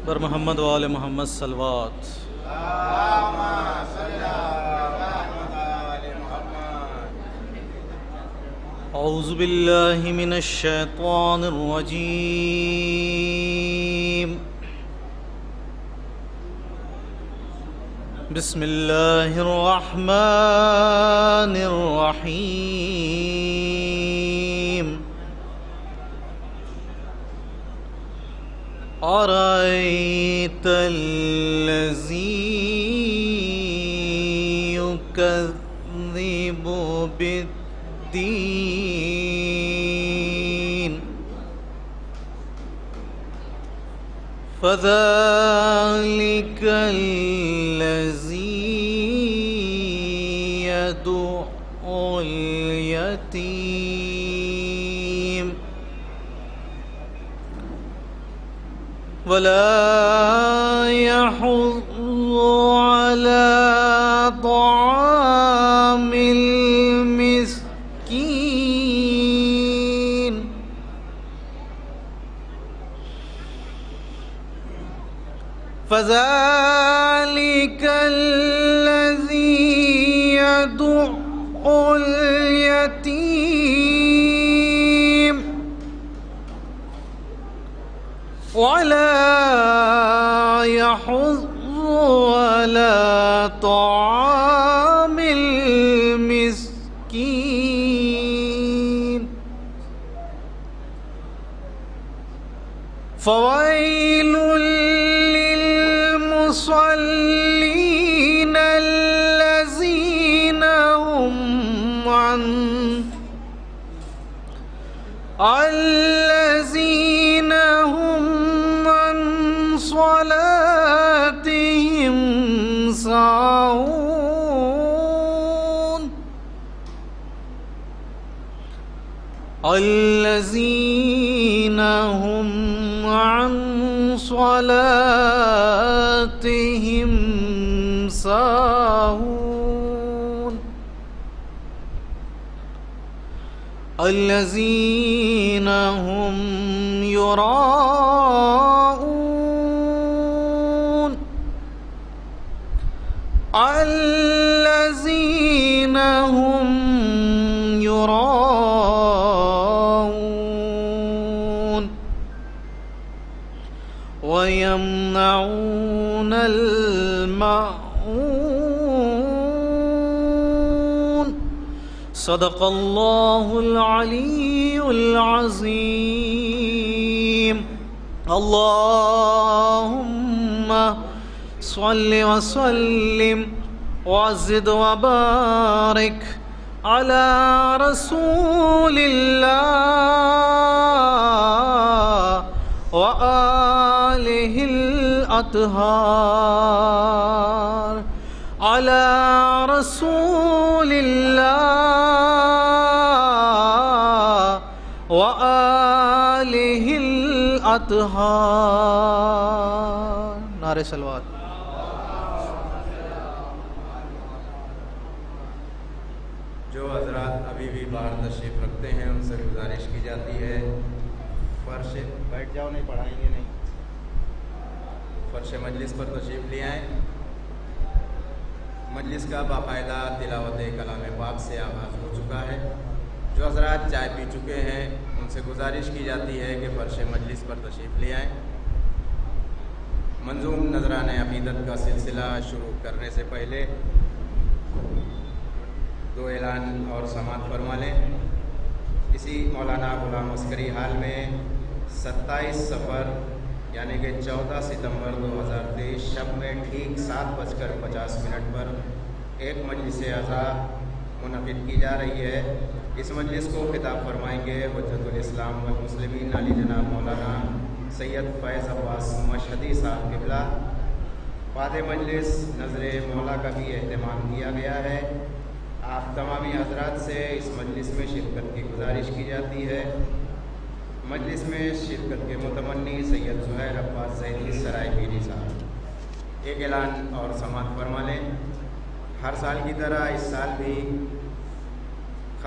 پر محمد و آل محمد صلوات۔ اعوذ باللہ من الشیطان الرجیم، بسم اللہ الرحمن الرحیم۔ أرأيت الذي يكذب بالدين فذلك الذي يدعو اليتيم ولا يحض على طعام المسكين فذلك الذي يدعو اليتيم ولا يحض على طعام المسكين فويل للمصلين الذين هم عن صلاتهم ساهون الذين هم عن صلاتهم ساهون الذين هم يراءون الذين هم يراءون ويمنعون الماعون صدق اللہ العلی العظیم۔ اللہم صل وسلم وزد وبارک علی رسول اللہ وآلہ الاطہار علی رسول اللہ وآلہ الاطہار۔ نعرہ صلوات۔ جو حضرات ابھی بھی باہر تشریف رکھتے ہیں ان سے گزارش کی جاتی ہے فرش بیٹھ جاؤ، نہیں پڑھائیں گے نہیں، فرش مجلس پر تشریف لے آئیں۔ مجلس کا باقاعدہ تلاوت کلام پاک سے آغاز ہو چکا ہے۔ جو حضرات چائے پی چکے ہیں ان سے گزارش کی جاتی ہے کہ فرش مجلس پر تشریف لے آئیں۔ منظوم نذرانہ عقیدت کا سلسلہ شروع کرنے سے پہلے دو اعلان اور سماعت فرما لیں۔ اسی مولانا غلام عسکری ہال میں 27 صفر یعنی کہ 14 ستمبر 2023 شب میں ٹھیک 7:50 پر ایک مجلس عزا منعقد کی جا رہی ہے۔ اس مجلس کو خطاب فرمائیں گے حجت الاسلام والمسلمین علی جناب مولانا سید فیض عباس مشہدی صاحب قبلہ۔ بعد مجلس نظر مولا کا بھی اہتمام کیا گیا ہے۔ آپ تمامی حضرات سے اس مجلس میں شرکت کی گزارش کی جاتی ہے۔ مجلس میں شرکت کے متمنی سید زہیر عباس زیدی سرائے پیری صاحب۔ ایک اعلان اور سماعت فرما لیں۔ ہر سال کی طرح اس سال بھی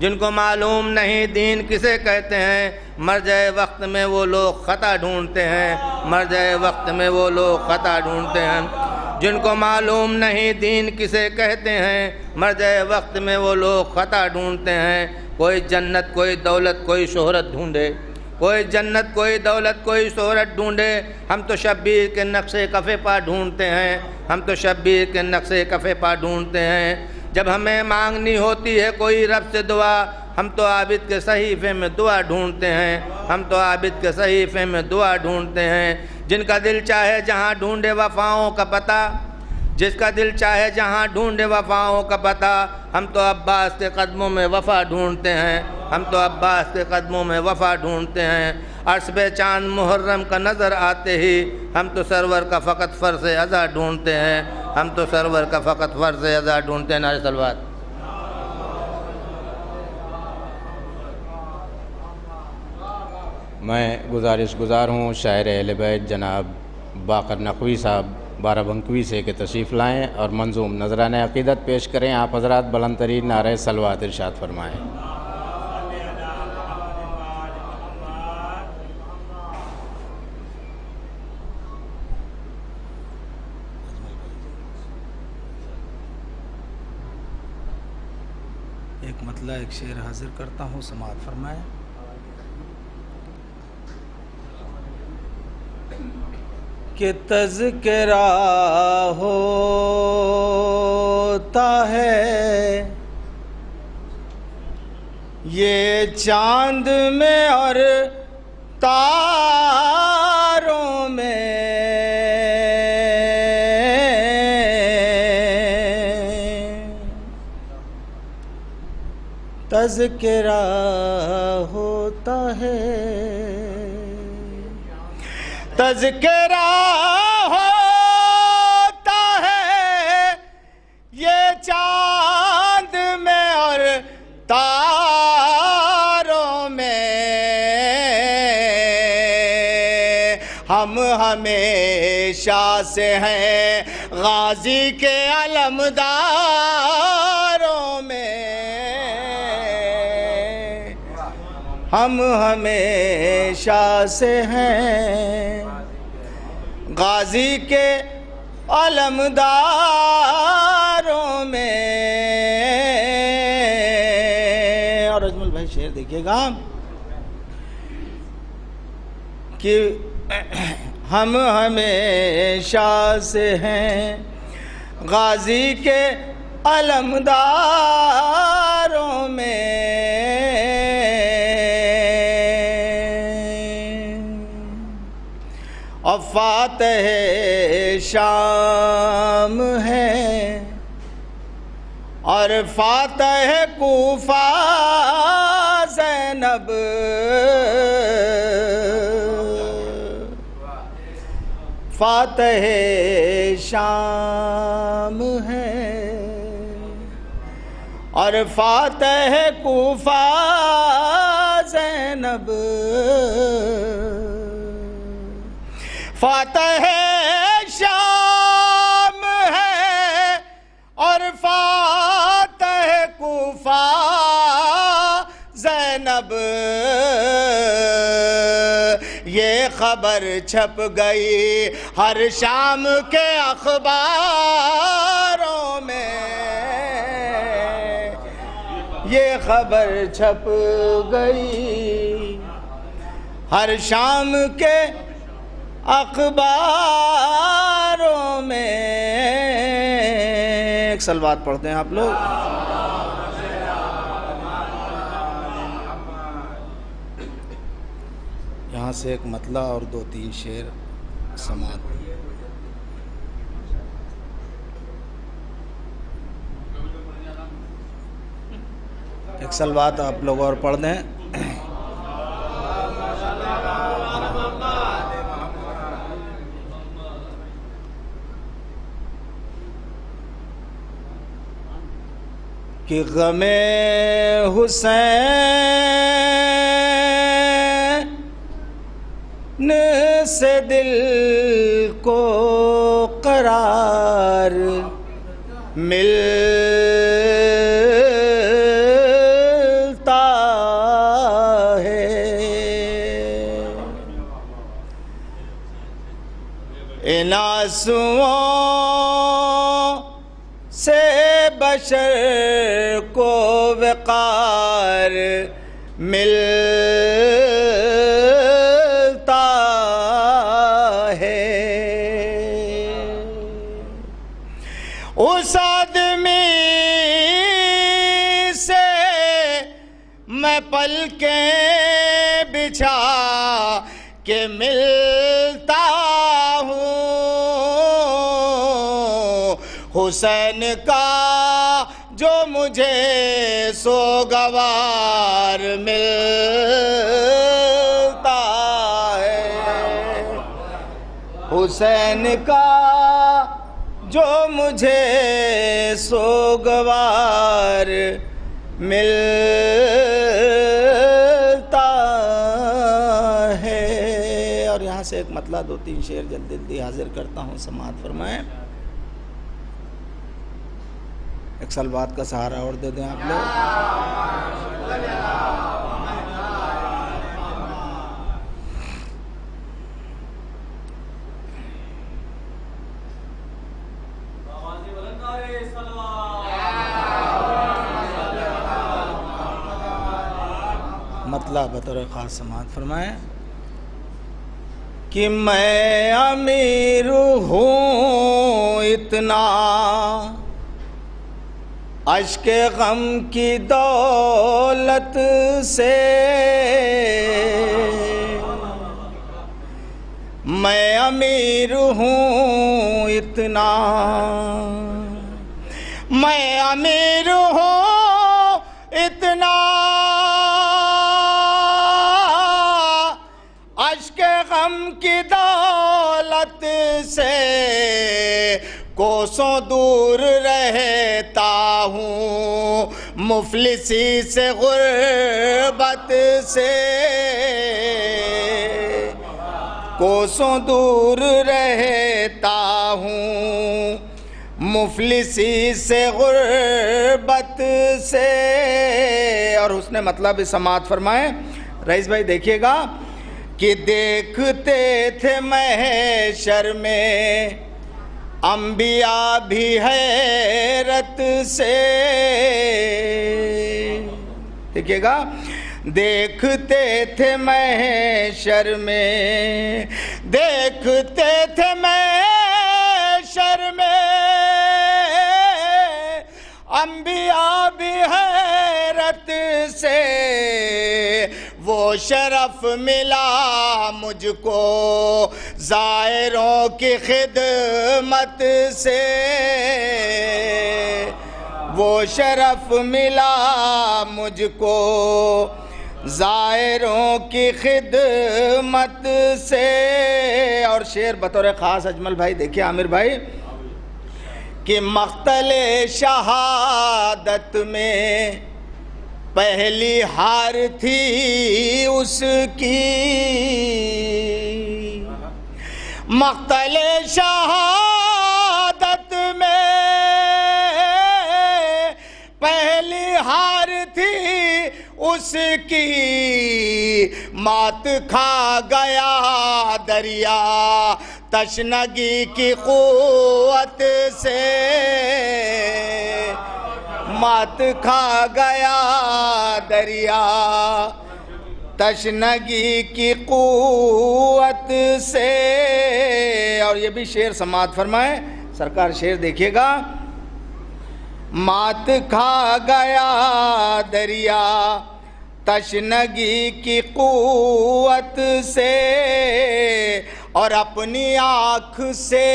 جن کو معلوم نہیں دین کسے کہتے ہیں، مرجع وقت میں وہ لوگ خطا ڈھونڈتے ہیں، مرجع وقت میں وہ لوگ خطا ڈھونڈتے ہیں۔ جن کو معلوم نہیں دین کسے کہتے ہیں، مرجع وقت میں وہ لوگ خطا ڈھونڈتے ہیں۔ کوئی جنت، کوئی دولت، کوئی شہرت ڈھونڈے، کوئی جنت، کوئی دولت، کوئی شہرت ڈھونڈے، ہم تو شبیر کے نقشے کفے پا ڈھونڈتے ہیں، ہم تو شبیر کے نقشے کفے پا ڈھونڈتے ہیں۔ جب ہمیں مانگنی ہوتی ہے کوئی رب سے دعا، ہم تو عابد کے صحیفے میں دعا ڈھونڈتے ہیں، ہم تو عابد کے صحیفے میں دعا ڈھونڈتے ہیں۔ جن کا دل چاہے جہاں ڈھونڈے وفاؤں کا پتہ، جس کا دل چاہے جہاں ڈھونڈے وفاؤں کا پتہ، ہم تو عباس کے قدموں میں وفا ڈھونڈتے ہیں، ہم تو عباس کے قدموں میں وفا ڈھونڈتے ہیں۔ عرش پہ چاند محرم کا نظر آتے ہی ہم تو سرور کا فقط فرض ادا ڈھونڈتے ہیں، ہم تو سرور کا فقط فرض ادا ڈھونڈتے ہیں۔ نعرہ صلوات۔ میں گزارش گزار ہوں شاعر اہل بیت جناب باقر نقوی صاحب بارہ بنکوی سے کہ تشریف لائیں اور منظوم نذرانہ عقیدت پیش کریں۔ آپ حضرات بلند ترین نعرہ صلوات ارشاد فرمائیں۔ ایک مطلع ایک شعر حاضر کرتا ہوں، سماعت فرمائیں۔ کہ تذکرہ ہوتا ہے یہ چاند میں اور تاروں میں، تذکرہ ہوتا ہے، تذکرہ ہوتا ہے یہ چاند میں اور تاروں میں، ہم ہمیشہ سے ہیں غازی کے علمداروں میں، ہم ہمیشہ سے ہیں غازی کے علمداروں میں۔ اور اجمل بھائی شعر دیکھیے گا کہ ہم ہمیشہ سے ہیں غازی کے علمداروں میں، اور فاتح شام ہے اور فاتح کوفہ زینب، فاتح شام ہے اور فاتح کوفہ زینب، فاتح شام ہے اور فاتح کوفہ زینب، یہ خبر چھپ گئی ہر شام کے اخباروں میں، یہ خبر چھپ گئی ہر شام کے اخباروں میں۔ ایک صلوات پڑھتے ہیں آپ لوگ۔ یہاں سے ایک مطلع اور دو تین شعر سماعت۔ ایک صلوات آپ لوگ اور پڑھ دیں۔ کہ غم حسین سے دل کو قرار آنسوؤں سے بشر کو وقار ملتا ہے، اس آدمی سے میں پلکیں بچھا کے ملتا ہوں، حسین کا جو مجھے سوگوار ملتا ہے، حسین کا جو مجھے سوگوار ملتا ہے۔ اور یہاں سے ایک مطلع 2-3 شعر جلدی حاضر کرتا ہوں، سماعت فرمائیں۔ ایک سلوات کا سہارا اور دے دیں آپ لوگ۔ مطلع بطور خاص سماعت فرمائیں کہ میں امیر ہوں اتنا اشک غم کی دولت سے، میں امیر ہوں اتنا، میں امیر ہوں اتنا اشک غم کی دولت سے، کوسوں دور رہتا ہوں مفلسی سے غربت سے، کوسوں دور رہتا ہوں مفلسی سے غربت سے۔ اور اس نے مطلب سماعت فرمائیں رئیس بھائی، دیکھیے گا کہ دیکھتے تھے محشر میں انبیاء بھی حیرت سے، دیکھیے گا، دیکھتے تھے محشر میں، دیکھتے تھے محشر میں انبیاء بھی حیرت سے، وہ شرف ملا مجھ کو زائروں کی خدمت سے، وہ شرف ملا مجھ کو زائروں کی خدمت سے۔ اور شعر بطور خاص اجمل بھائی دیکھیں، عامر بھائی، کہ مقتل شہادت میں پہلی ہار تھی اس کی، مقتل شہادت میں پہلی ہار تھی اس کی، مات کھا گیا دریا تشنگی کی قوت سے، مات کھا گیا دریا تشنگی کی قوت سے۔ اور یہ بھی شعر سماعت فرمائیں سرکار، شعر دیکھیے گا، مات کھا گیا دریا تشنگی کی قوت سے، اور اپنی آنکھ سے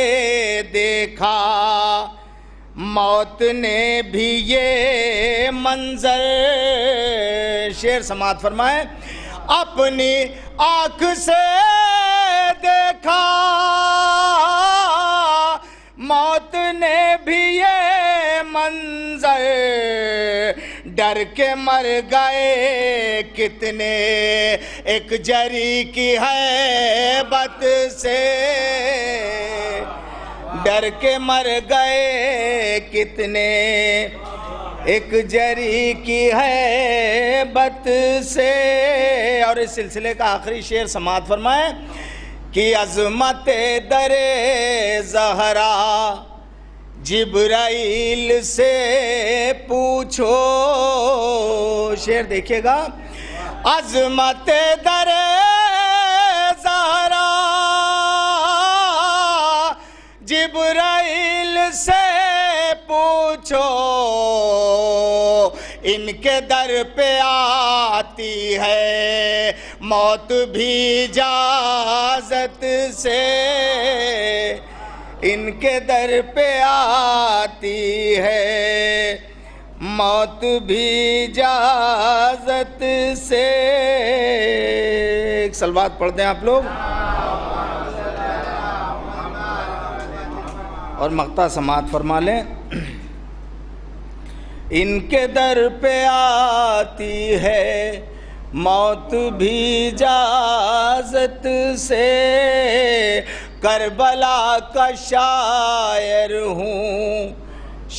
دیکھا موت نے بھی یہ منظر، شعر سماعت فرمائیں، اپنی آنکھ سے دیکھا موت نے بھی یہ منظر، ڈر کے مر گئے کتنے ایک جری کی ہیبت سے، ڈر کے مر گئے کتنے ایک جری کی ہیبت سے۔ اور اس سلسلے کا آخری شعر سماعت فرمائیں کی عظمت در زہرا جبرائیل سے پوچھو. شعر دیکھیے گا. عظمت در زہرا جبرائیل سے پوچھو. ان کے در پہ آتی ہے موت بھی اجازت سے. ان کے در پہ آتی ہے موت بھی اجازت سے. ایک صلوات پڑھ دیں آپ لوگ اور مقطع سماعت فرما لیں. ان کے در پہ آتی ہے موت بھی اجازت سے. کربلا کا شاعر ہوں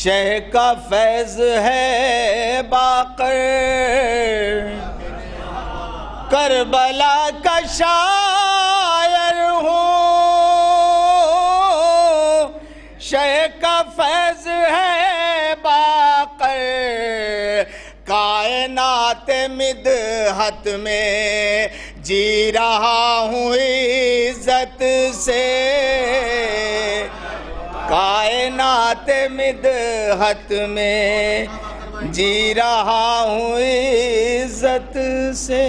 شہ کا فیض ہے باقر. کربلا کا شاعر ہوں شہ کا فیض ہے باقر. کائنات مدحت میں جی رہا ہوں عزت سے. کائنات مدحت میں جی رہا ہوں عزت سے.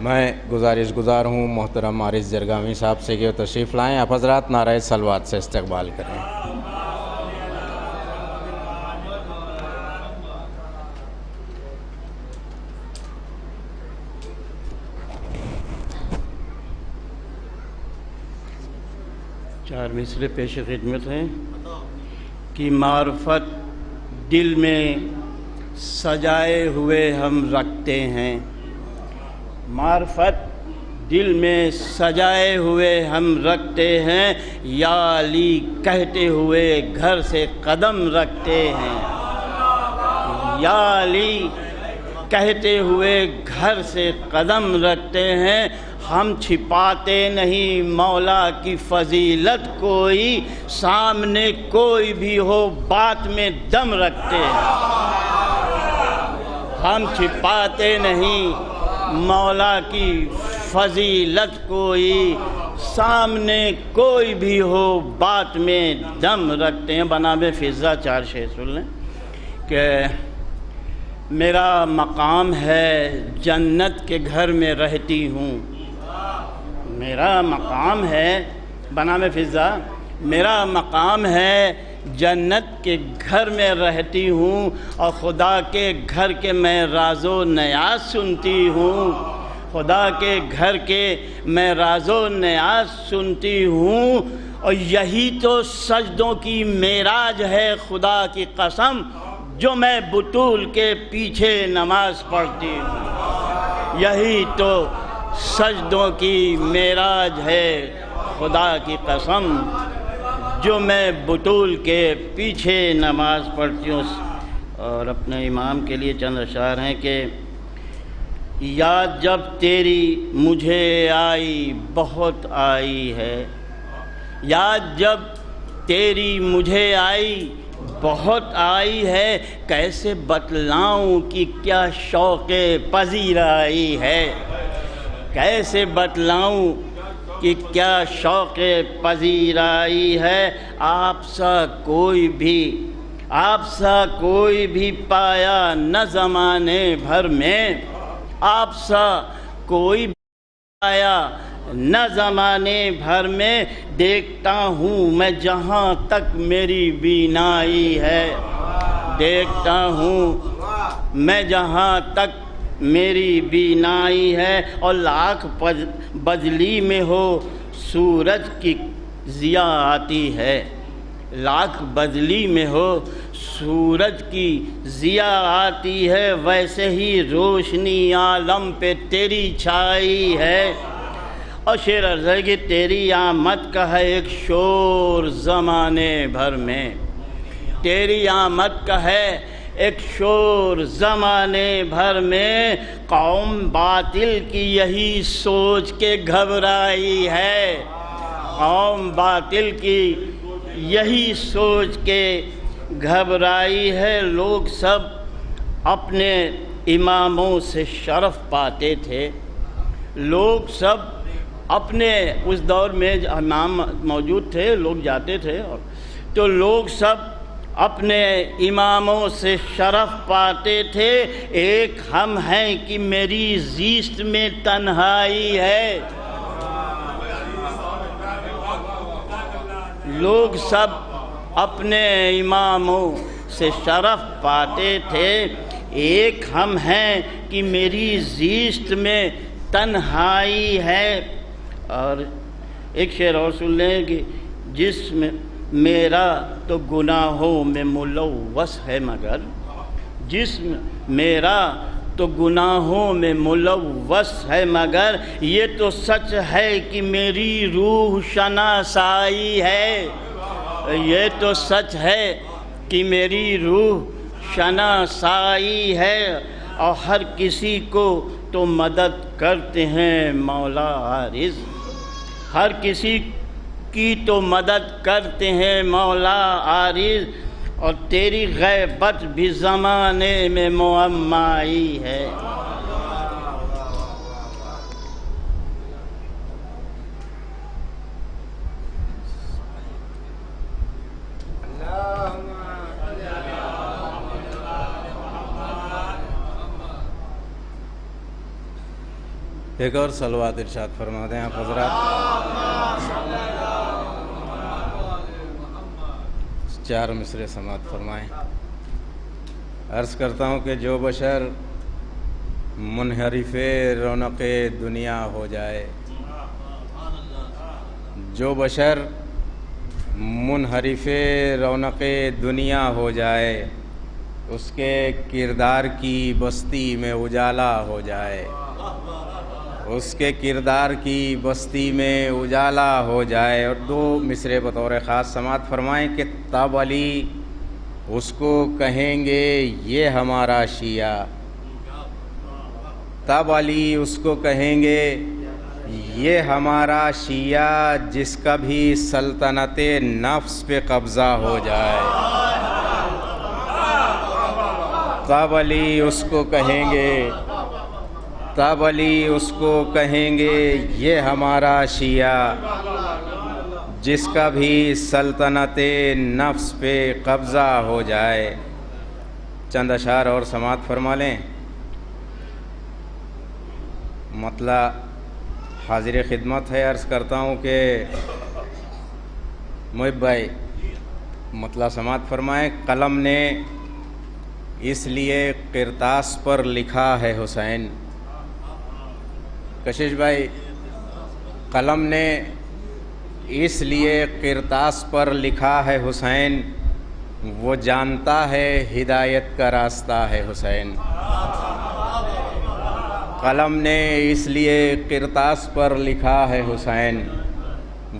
میں گزارش گزار ہوں محترم عارض جرگامی صاحب سے کہ وہ تشریف لائیں. آپ حضرات نعرہ صلوات سے استقبال کریں. چار مصرے پیش خدمت ہیں کہ معرفت دل میں سجائے ہوئے ہم رکھتے ہیں. معرفت دل میں سجائے ہوئے ہم رکھتے ہیں. یا علی کہتے ہوئے گھر سے قدم رکھتے ہیں. یا علی کہتے ہوئے گھر سے قدم رکھتے ہیں. ہم چھپاتے نہیں مولا کی فضیلت کوئی. سامنے کوئی بھی ہو بات میں دم رکھتے ہیں. ہم چھپاتے نہیں مولا کی فضیلت کوئی. سامنے کوئی بھی ہو بات میں دم رکھتے ہیں. بناب فضا چار شعر سن لیں کہ میرا مقام ہے جنت کے گھر میں رہتی ہوں. میرا مقام ہے بنام فضا میرا مقام ہے جنت کے گھر میں رہتی ہوں. اور خدا کے گھر کے میں راز و نیاز سنتی ہوں. خدا کے گھر کے میں راز و نیاز سنتی ہوں. اور یہی تو سجدوں کی معراج ہے خدا کی قسم جو میں بطول کے پیچھے نماز پڑھتی ہوں. یہی تو سجدوں کی معراج ہے خدا کی قسم جو میں بطول کے پیچھے نماز پڑھتی ہوں. اور اپنے امام کے لیے چند اشعار ہیں کہ یاد جب تیری مجھے آئی بہت آئی ہے. یاد جب تیری مجھے آئی بہت آئی ہے. کیسے بتلاؤں کہ کیا شوق پذیرائی ہے. کیسے بتلاؤں کہ کیا شوق پذیرائی ہے. آپ سا کوئی بھی پایا نہ زمانے بھر میں. آپ سا کوئی بھی پایا نہ زمانے بھر میں. دیکھتا ہوں میں جہاں تک میری بینائی ہے. دیکھتا ہوں میں جہاں تک میری بینائی ہے. اور لاکھ بجلی میں ہو سورج کی ضیا آتی ہے. لاکھ بجلی میں ہو سورج کی ضیا آتی ہے. ویسے ہی روشنی عالم پہ تیری چھائی ہے. اور شعر عرض ہے کہ تیری آمد کا ہے ایک شور زمانے بھر میں. تیری آمد کا ہے ایک شور زمانے بھر میں قوم باطل کی یہی سوچ کے گھبرائی ہے، قوم باطل کی یہی سوچ کے گھبرائی ہے۔ لوگ سب اپنے اماموں سے شرف پاتے تھے، لوگ سب اپنے اس دور میں امام موجود تھے، لوگ جاتے تھے، تو لوگ سب اپنے اماموں سے شرف پاتے تھے۔ ایک ہم ہیں کہ میری زیست میں تنہائی ہے، لوگ سب اپنے اماموں سے شرف پاتے تھے۔ ایک ہم ہیں کہ میری زیست میں تنہائی ہے۔ اور ایک شعر اور سن لیں کہ جسم میرا تو گناہوں میں ملوث ہے، مگر جسم میرا تو گناہوں میں ملوث ہے، مگر یہ تو سچ ہے کہ میری روح شناسائی ہے، یہ تو سچ ہے کہ میری روح شناسائی ہے۔ اور ہر کسی کو تو مدد کرتے ہیں مولا عارض، ہر کسی کی تو مدد کرتے ہیں مولا عارض، اور تیری غیبت بھی زمانے میں معمائی ہے۔ ایک اور صلوات ارشاد فرما دیں آپ حضرات۔ 4 مصرے سماعت فرمائیں۔ عرض کرتا ہوں کہ جو بشر منحرف رونق دنیا ہو جائے، جو بشر منحرف رونق دنیا ہو جائے، اس کے کردار کی بستی میں اجالا ہو جائے، اس کے کردار کی بستی میں اجالا ہو جائے۔ اور 2 مصرے بطور خاص سماعت فرمائیں کہ تب علی اس کو کہیں گے یہ ہمارا شیعہ، تب علی اس کو کہیں گے یہ ہمارا شیعہ، جس کا بھی سلطنت نفس پہ قبضہ ہو جائے، تب علی اس کو کہیں گے، تب علی اس کو کہیں گے یہ ہمارا شیعہ، جس کا بھی سلطنت نفس پہ قبضہ ہو جائے۔ چند اشعار اور سماعت فرما لیں۔ مطلع حاضر خدمت ہے، عرض کرتا ہوں کہ محب بھائی مطلع سماعت فرمائیں۔ قلم نے اس لیے قرطاس پر لکھا ہے حسین، کشش بھائی قلم نے اس لیے قرطاس پر لکھا ہے حسین، وہ جانتا ہے ہدایت کا راستہ ہے حسین۔ قلم نے اس لیے قرطاس پر لکھا ہے حسین،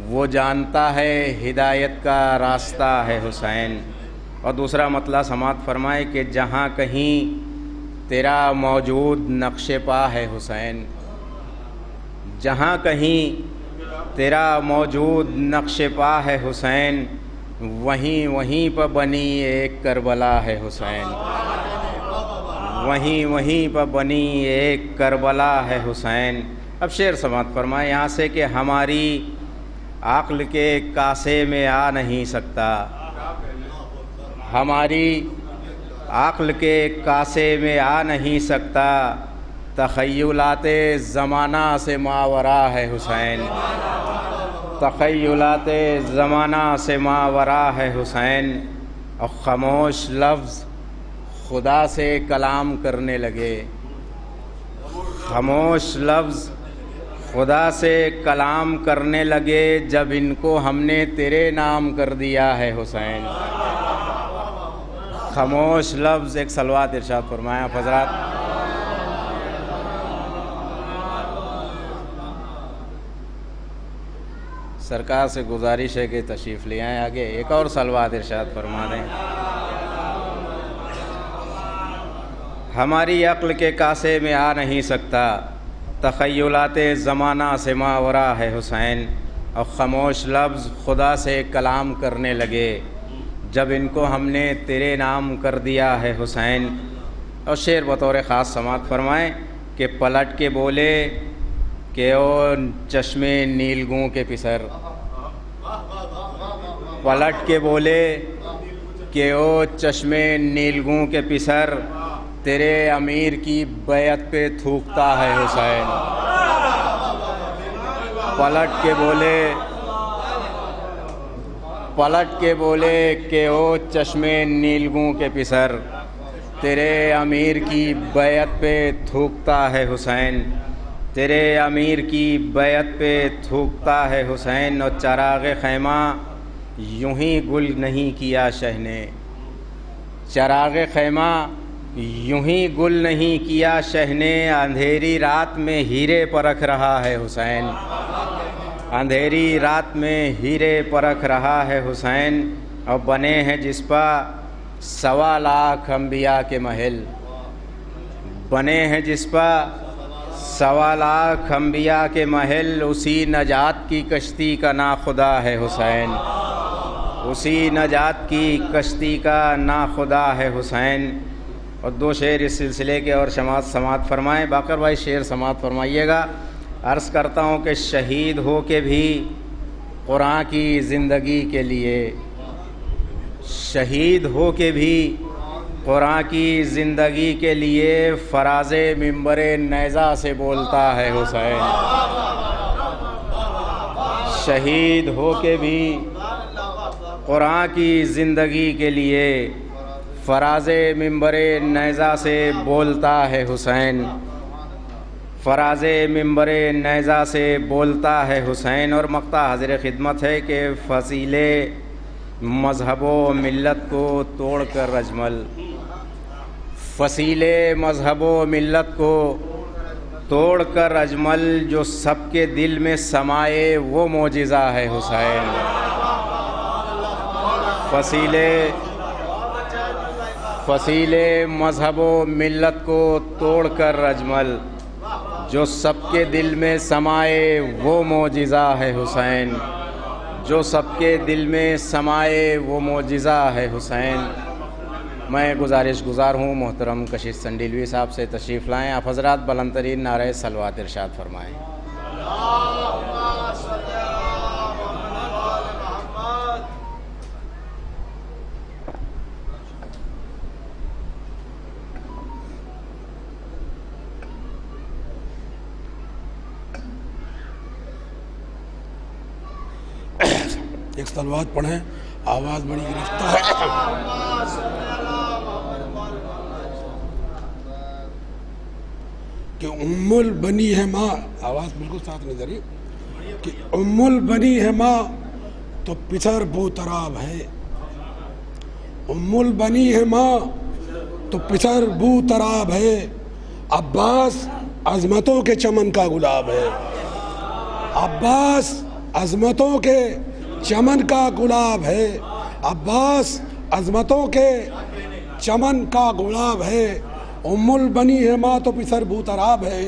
وہ جانتا ہے ہدایت کا راستہ ہے حسین۔ اور دوسرا مطلع سماعت فرمائے کہ جہاں کہیں تیرا موجود نقش پا ہے حسین، جہاں کہیں تیرا موجود نقش پا ہے حسین، وہیں پہ بنی ایک کربلا ہے حسین، وہیں پہ بنی ایک کربلا ہے حسین۔ اب شعر سماعت فرمائے یہاں سے کہ ہماری عقل کے کاسے میں آ نہیں سکتا، ہماری عقل کے کاسے میں آ نہیں سکتا، تخیلات زمانہ سے ماورا ہے حسین، تخیلات زمانہ سے ماورا ہے حسین۔ اور خاموش لفظ خدا سے کلام کرنے لگے، خاموش لفظ خدا سے کلام کرنے لگے، جب ان کو ہم نے تیرے نام کر دیا ہے حسین۔ خاموش لفظ، ایک صلوات ارشاد فرمایا حضرات۔ سرکار سے گزارش ہے کہ تشریف لے آئیں آگے، ایک اور صلوات ارشاد فرما دیں۔ ہماری عقل کے کاسے میں آ نہیں سکتا، تخیلات زمانہ سے ماورا ہے حسین، اور خاموش لفظ خدا سے کلام کرنے لگے جب ان کو ہم نے تیرے نام کر دیا ہے حسین۔ اور شعر بطور خاص سماعت فرمائیں کہ پلٹ کے بولے کہ او چشمے نیلگوں کے پسر، پلٹ کے بولے کہ او چشمے نیلگوں کے پسر، تیرے امیر کی بیعت پہ تھوکتا ہے حسین۔ پلٹ کے بولے کہ او چشمے نیلگوں کے پسر، تیرے امیر کی بیعت پہ تھوکتا ہے حسین، تیرے امیر کی بیعت پہ تھوکتا ہے حسین۔ اور چراغ خیمہ یوں ہی گل نہیں کیا شہ نے، چراغ خیمہ یوں ہی گل نہیں کیا شہ نے، اندھیری رات میں ہیرے پرکھ رہا ہے حسین، اندھیری رات میں ہیرے پرکھ رہا ہے حسین۔ اور بنے ہیں جس پا 1.25 لاکھ انبیاء کے محل، بنے ہیں جس پا 1.25 لاکھ انبیاء کے محل، اسی نجات کی کشتی کا ناخدا ہے حسین، اسی نجات کی کشتی کا ناخدا ہے حسین۔ اور 2 شعر اس سلسلے کے اور سماعت فرمائیں۔ باقر بھائی شعر سماعت فرمائیے گا۔ عرض کرتا ہوں کہ شہید ہو کے بھی قرآن کی زندگی کے لیے، شہید ہو کے بھی قرآن کی زندگی کے لیے فراز منبر نیزہ سے بولتا ہے حسین، شہید ہو کے بھی قرآن کی زندگی کے لیے فراز منبر نیزہ سے بولتا ہے حسین، فراز منبر نیزہ سے بولتا ہے حسین۔ اور مقطع حاضر خدمت ہے کہ فصیل مذہب و ملت کو توڑ کر اجمل، فصیل مذہب و ملت کو توڑ کر اجمل، جو سب کے دل میں سمائے وہ معجزہ ہے حسین، فصیل مذہب و ملت کو توڑ کر اجمل، جو سب کے دل میں سمائے وہ معجزہ ہے حسین، جو سب کے دل میں سمائے وہ معجزہ ہے حسین۔ میں گزارش گزار ہوں محترم کشش سنڈیلوی صاحب سے تشریف لائیں، آپ حضرات بلند ترین نعرہ صلوات ارشاد فرمائیں۔ ایک صلوات پڑھیں، آواز بڑی گرفتہ ہے۔ کہ ام البنی ہے ماں، آواز بالکل ساتھ نہیں داری، کہ ام البنی ہے ماں تو پسر بوتراب ہے، ام البنی ہے ماں تو پسر بوتراب ہے، عباس عظمتوں کے چمن کا گلاب ہے، عباس عظمتوں کے چمن کا گلاب ہے، عباس عظمتوں کے چمن کا گلاب ہے، ام البنی ہے ماں تو پسر بوتراب ہے،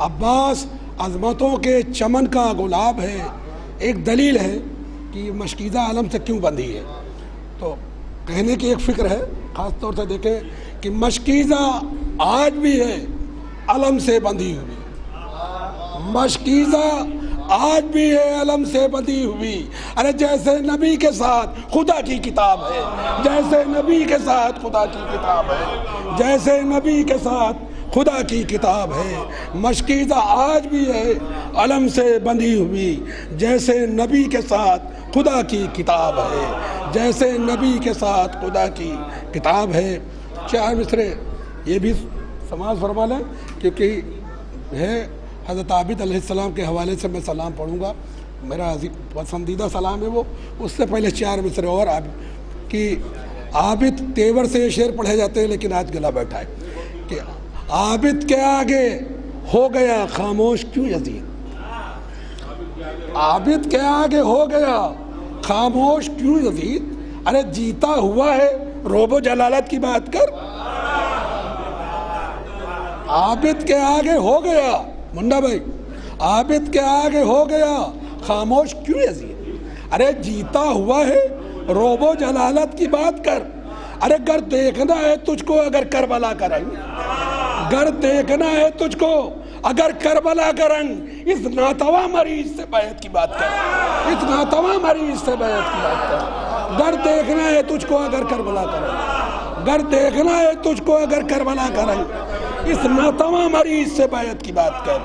عباس عظمتوں کے چمن کا گلاب ہے۔ ایک دلیل ہے کہ مشکیزہ علم سے کیوں بندھی ہے، تو کہنے کی ایک فکر ہے، خاص طور سے دیکھیں کہ مشکیزہ آج بھی ہے علم سے بندھی ہوئی، مشکیزہ آج بھی ہے علم سے بندھی ہوئی۔ ارے جیسے نبی کے ساتھ خدا کی کتاب ہے، جیسے نبی کے ساتھ خدا کی کتاب ہے، جیسے نبی کے ساتھ خدا کی کتاب ہے، مشکیزہ آج بھی ہے علم سے بندھی ہوئی، جیسے نبی کے ساتھ خدا کی کتاب ہے، جیسے نبی کے ساتھ خدا کی کتاب ہے۔ 4 مصرے یہ بھی سماعت فرما لیں، کیونکہ ہے حضرت عابد علیہ السلام کے حوالے سے میں سلام پڑھوں گا، میرا پسندیدہ سلام ہے وہ۔ اس سے پہلے 4 مصرے اور کہ عابد تیور سے یہ شعر پڑھے جاتے ہیں، لیکن آج گلا بیٹھا ہے کہ عابد کے آگے ہو گیا خاموش کیوں یزید، عابد کے آگے ہو گیا خاموش کیوں یزید، ارے جیتا ہوا ہے روب و جلالت کی بات کر، عابد کے آگے ہو گیا منڈا بھائی، عابد کے آگے ہو گیا، خاموش کیوں عزیز؟ ارے جیتا ہوا ہے، روبو جلالت کی بات کر۔ ارے گر دیکھنا ہے تجھ کو اگر کربلا کا رنگ، گر دیکھنا ہے تجھ کو اگر کربلا کا رنگ، اس ناتواں مریض سے بیعت کی بات کر، اس ناتواں مریض سے بیعت کی بات کر۔ گر دیکھنا ہے تجھ کو اگر کربلا کا رنگ، گر دیکھنا ہے تجھ کو اگر کربلا کا رنگ، اس ناتواں مریض سے بیعت کی بات کر،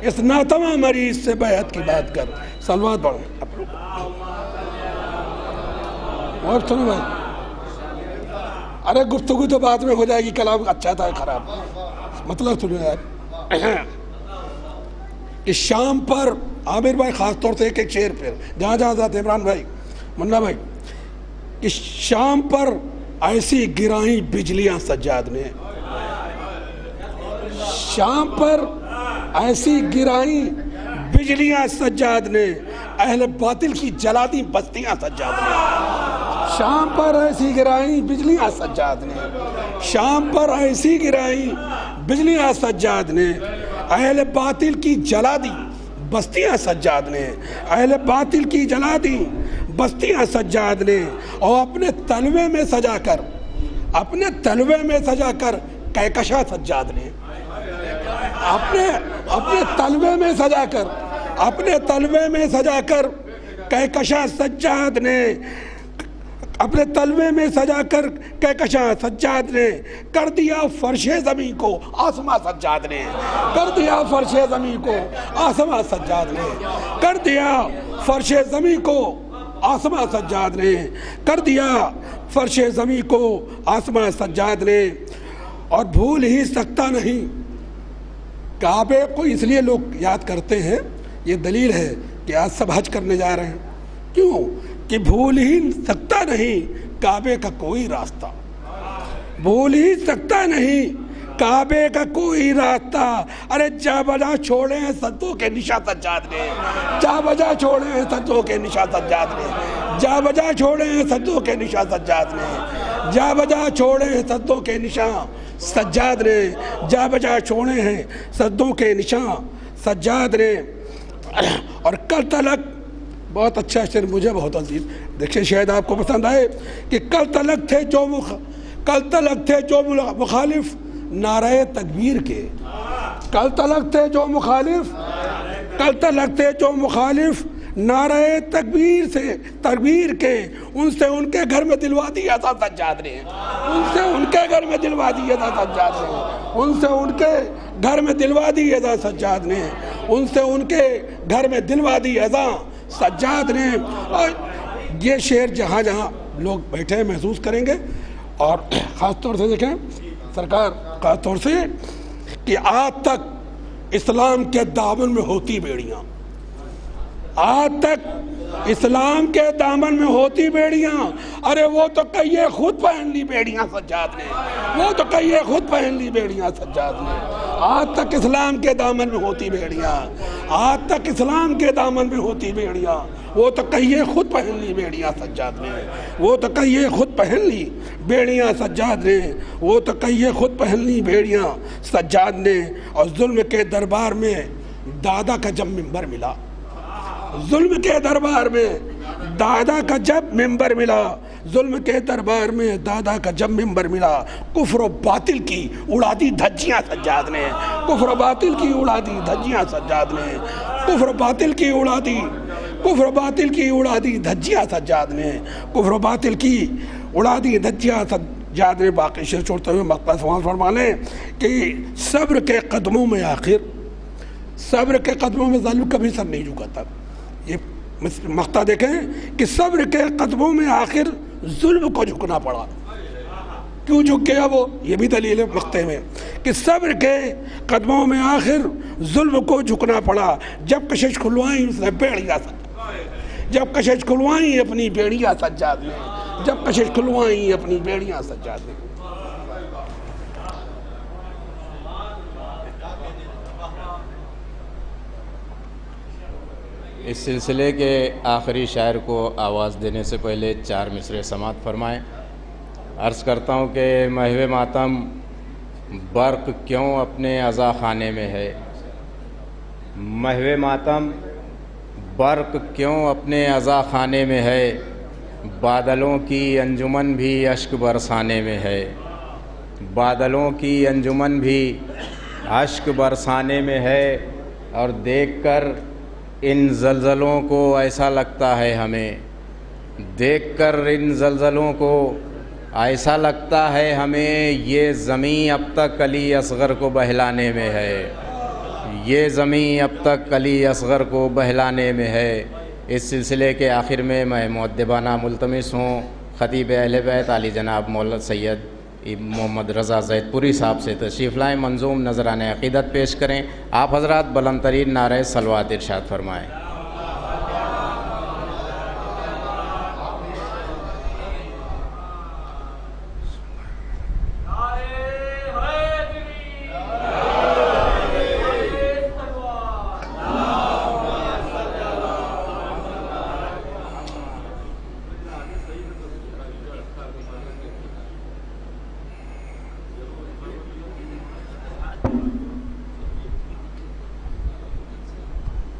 اس ناتواں مریض سے بیعت کی بات کر۔ صلوات پڑھو۔ اور سنو بھائی، ارے گفتگو تو بعد میں ہو جائے گی، کلام اچھا تھا خراب، مطلب سنو یار کہ شام پر عامر بھائی خاص طور سے ایک شعر پھر جہاں جہاں جاتے عمران بھائی منا بھائی، کہ شام پر ایسی گرائیں بجلیاں سجاد نے، شام پر ایسی گرائیں بجلیاں سجاد نے، اہل باطل کی جلا دی بستیاں سجاد نے۔ شام پر ایسی گرائیں بجلیاں سجاد نے، شام پر ایسی گرائیں بجلیاں سجاد نے، اہل باطل کی جلا دی بستیاں سجاد نے، اہل باطل کی جلا دی بستیاں سجاد نے، اور اپنے تلوے میں سجا کر، اپنے تلوے میں سجا کر کہکشاں سجاد نے، اپنے تلوے میں سجا کر، اپنے تلوے میں سجا کر کہکشاں سجاد نے، اپنے تلوے میں سجا کر کہکشاں سجاد نے، کر دیا فرش زمین کو آسماں سجاد نے، کر دیا فرش زمین کو آسماں سجاد نے، کر دیا فرش زمین کو آسماں سجاد نے، کر دیا فرش زمین کو آسماں سجاد نے۔ اور بھول ہی سکتا نہیں، کعبے کو اس لیے لوگ یاد کرتے ہیں، یہ دلیل ہے کہ آج سب حج کرنے جا رہے ہیں، کیوں کہ بھول ہی سکتا نہیں کعبے کا کوئی راستہ، بھول ہی سکتا نہیں کعبے کا کوئی راستہ۔ ارے جا بجا چھوڑے ہیں صدوں کے نشاں سجاد نے، جا بجا چھوڑے ہیں صدوں کے نشاں سجاد نے، جا بجا چھوڑے ہیں صدوں کے نشاں سجاد نے، جا بجا چھوڑے ہیں صدوں کے نشاں سجاد نے، جا بجا چھوڑے ہیں صدوں کے نشاں سجاد نے۔ اور کل تلک، بہت اچھا شعر، مجھے بہت عزیز، دیکھیں شاید آپ کو پسند آئے، کہ کل تلک تھے جو مخالف نعرہ تکبیر کے، کل تلک تھے جو مخالف، کل تلک تھے جو مخالف نعرہ تکبیر کے، ان سے ان کے گھر میں دلوا دی ایسا سجاد نے، ان سے ان کے گھر میں دلوا دی ایسا سجاد نے، ان سے ان کے گھر میں دلوا دی ایسا سجاد نے، ان سے ان کے گھر میں دلوا دی ایسا سجاد نے۔ اور یہ شعر جہاں جہاں لوگ بیٹھے محسوس کریں گے، اور خاص طور سے دیکھیں سرکار، خاص طور سے کہ آج تک اسلام کے دامن میں ہوتی بیڑیاں، آج تک اسلام کے دامن میں ہوتی بیڑیاں، ارے وہ تو کہیے خود پہن لی بیڑیاں سجاد نے، وہ تو کہیے خود پہن لی بیڑیاں سجاد نے۔ آج تک اسلام کے دامن میں ہوتی بیڑیاں، آج تک اسلام کے دامن میں ہوتی بیڑیاں، وہ تو کہیے خود پہن لی بیڑیاں سجاد نے، وہ تو کہیے خود پہن لی بیڑیاں سجاد نے، وہ تو کہیے خود پہن لی بیڑیاں سجاد نے۔ اور ظلم کے دربار میں دادا کا جب منبر ملا، ظلم کے دربار میں دادا کا جب منبر ملا، ظلم کے دربار میں دادا کا جب منبر ملا، کفر و باطل کی اڑا دی دھجیاں سجاد نے، کفر و باطل کی اڑا دی دھجیاں سجاد نے، کفر و باطل کی اڑا دی، کفر و باطل کی اڑا دی دھجیاں سجاد نے، کفر و باطل کی اڑا دی دھجیاں سجاد نے۔ باقی شعر چھوڑتے ہوئے مقطع سماعت فرما لیں کہ صبر کے قدموں میں آخر، صبر کے قدموں میں ظالم کبھی سر نہیں جھکاتا۔ یہ مقطع دیکھیں کہ صبر کے قدموں میں آخر ظلم کو جھکنا پڑا، کیوں جھک گیا وہ؟ یہ بھی دلیل ہے مقطع میں کہ صبر کے قدموں میں آخر ظلم کو جھکنا پڑا، جب کشش کھلوائیں اس نے بیڑیاں سجاد، جب کشش کھلوائیں اپنی بیڑیاں سجاد نے، جب کشش کھلوائیں اپنی بیڑیاں سجاد نے۔ اس سلسلے کے آخری شاعر کو آواز دینے سے پہلے 4 مصرعے سماعت فرمائیں۔ عرض کرتا ہوں کہ محو ماتم برق کیوں اپنے عزا خانے میں ہے؟ محو ماتم برق کیوں اپنے عزا خانے میں ہے؟ بادلوں کی انجمن بھی اشک برسانے میں ہے، بادلوں کی انجمن بھی اشک برسانے میں ہے، اور دیکھ کر ان زلزلوں کو ایسا لگتا ہے ہمیں، دیکھ کر ان زلزلوں کو ایسا لگتا ہے ہمیں، یہ زمین اب تک علی اصغر کو بہلانے میں ہے، یہ زمین اب تک علی اصغر کو بہلانے میں ہے۔ اس سلسلے کے آخر میں مؤدبانہ ملتمس ہوں خطیب اہل بیت علی جناب مولانا سید محمد رضا زید پوری صاحب سے تشریف لائیں، منظوم نذرانہ عقیدت پیش کریں۔ آپ حضرات بلند ترین نعرہ صلوات ارشاد فرمائیں۔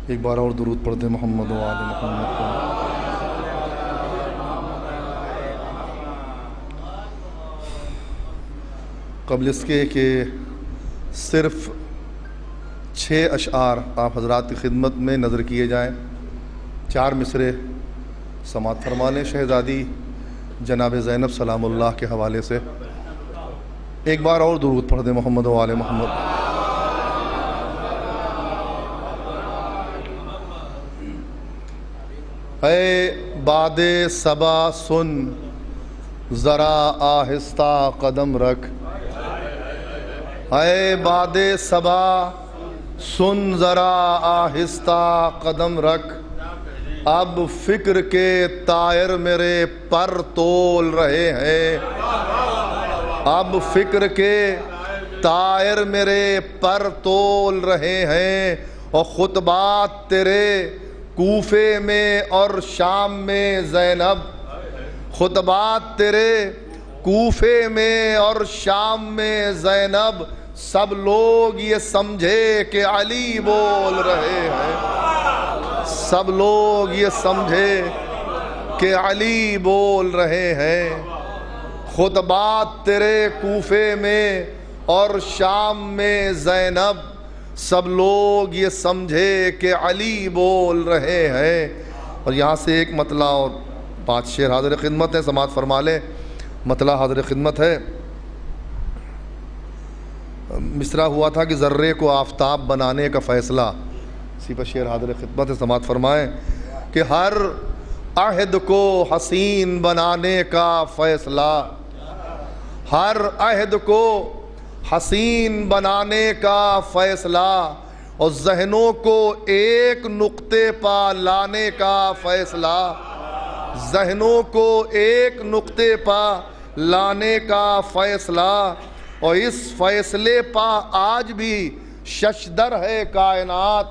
ایک بار اور درود پڑھتے ہیں محمد و آل محمد کو۔ قبل اس کے کہ صرف 6 اشعار آپ حضرات کی خدمت میں نظر کیے جائیں، 4 مصرے سماعت فرما لیں شہزادی جناب زینب سلام اللہ کے حوالے سے۔ ایک بار اور درود پڑھ دیں محمد و آل محمد۔ اے باد صبا سن ذرا آہستہ قدم رکھ، اے باد صبا سن ذرا آہستہ قدم رکھ، اب فکر کے طائر میرے پر تول رہے ہیں، اب فکر کے طائر میرے پر تول رہے ہیں، اور خطبات تیرے کوفے میں اور شام میں زینب، خطبات تیرے کوفے میں اور شام میں زینب، سب لوگ یہ سمجھے کہ علی بول رہے ہیں، سب لوگ یہ سمجھے کہ علی بول رہے ہیں، خطبات تیرے کوفے میں اور شام میں زینب، سب لوگ یہ سمجھے کہ علی بول رہے ہیں۔ اور یہاں سے ایک مطلع اور 5 شعر حاضر خدمت ہے، سماعت فرما لیں۔ مطلع حاضر خدمت ہے، مصرع ہوا تھا کہ ذرے کو آفتاب بنانے کا فیصلہ، اسی پر شعر حاضر خدمت ہے، سماعت فرمائیں کہ ہر عہد کو حسین بنانے کا فیصلہ، ہر عہد کو حسین بنانے کا فیصلہ، اور ذہنوں کو ایک نقطے پا لانے کا فیصلہ، ذہنوں کو ایک نقطے پا لانے کا فیصلہ، اور اس فیصلے پا آج بھی ششدر ہے کائنات،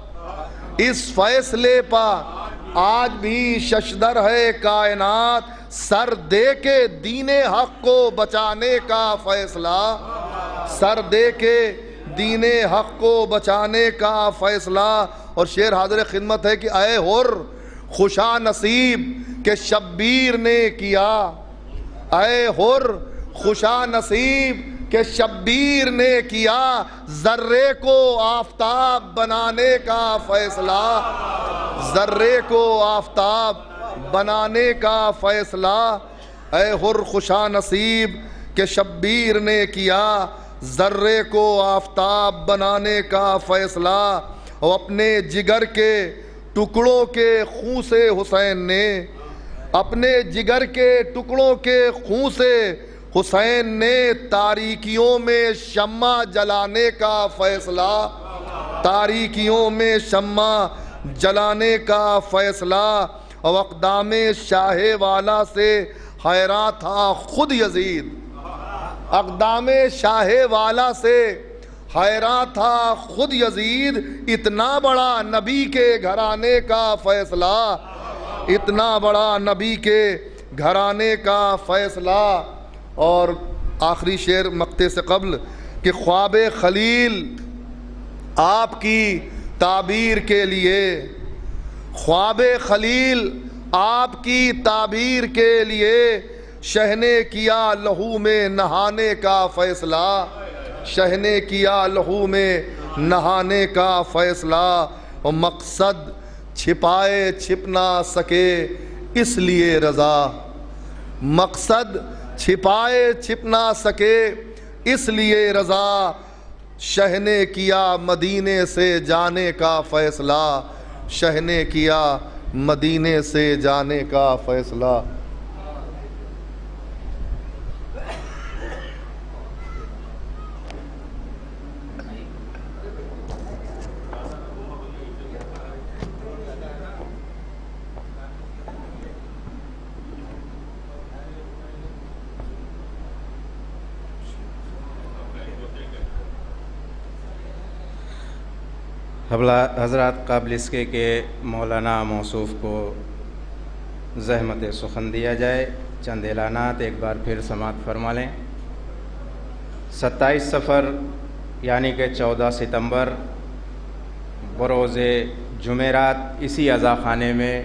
اس فیصلے پا آج بھی ششدر ہے کائنات، سر دے کے دین حق کو بچانے کا فیصلہ، سر دے کے دین حق کو بچانے کا فیصلہ۔ اور شعر حاضر خدمت ہے کہ اے حر خوشا نصیب کہ شبیر نے کیا، اے حر خوشا نصیب کہ شبیر نے کیا، ذرے کو آفتاب بنانے کا فیصلہ، ذرے کو آفتاب بنانے کا فیصلہ، اے حر خوشا نصیب کہ شبیر نے کیا، ذرے کو آفتاب بنانے کا فیصلہ۔ اور اپنے جگر کے ٹکڑوں کے خون سے حسین نے، اپنے جگر کے ٹکڑوں کے خون سے حسین نے تاریکیوں میں شمع جلانے کا فیصلہ، تاریکیوں میں شمع جلانے کا فیصلہ۔ اور اقدام شاہ والا سے حیران تھا خود یزید، اقدام شاہ والا سے حیران تھا خود یزید، اتنا بڑا نبی کے گھرانے کا فیصلہ، اتنا بڑا نبی کے گھرانے کا فیصلہ۔ اور آخری شعر مقطع سے قبل کہ خواب خلیل آپ کی تعبیر کے لیے، خواب خلیل آپ کی تعبیر کے لیے شہ نے کیا لہو میں نہانے کا فیصلہ، شہ نے کیا لہو میں نہانے کا فیصلہ، اور مقصد چھپائے چھپ نہ سکے اس لیے رضا، مقصد چھپائے چھپ نہ سکے اس لیے رضا، شہ نے کیا مدینے سے جانے کا فیصلہ، شہ نے کیا مدینے سے جانے کا فیصلہ۔ حضرات قابل اس کے کہ مولانا موصوف کو زحمت سخن دیا جائے، چند اعلانات ایک بار پھر سماعت فرما لیں۔ 27 صفر یعنی کہ 14 ستمبر بروز جمعرات اسی عزا خانے میں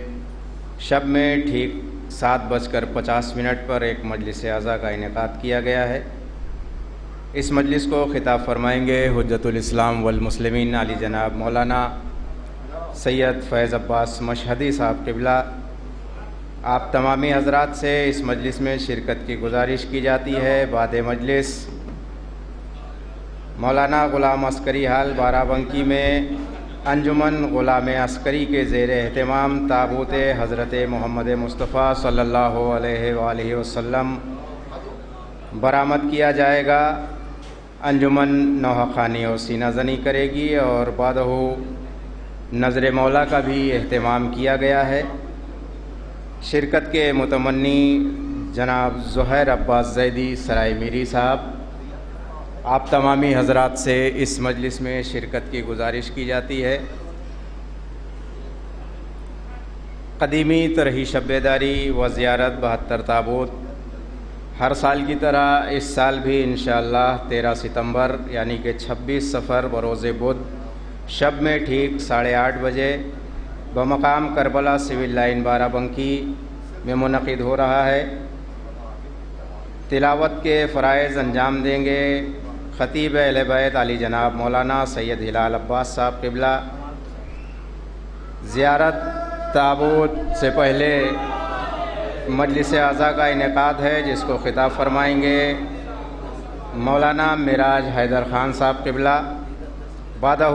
شب میں ٹھیک 7:50 پر ایک مجلس عزا کا انعقاد کیا گیا ہے۔ اس مجلس کو خطاب فرمائیں گے حجت الاسلام والمسلمین علی جناب مولانا سید فیض عباس مشہدی صاحب قبلہ۔ آپ تمامی حضرات سے اس مجلس میں شرکت کی گزارش کی جاتی ہے۔ بعد مجلس مولانا غلام عسکری ہال بارہ بنکی میں انجمن غلام عسکری کے زیر اہتمام تابوت حضرت محمد مصطفیٰ صلی اللہ علیہ وآلہ وسلم برآمد کیا جائے گا۔ انجمن نوحہ خوانی اور سینہ زنی کرے گی اور بعدہ نظر مولا کا بھی اہتمام کیا گیا ہے۔ شرکت کے متمنی جناب زہیر عباس زیدی سرائے میری صاحب، آپ تمامی حضرات سے اس مجلس میں شرکت کی گزارش کی جاتی ہے۔ قدیمی طرحی شب بیداری و زیارت 72 تابوت ہر سال کی طرح اس سال بھی انشاءاللہ 13 ستمبر یعنی کہ 26 صفر بروز بدھ شب میں ٹھیک 8:30 بجے بمقام کربلا سول لائن بارہ بنکی میں منعقد ہو رہا ہے۔ تلاوت کے فرائض انجام دیں گے خطیب اہل بیت علی جناب مولانا سید ہلال عباس صاحب قبلہ۔ زیارت تابوت سے پہلے مجلس اعزا کا انعقاد ہے جس کو خطاب فرمائیں گے مولانا معراج حیدر خان صاحب قبلہ۔ بعدہ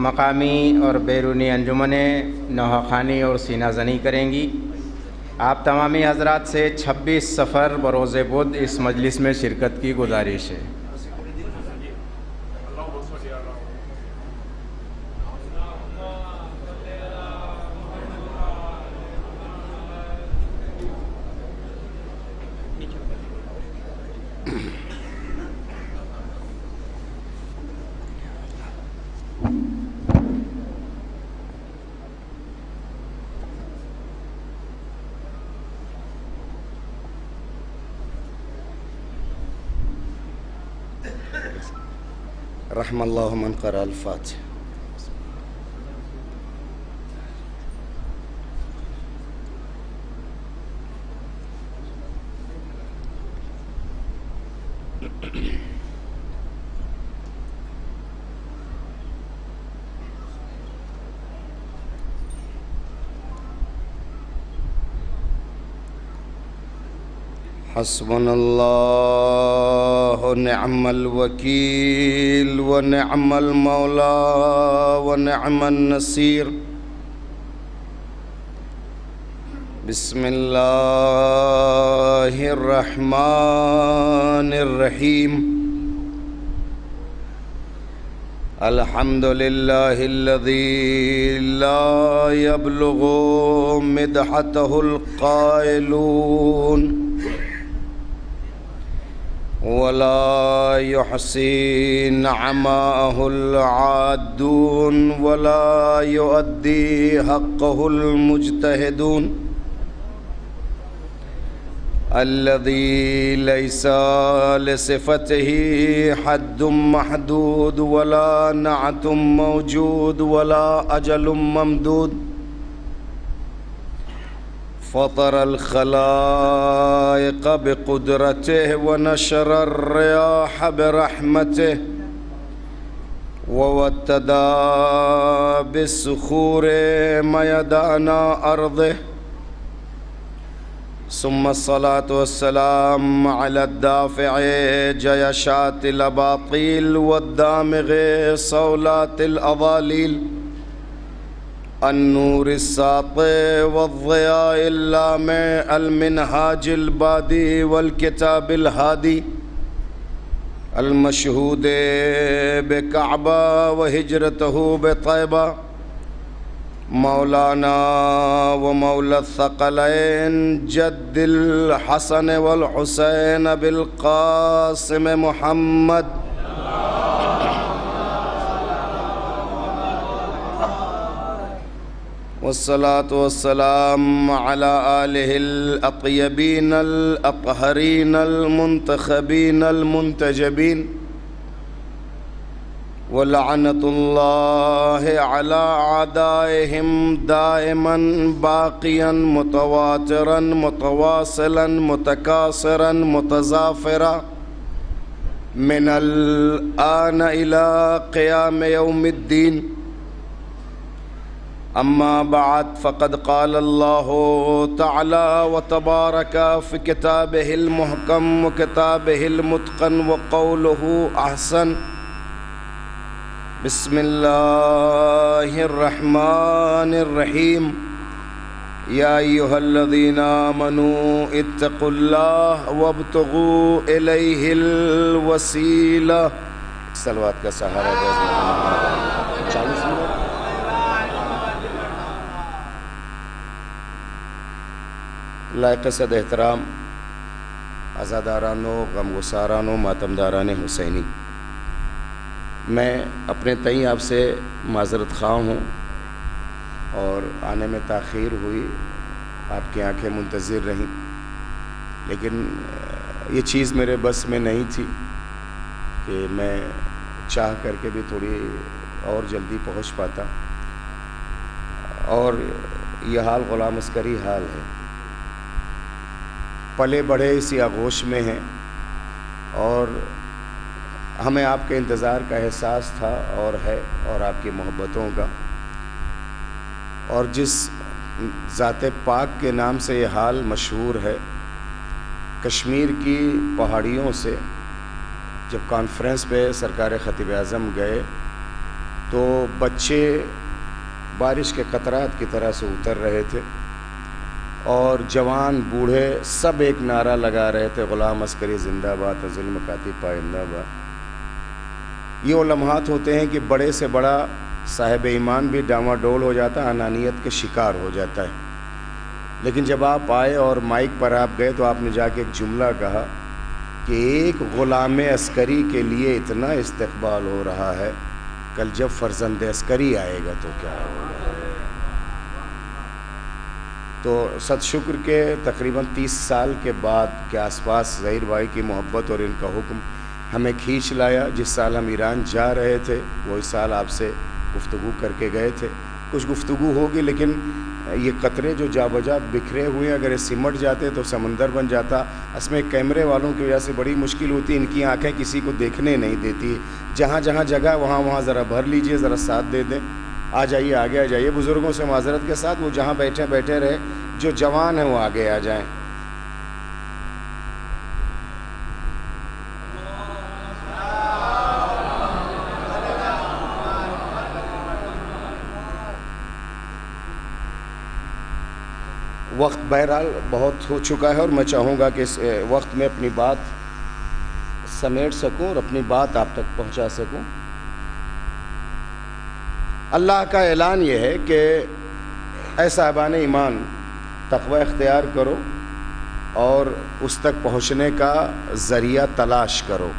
مقامی اور بیرونی انجمنیں نوحہ خوانی اور سینہ زنی کریں گی۔ آپ تمامی حضرات سے 26 صفر بروز بدھ اس مجلس میں شرکت کی گزارش ہے۔ رحم اللہ من قرأ الفاتحہ۔ حسبنا اللہ نعم الوکیل ونعم المولا ونعم النصیر۔ بسم اللہ الرحمن الرحیم۔ الحمد للہ الذی لا یبلغ مدحتہ القائلون ولا يحصي نعماءه العادون ولا يؤدي حقه المجتهدون۔ الذي ليس لصفته حد محدود ولا نعت موجود ولا أجل ممدود فطر الخلائق بقدرته ونشر الرياح برحمته ووتدا بالصخور ميدان أرضه ثم الصلاة والسلام على الدافع جيشات الأباطيل والدامغ صولات الأضاليل النور الساطع والضياء اللامع المنهاج البادي والكتاب الهادي المشهود بكعبة وهجرته بطيبة مولانا ومولى الثقلين جد الحسن والحسين بالقاسم محمد والصلاة والسلام على آله الأطيبين الأطهرين المنتخبين المنتجبين ولعنة الله على أعدائهم دائما باقيا متواترا متواصلا متكاثرا متزافرا من الآن إلى قيام يوم الدين. أما بعد فقد قال الله تعالى وتبارك في كتابه المحكم وكتابه المتقن وقوله أحسن. بسم الله الرحمن الرحيم. يا أيها الذين آمنوا اتقوا الله وابتغوا إليه الوسيلة. صلوات کا سہارا لائق صد احترام عزادارانو غمگسارانو ماتمداران حسینی، میں اپنے تئیں آپ سے معذرت خواہ ہوں اور آنے میں تاخیر ہوئی، آپ کی آنکھیں منتظر رہیں، لیکن یہ چیز میرے بس میں نہیں تھی کہ میں چاہ کر کے بھی تھوڑی اور جلدی پہنچ پاتا، اور یہ حال غلام عسکری حال ہے، پلے بڑھے اسی آغوش میں ہیں، اور ہمیں آپ کے انتظار کا احساس تھا اور ہے، اور آپ کی محبتوں کا، اور جس ذات پاک کے نام سے یہ حال مشہور ہے، کشمیر کی پہاڑیوں سے جب کانفرنس پہ سرکار خطیب اعظم گئے تو بچے بارش کے قطرات کی طرح سے اتر رہے تھے، اور جوان بوڑھے سب ایک نعرہ لگا رہے تھے، غلام عسکری زندہ باد، ظلم کاتب پائندہ باد۔ یہ وہ لمحات ہوتے ہیں کہ بڑے سے بڑا صاحب ایمان بھی ڈاواڈول ہو جاتا ہے، انانیت کے شکار ہو جاتا ہے، لیکن جب آپ آئے اور مائک پر آپ گئے تو آپ نے جا کے ایک جملہ کہا کہ ایک غلام عسکری کے لیے اتنا استقبال ہو رہا ہے، کل جب فرزند عسکری آئے گا تو کیا ہوگا۔ تو ست شکر کے تقریباً 30 سال کے بعد کے آس پاس ظہیر بھائی کی محبت اور ان کا حکم ہمیں کھینچ لایا۔ جس سال ہم ایران جا رہے تھے وہی سال آپ سے گفتگو کر کے گئے تھے، کچھ گفتگو ہوگی، لیکن یہ قطرے جو جا بجا بکھرے ہوئے ہیں، اگر یہ سمٹ جاتے تو سمندر بن جاتا۔ اس میں کیمرے والوں کی وجہ سے بڑی مشکل ہوتی، ان کی آنکھیں کسی کو دیکھنے نہیں دیتی، جہاں جہاں جگہ وہاں ذرا بھر لیجئے، ذرا ساتھ دے دیں، آ جائیے، آگے آ جائیے، بزرگوں سے معذرت کے ساتھ، وہ جہاں بیٹھے رہے، جو جوان ہیں وہ آگے آ جائیں۔ وقت بہرحال بہت ہو چکا ہے، اور میں چاہوں گا کہ اس وقت میں اپنی بات سمیٹ سکوں اور اپنی بات آپ تک پہنچا سکوں۔ اللہ کا اعلان یہ ہے کہ اے صاحبان ایمان، تقوی اختیار کرو اور اس تک پہنچنے کا ذریعہ تلاش کرو۔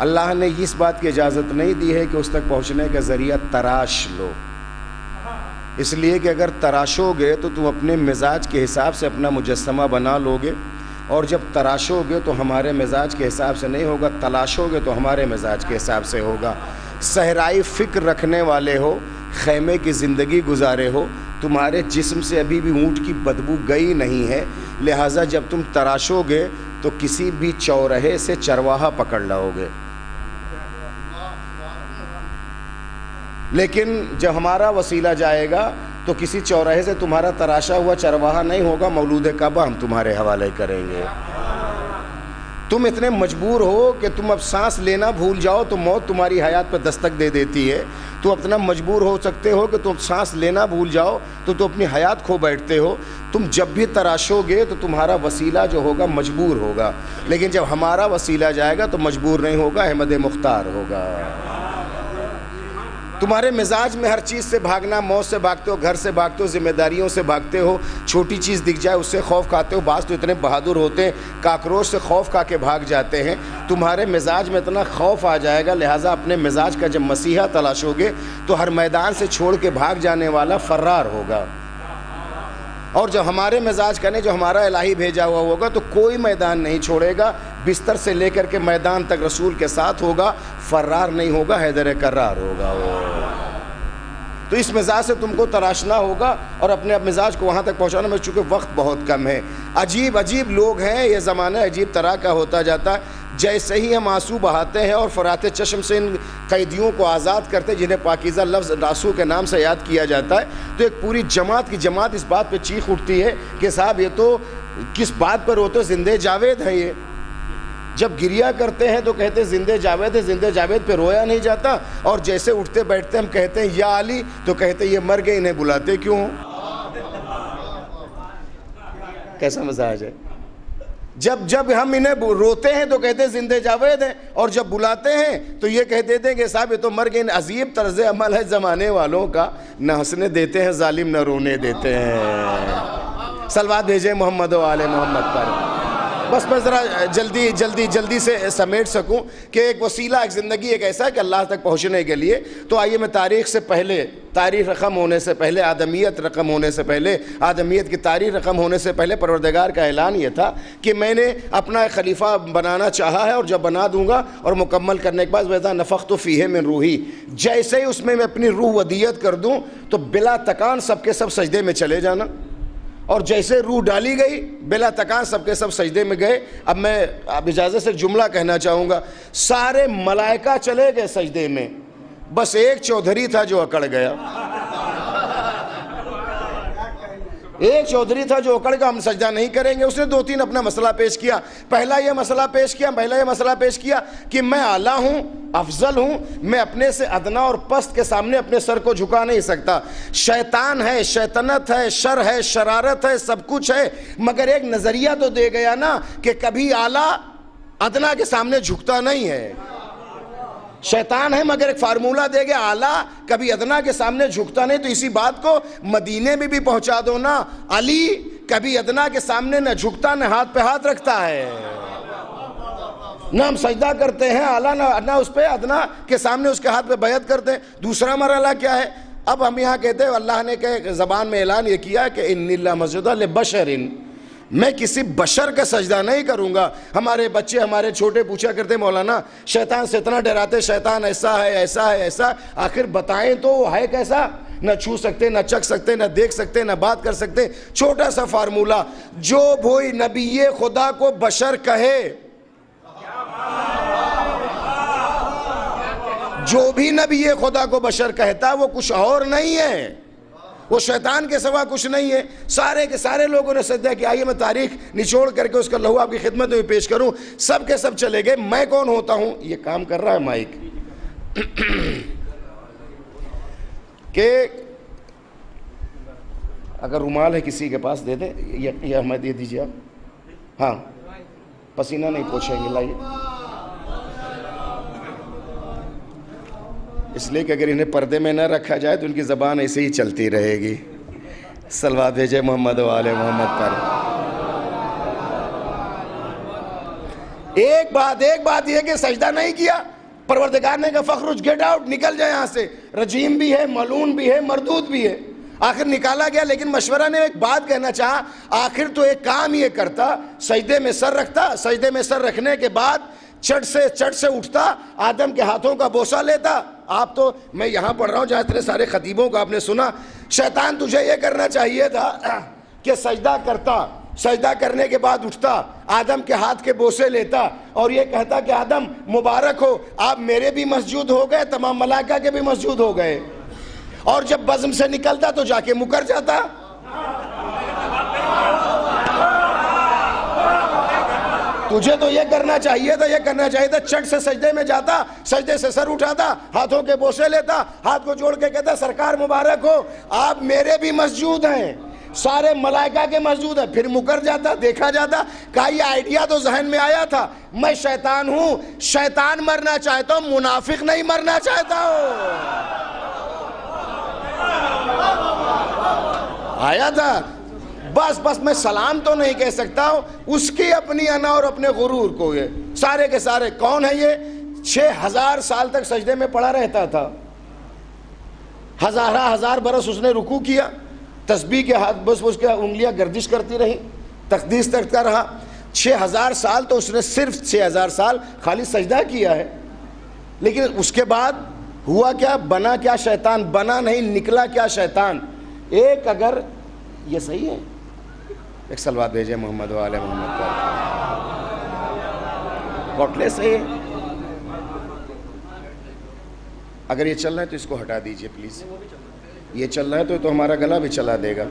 اللہ نے اس بات کی اجازت نہیں دی ہے کہ اس تک پہنچنے کا ذریعہ تراش لو۔ اس لیے کہ اگر تراشو گے تو تم اپنے مزاج کے حساب سے اپنا مجسمہ بنا لو گے، اور جب تراشو گے تو ہمارے مزاج کے حساب سے نہیں ہوگا، تلاشو گے تو ہمارے مزاج کے حساب سے ہوگا۔ صحرائی فکر رکھنے والے ہو، خیمے کی زندگی گزارے ہو، تمہارے جسم سے ابھی بھی اونٹ کی بدبو گئی نہیں ہے، لہٰذا جب تم تراشو گے تو کسی بھی چوراہے سے چرواہا پکڑ لاؤ گے۔ لیکن جب ہمارا وسیلہ جائے گا تو کسی چوراہے سے تمہارا تراشا ہوا چرواہا نہیں ہوگا، مولود کعبہ ہم تمہارے حوالے کریں گے۔ تم اتنے مجبور ہو کہ تم اب سانس لینا بھول جاؤ تو موت تمہاری حیات پہ دستک دے دیتی ہے، تو اتنا مجبور ہو سکتے ہو کہ تم سانس لینا بھول جاؤ تو تم اپنی حیات کھو بیٹھتے ہو۔ تم جب بھی تراشو گے تو تمہارا وسیلہ جو ہوگا مجبور ہوگا، لیکن جب ہمارا وسیلہ جائے گا تو مجبور نہیں ہوگا، احمد مختار ہوگا۔ تمہارے مزاج میں ہر چیز سے بھاگنا، موت سے بھاگتے ہو، گھر سے بھاگتے ہو، ذمہ داریوں سے بھاگتے ہو، چھوٹی چیز دکھ جائے اس سے خوف کھاتے ہو، بعض تو اتنے بہادر ہوتے ہیں کاکروچ سے خوف کھا کے بھاگ جاتے ہیں۔ تمہارے مزاج میں اتنا خوف آ جائے گا، لہٰذا اپنے مزاج کا جب مسیحا تلاشو گے تو ہر میدان سے چھوڑ کے بھاگ جانے والا فرار ہوگا، اور جب ہمارے مزاج کا نہیں، جو ہمارا الہی بھیجا ہوا ہوگا تو کوئی میدان نہیں چھوڑے گا، بستر سے لے کر کے میدان تک رسول کے ساتھ ہوگا، فرار نہیں ہوگا، حیدر کرار ہوگا وہ۔ تو اس مزاج سے تم کو تراشنا ہوگا اور اپنے مزاج کو وہاں تک پہنچانا میں، چونکہ وقت بہت کم ہے۔ عجیب عجیب لوگ ہیں، یہ زمانہ عجیب طرح کا ہوتا جاتا ہے۔ جیسے ہی ہم آنسو بہاتے ہیں اور فرات چشم سے ان قیدیوں کو آزاد کرتے ہیں جنہیں پاکیزہ لفظ راسو کے نام سے یاد کیا جاتا ہے، تو ایک پوری جماعت کی جماعت اس بات پہ چیخ اٹھتی ہے کہ صاحب یہ تو کس بات پر روتے، زندے جاوید ہے یہ۔ جب گریا کرتے ہیں تو کہتے ہیں زندے جاوید ہے، زندے جاوید پہ رویا نہیں جاتا، اور جیسے اٹھتے بیٹھتے ہم کہتے ہیں یا علی تو کہتے ہیں یہ مر گئے، انہیں بلاتے کیوں؟ کیسا مزاج ہے؟ جب ہم انہیں روتے ہیں تو کہتے ہیں زندے جاوید ہیں، اور جب بلاتے ہیں تو یہ کہتے تھے کہ صاحب یہ تو مر گئے۔ عجیب طرز عمل ہے زمانے والوں کا، نہ ہنسنے دیتے ہیں ظالم، نہ رونے دیتے ہیں۔ صلوات بھیجیں محمد و آل محمد پر۔ بس میں ذرا جلدی سے سمیٹ سکوں کہ ایک وسیلہ، ایک زندگی ایک ایسا ہے کہ اللہ تک پہنچنے کے لیے، تو آئیے میں تاریخ سے پہلے، تاریخ رقم ہونے سے پہلے، آدمیت رقم ہونے سے پہلے، آدمیت کی تاریخ رقم ہونے سے پہلے پروردگار کا اعلان یہ تھا کہ میں نے اپنا ایک خلیفہ بنانا چاہا ہے، اور جب بنا دوں گا اور مکمل کرنے کے بعد وَإِذَا نَفَخْتُ فِيهِ مِن روحی، جیسے ہی اس میں اپنی روح ودیت کر دوں تو بلا تکان سب کے سب سجدے میں چلے جانا، اور جیسے روح ڈالی گئی بلا تکان سب کے سب سجدے میں گئے۔ اب میں اجازت سے جملہ کہنا چاہوں گا، سارے ملائکہ چلے گئے سجدے میں، بس ایک چودھری تھا جو اکڑ گیا، ایک چودھری تھا جو اکڑ گیا، ہم سجدہ نہیں کریں گے۔ اس نے 2-3 اپنا مسئلہ پیش کیا۔ پہلا یہ مسئلہ پیش کیا کہ میں اعلیٰ ہوں، افضل ہوں، میں اپنے سے ادنا اور پست کے سامنے اپنے سر کو جھکا نہیں سکتا۔ شیطان ہے، شیطنت ہے، شر ہے، شرارت ہے، سب کچھ ہے، مگر ایک نظریہ تو دے گیا نا کہ کبھی اعلیٰ ادنا کے سامنے جھکتا نہیں ہے۔ شیطان ہے مگر ایک فارمولہ دے گیا، اعلیٰ کبھی ادنا کے سامنے جھکتا نہیں۔ تو اسی بات کو مدینے میں بھی پہنچا دو نا، علی کبھی ادنا کے سامنے نہ جھکتا، نہ ہاتھ پہ ہاتھ رکھتا ہے، نہ ہم سجدہ کرتے ہیں اعلیٰ، نہ اس پہ ادنا کے سامنے اس کے ہاتھ پہ بیعت کرتے ہیں۔ دوسرا مرحلہ کیا ہے؟ اب ہم یہاں کہتے ہیں اللہ نے کہ زبان میں اعلان یہ کیا کہ ان اللہ مسجد لبشر، میں کسی بشر کا سجدہ نہیں کروں گا۔ ہمارے بچے، ہمارے چھوٹے پوچھا کرتے مولانا شیطان سے اتنا ڈراتے، شیطان ایسا ہے ایسا ہے ایسا، آخر بتائیں تو وہ ہے کیسا؟ نہ چھو سکتے، نہ چکھ سکتے، نہ دیکھ سکتے، نہ بات کر سکتے۔ چھوٹا سا فارمولہ، جو کوئی نبی خدا کو بشر کہے، جو بھی نبی خدا کو بشر کہتا وہ کچھ اور نہیں ہے، وہ شیطان کے سوا کچھ نہیں ہے۔ سارے کے سارے لوگوں نے سجدہ کیا۔ آئیے میں تاریخ نچوڑ کر کے اس کا لہو آپ کی خدمت میں پیش کروں۔ سب کے سب چلے گئے۔ میں کون ہوتا ہوں؟ یہ کام کر رہا ہے مائک کہ اگر رومال ہے کسی کے پاس دے دے، یہ ہمیں دے دیجیے آپ۔ ہاں، پسینہ نہیں پوچھیں گے، لائیے۔ اس لیے کہ اگر انہیں پردے میں نہ رکھا جائے تو ان کی زبان ایسے ہی چلتی رہے گی۔ صلوات بھیجے محمد و آل محمد پر۔ ایک بات یہ کہ سجدہ نہیں کیا، پروردگار نے کہا فخرج، گیٹ آؤٹ، نکل جائے یہاں سے۔ رجیم بھی ہے، ملعون بھی ہے، مردود بھی ہے۔ آخر نکالا گیا، لیکن مشورہ نے ایک بات کہنا چاہا، آخر تو ایک کام یہ کرتا، سجدے میں سر رکھتا، سجدے میں سر رکھنے کے بعد چٹ سے اٹھتا، آدم کے ہاتھوں کا بوسہ لیتا۔ آپ تو، میں یہاں پڑھ رہا ہوں جہاں اتنے سارے خطیبوں کو آپ نے سنا، شیطان تجھے یہ کرنا چاہیے تھا کہ سجدہ کرتا، سجدہ کرنے کے بعد اٹھتا، آدم کے ہاتھ کے بوسے لیتا اور یہ کہتا کہ آدم مبارک ہو، آپ میرے بھی مسجود ہو گئے، تمام ملائکہ کے بھی مسجود ہو گئے، اور جب بزم سے نکلتا تو جا کے مکر جاتا۔ تجھے تو یہ کرنا چاہیے تھا، چٹ سے سجدے میں جاتا، سجدے سے سر اٹھاتا، ہاتھوں کے بوسے لیتا، ہاتھ کو جوڑ کے کہتا سرکار مبارک ہو، آپ میرے بھی مسجود ہیں، سارے ملائکہ کے مسجود ہیں، پھر مکر جاتا۔ دیکھا جاتا کہ یہ آئیڈیا تو ذہن میں آیا تھا، میں شیطان ہوں، شیطان مرنا چاہتا ہوں، منافق نہیں مرنا چاہتا ہوں، آیا تھا۔ بس میں سلام تو نہیں کہہ سکتا ہوں، اس کی اپنی انا اور اپنے غرور کو، یہ سارے کے سارے کون ہے؟ یہ 6000 سال تک سجدے میں پڑا رہتا تھا، ہزار برس اس نے رکوع کیا، تسبیح کے ہاتھ بس اس کے انگلیاں گردش کرتی رہی، تقدیس کرتا رہا، 6000 سال تو اس نے صرف 6000 سال خالی سجدہ کیا ہے، لیکن اس کے بعد ہوا کیا؟ بنا کیا شیطان؟ بنا نہیں، نکلا کیا شیطان؟ ایک اگر یہ صحیح ہے، ایک سلوات بھیجے محمد و آل محمد پر، بوٹلے سے اگر یہ چل رہا ہے تو اس کو ہٹا دیجئے پلیز، یہ چل رہا ہے تو ہمارا گلا بھی چلا دے گا۔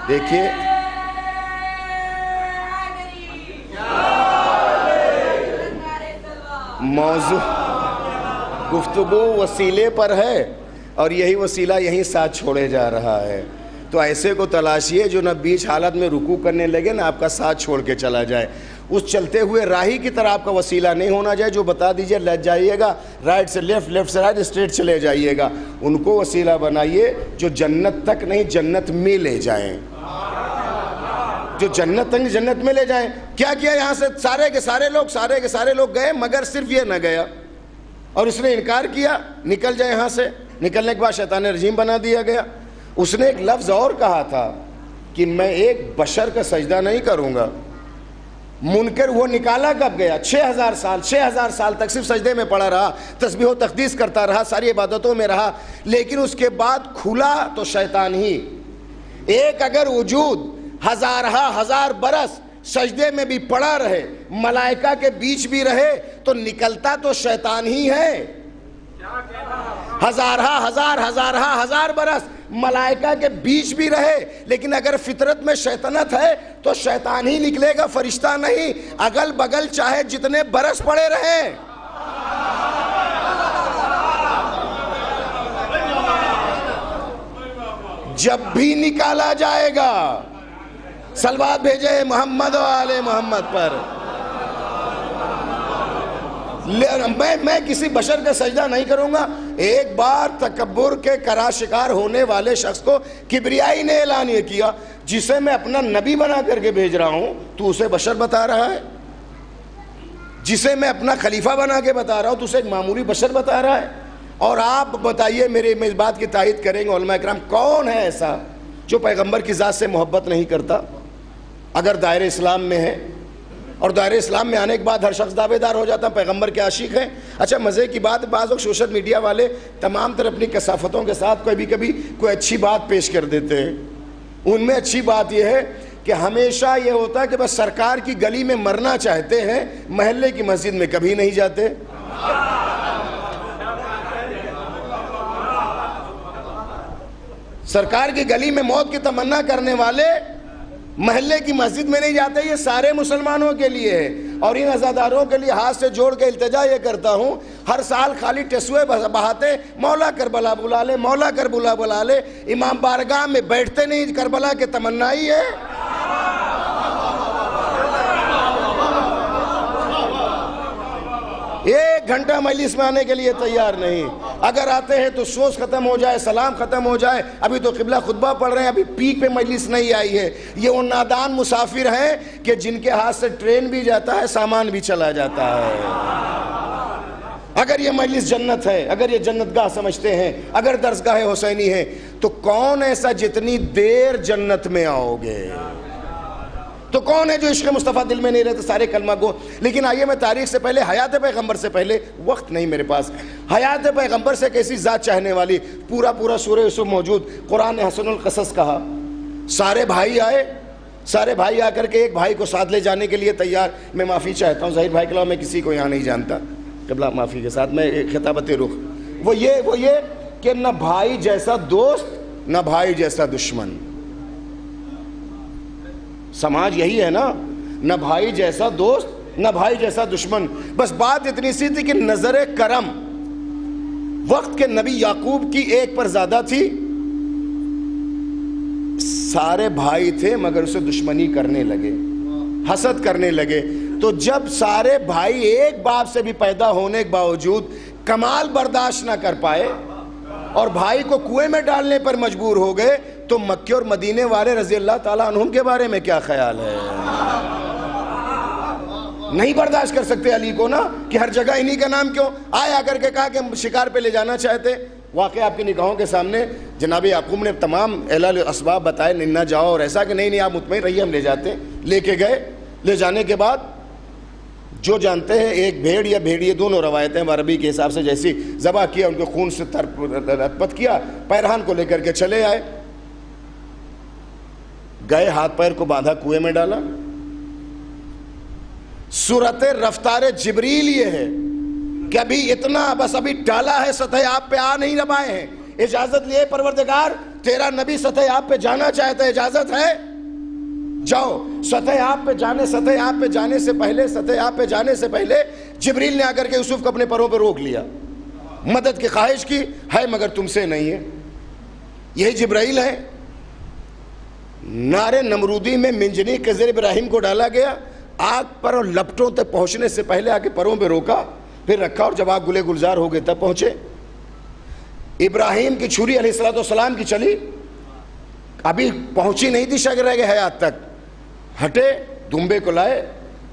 دیکھیے موضوع گفتگو وسیلے پر ہے اور یہی وسیلہ یہیں ساتھ چھوڑے جا رہا ہے، تو ایسے کو تلاشیے جو نہ بیچ حالت میں رکوع کرنے لگے نہ آپ کا ساتھ چھوڑ کے چلا جائے، اس چلتے ہوئے راہی کی طرح آپ کا وسیلہ نہیں ہونا چاہیے جو بتا دیجئے لٹ جائیے گا، رائٹ سے لیفٹ، لیفٹ سے رائٹ، اسٹریٹ چلے جائیے گا، ان کو وسیلہ بنائیے جو جنت تک نہیں جنت میں لے جائیں، جو جنت تک جنت میں لے جائیں۔ کیا کیا یہاں سے سارے کے سارے لوگ گئے، مگر صرف یہ نہ گیا اور اس نے انکار کیا، نکل جائے یہاں سے، نکلنے کے بعد شیطان رجیم بنا دیا گیا۔ اس نے ایک لفظ اور کہا تھا کہ میں ایک بشر کا سجدہ نہیں کروں گا، منکر وہ نکالا کب گیا؟ 6000 سال تک صرف سجدے میں پڑا رہا، تسبیح و تقدیس کرتا رہا، ساری عبادتوں میں رہا، لیکن اس کے بعد کھلا تو شیطان ہی۔ ایک اگر وجود ہزار برس سجدے میں بھی پڑا رہے، ملائکہ کے بیچ بھی رہے، تو نکلتا تو شیطان ہی ہے۔ ہزار برس ملائکہ کے بیچ بھی رہے، لیکن اگر فطرت میں شیطنت ہے تو شیطان ہی نکلے گا، فرشتہ نہیں، اگل بگل چاہے جتنے برس پڑے رہیں۔ جب بھی نکالا جائے گا، صلوات بھیجے محمد و آل محمد پر، میں کسی بشر کا سجدہ نہیں کروں گا۔ ایک بار تکبر کے کرا شکار ہونے والے شخص کو کبریائی نے اعلان یہ کیا، جسے میں اپنا نبی بنا کر کے بھیج رہا ہوں تو اسے بشر بتا رہا ہے، جسے میں اپنا خلیفہ بنا کے بتا رہا ہوں تو اسے ایک معمولی بشر بتا رہا ہے۔ اور آپ بتائیے، میرے اس بات کی تائید کریں گے علماء اکرام، کون ہے ایسا جو پیغمبر کی ذات سے محبت نہیں کرتا اگر دائرہ اسلام میں ہے؟ اور دائرہ اسلام میں آنے کے بعد ہر شخص دعوے دار ہو جاتا ہے پیغمبر کے عاشق ہیں۔ اچھا مزے کی بات، بعض لوگ سوشل میڈیا والے تمام طرح اپنی کثافتوں کے ساتھ کبھی کوئی اچھی بات پیش کر دیتے ہیں۔ ان میں اچھی بات یہ ہے کہ ہمیشہ یہ ہوتا ہے کہ بس سرکار کی گلی میں مرنا چاہتے ہیں، محلے کی مسجد میں کبھی نہیں جاتے۔ سرکار کی گلی میں موت کی تمنا کرنے والے محلے کی مسجد میں نہیں جاتے۔ یہ سارے مسلمانوں کے لیے ہے، اور ان عزاداروں کے لیے ہاتھ سے جوڑ کے التجا یہ کرتا ہوں، ہر سال خالی ٹسوے بہاتے، مولا کربلا بلا لے، مولا کربلا بلا لے، امام بارگاہ میں بیٹھتے نہیں، کربلا کے تمنا ہی ہے۔ ایک گھنٹہ مجلس میں آنے کے لیے تیار نہیں. اگر آتے ہیں تو سوز ختم ہو جائے, سلام ختم ہو جائے, ابھی تو قبلہ خطبہ پڑھ رہے ہیں, ابھی پیک پہ مجلس نہیں آئی ہے. یہ وہ نادان مسافر ہیں کہ جن کے ہاتھ سے ٹرین بھی جاتا ہے, سامان بھی چلا جاتا ہے. اگر یہ مجلس جنت ہے, اگر یہ جنت گاہ سمجھتے ہیں, اگر درسگاہ حسینی ہے, تو کون ایسا جتنی دیر جنت میں آؤ گے؟ تو کون ہے جو عشق مصطفیٰ دل میں نہیں رہتے؟ سارے کلمہ گو. لیکن آئیے میں تاریخ سے پہلے, حیات پیغمبر سے پہلے, وقت نہیں میرے پاس, حیات پیغمبر سے کیسی ذات چاہنے والی, پورا سورہ یوسف موجود. قرآن نے حسن القصص کہا. سارے بھائی آئے, سارے بھائی آ کر کے ایک بھائی کو ساتھ لے جانے کے لیے تیار. میں معافی چاہتا ہوں, ظاہر بھائی کے علاوہ میں کسی کو یہاں نہیں جانتا, قبلہ معافی کے ساتھ میں خطابت رخ. وہ یہ کہ نہ بھائی جیسا دوست, نہ بھائی جیسا دشمن. سماج یہی ہے نا, نہ بھائی جیسا دوست, نہ بھائی جیسا دشمن. بس بات اتنی سی تھی کہ نظر کرم وقت کے نبی یعقوب کی ایک پر زیادہ تھی. سارے بھائی تھے مگر اسے دشمنی کرنے لگے, حسد کرنے لگے. تو جب سارے بھائی ایک باپ سے بھی پیدا ہونے کے باوجود کمال برداشت نہ کر پائے اور بھائی کو کنویں میں ڈالنے پر مجبور ہو گئے, تو مکے اور مدینے والے رضی اللہ تعالیٰ عنہم کے بارے میں کیا خیال ہے؟ نہیں برداشت کر سکتے علی کو نا, کہ ہر جگہ انہی کا نام کیوں آئے. آ کر کے کہا کہ شکار پہ لے جانا چاہتے. واقعہ آپ کی نگاہوں کے سامنے جناب یعقوب نے تمام اعلان اسباب بتائے, نہ جاؤ اور ایسا کہ نہیں آپ مطمئن رہیے ہم لے جاتے. لے کے گئے. لے جانے کے بعد جو جانتے ہیں, ایک بھیڑ یا بھیڑیے, دونوں روایتیں عربی کے حساب سے جیسی, ذبح کیا, ان کے خون سے لت کیا, پیرہان کو لے کر کے چلے آئے. گئے, ہاتھ پیر کو باندھا, کنویں میں ڈالا. صورت رفتار جبریل یہ ہے کہ ابھی اتنا, بس ابھی ڈالا ہے, سطح آپ پہ آ نہیں ربائے ہیں. اجازت لیے پروردگار, تیرا نبی سطح آپ پہ جانا چاہتا ہے, اجازت ہے جاؤ. سطح آپ پہ جانے سے پہلے جبریل نے آ کر کے یوسف کو اپنے پروں پہ روک لیا, مدد کی خواہش کی ہے مگر تم سے نہیں ہے. یہی جبرائیل ہے. نارے نمرودی میں منجنی کے زیر ابراہیم کو ڈالا گیا, آگ پر اور لپٹوں تک پہنچنے سے پہلے آگے پروں پہ روکا, پھر رکھا, اور جب آگ گلے گلزار ہو گئے تب پہنچے. ابراہیم کی چھری علیہ السلام کی چلی, ابھی پہنچی نہیں تھی شجرہ کے حیات تک, ہٹے, دمبے کو لائے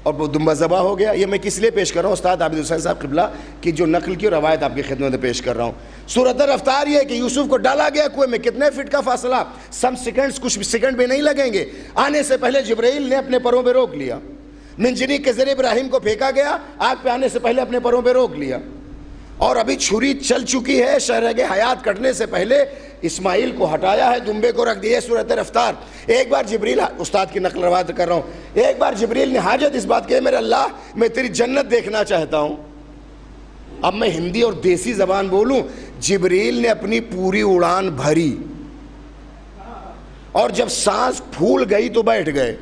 اور وہ دمبا ذبح ہو گیا. یہ میں کس لیے پیش کر رہا ہوں؟ استاد عابد حسین صاحب قبلہ کی جو نقل کی روایت آپ کی خدمت میں پیش کر رہا ہوں. صورت رفتار یہ ہے کہ یوسف کو ڈالا گیا کنویں میں, کتنے فٹ کا فاصلہ, کچھ سیکنڈ بھی نہیں لگیں گے. آنے سے پہلے جبرائیل نے اپنے پروں پہ روک لیا. منجنی کے ذریعے ابراہیم کو پھینکا گیا, آگ پہ آنے سے پہلے اپنے پروں پہ روک لیا. اور ابھی چھری چل چکی ہے, شہرگ حیات کٹنے سے پہلے اسماعیل کو ہٹایا ہے, دمبے کو رکھ دیا. صورت رفتار. ایک بار جبریل, استاد کی نقل روایت کر رہا ہوں, ایک بار جبریل نے حاجت اس بات کی, میرے اللہ میں تیری جنت دیکھنا چاہتا ہوں. اب میں ہندی اور دیسی زبان بولوں. جبریل نے اپنی پوری اڑان بھری, اور جب سانس پھول گئی تو بیٹھ گئے.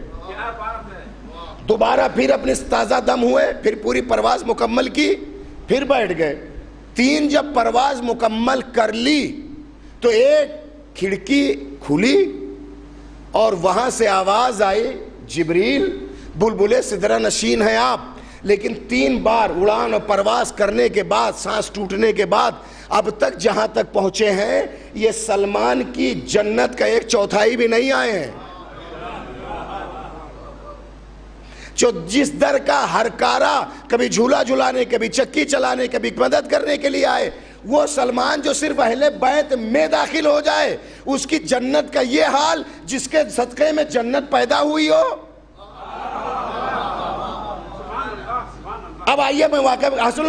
دوبارہ پھر اپنے تازہ دم ہوئے, پھر پوری پرواز مکمل کی, پھر بیٹھ گئے. 3 جب پرواز مکمل کر لی تو ایک کھڑکی کھلی اور وہاں سے آواز آئی, جبریل بلبلے سدرہ نشین ہیں آپ, لیکن 3 بار اڑان اور پرواز کرنے کے بعد, سانس ٹوٹنے کے بعد اب تک جہاں تک پہنچے ہیں, یہ سلمان کی جنت کا 1/4 بھی نہیں آئے ہیں. جو جس در کا ہر کارا, کبھی جھولا جھلانے, کبھی چکی چلانے, کبھی مدد کرنے کے لیے آئے, وہ سلمان جو صرف اہل بیت میں داخل ہو جائے, اس کی جنت کا یہ حال جس کے صدقے میں جنت پیدا ہوئی ہو. اب آئیے میں واقعہ حسن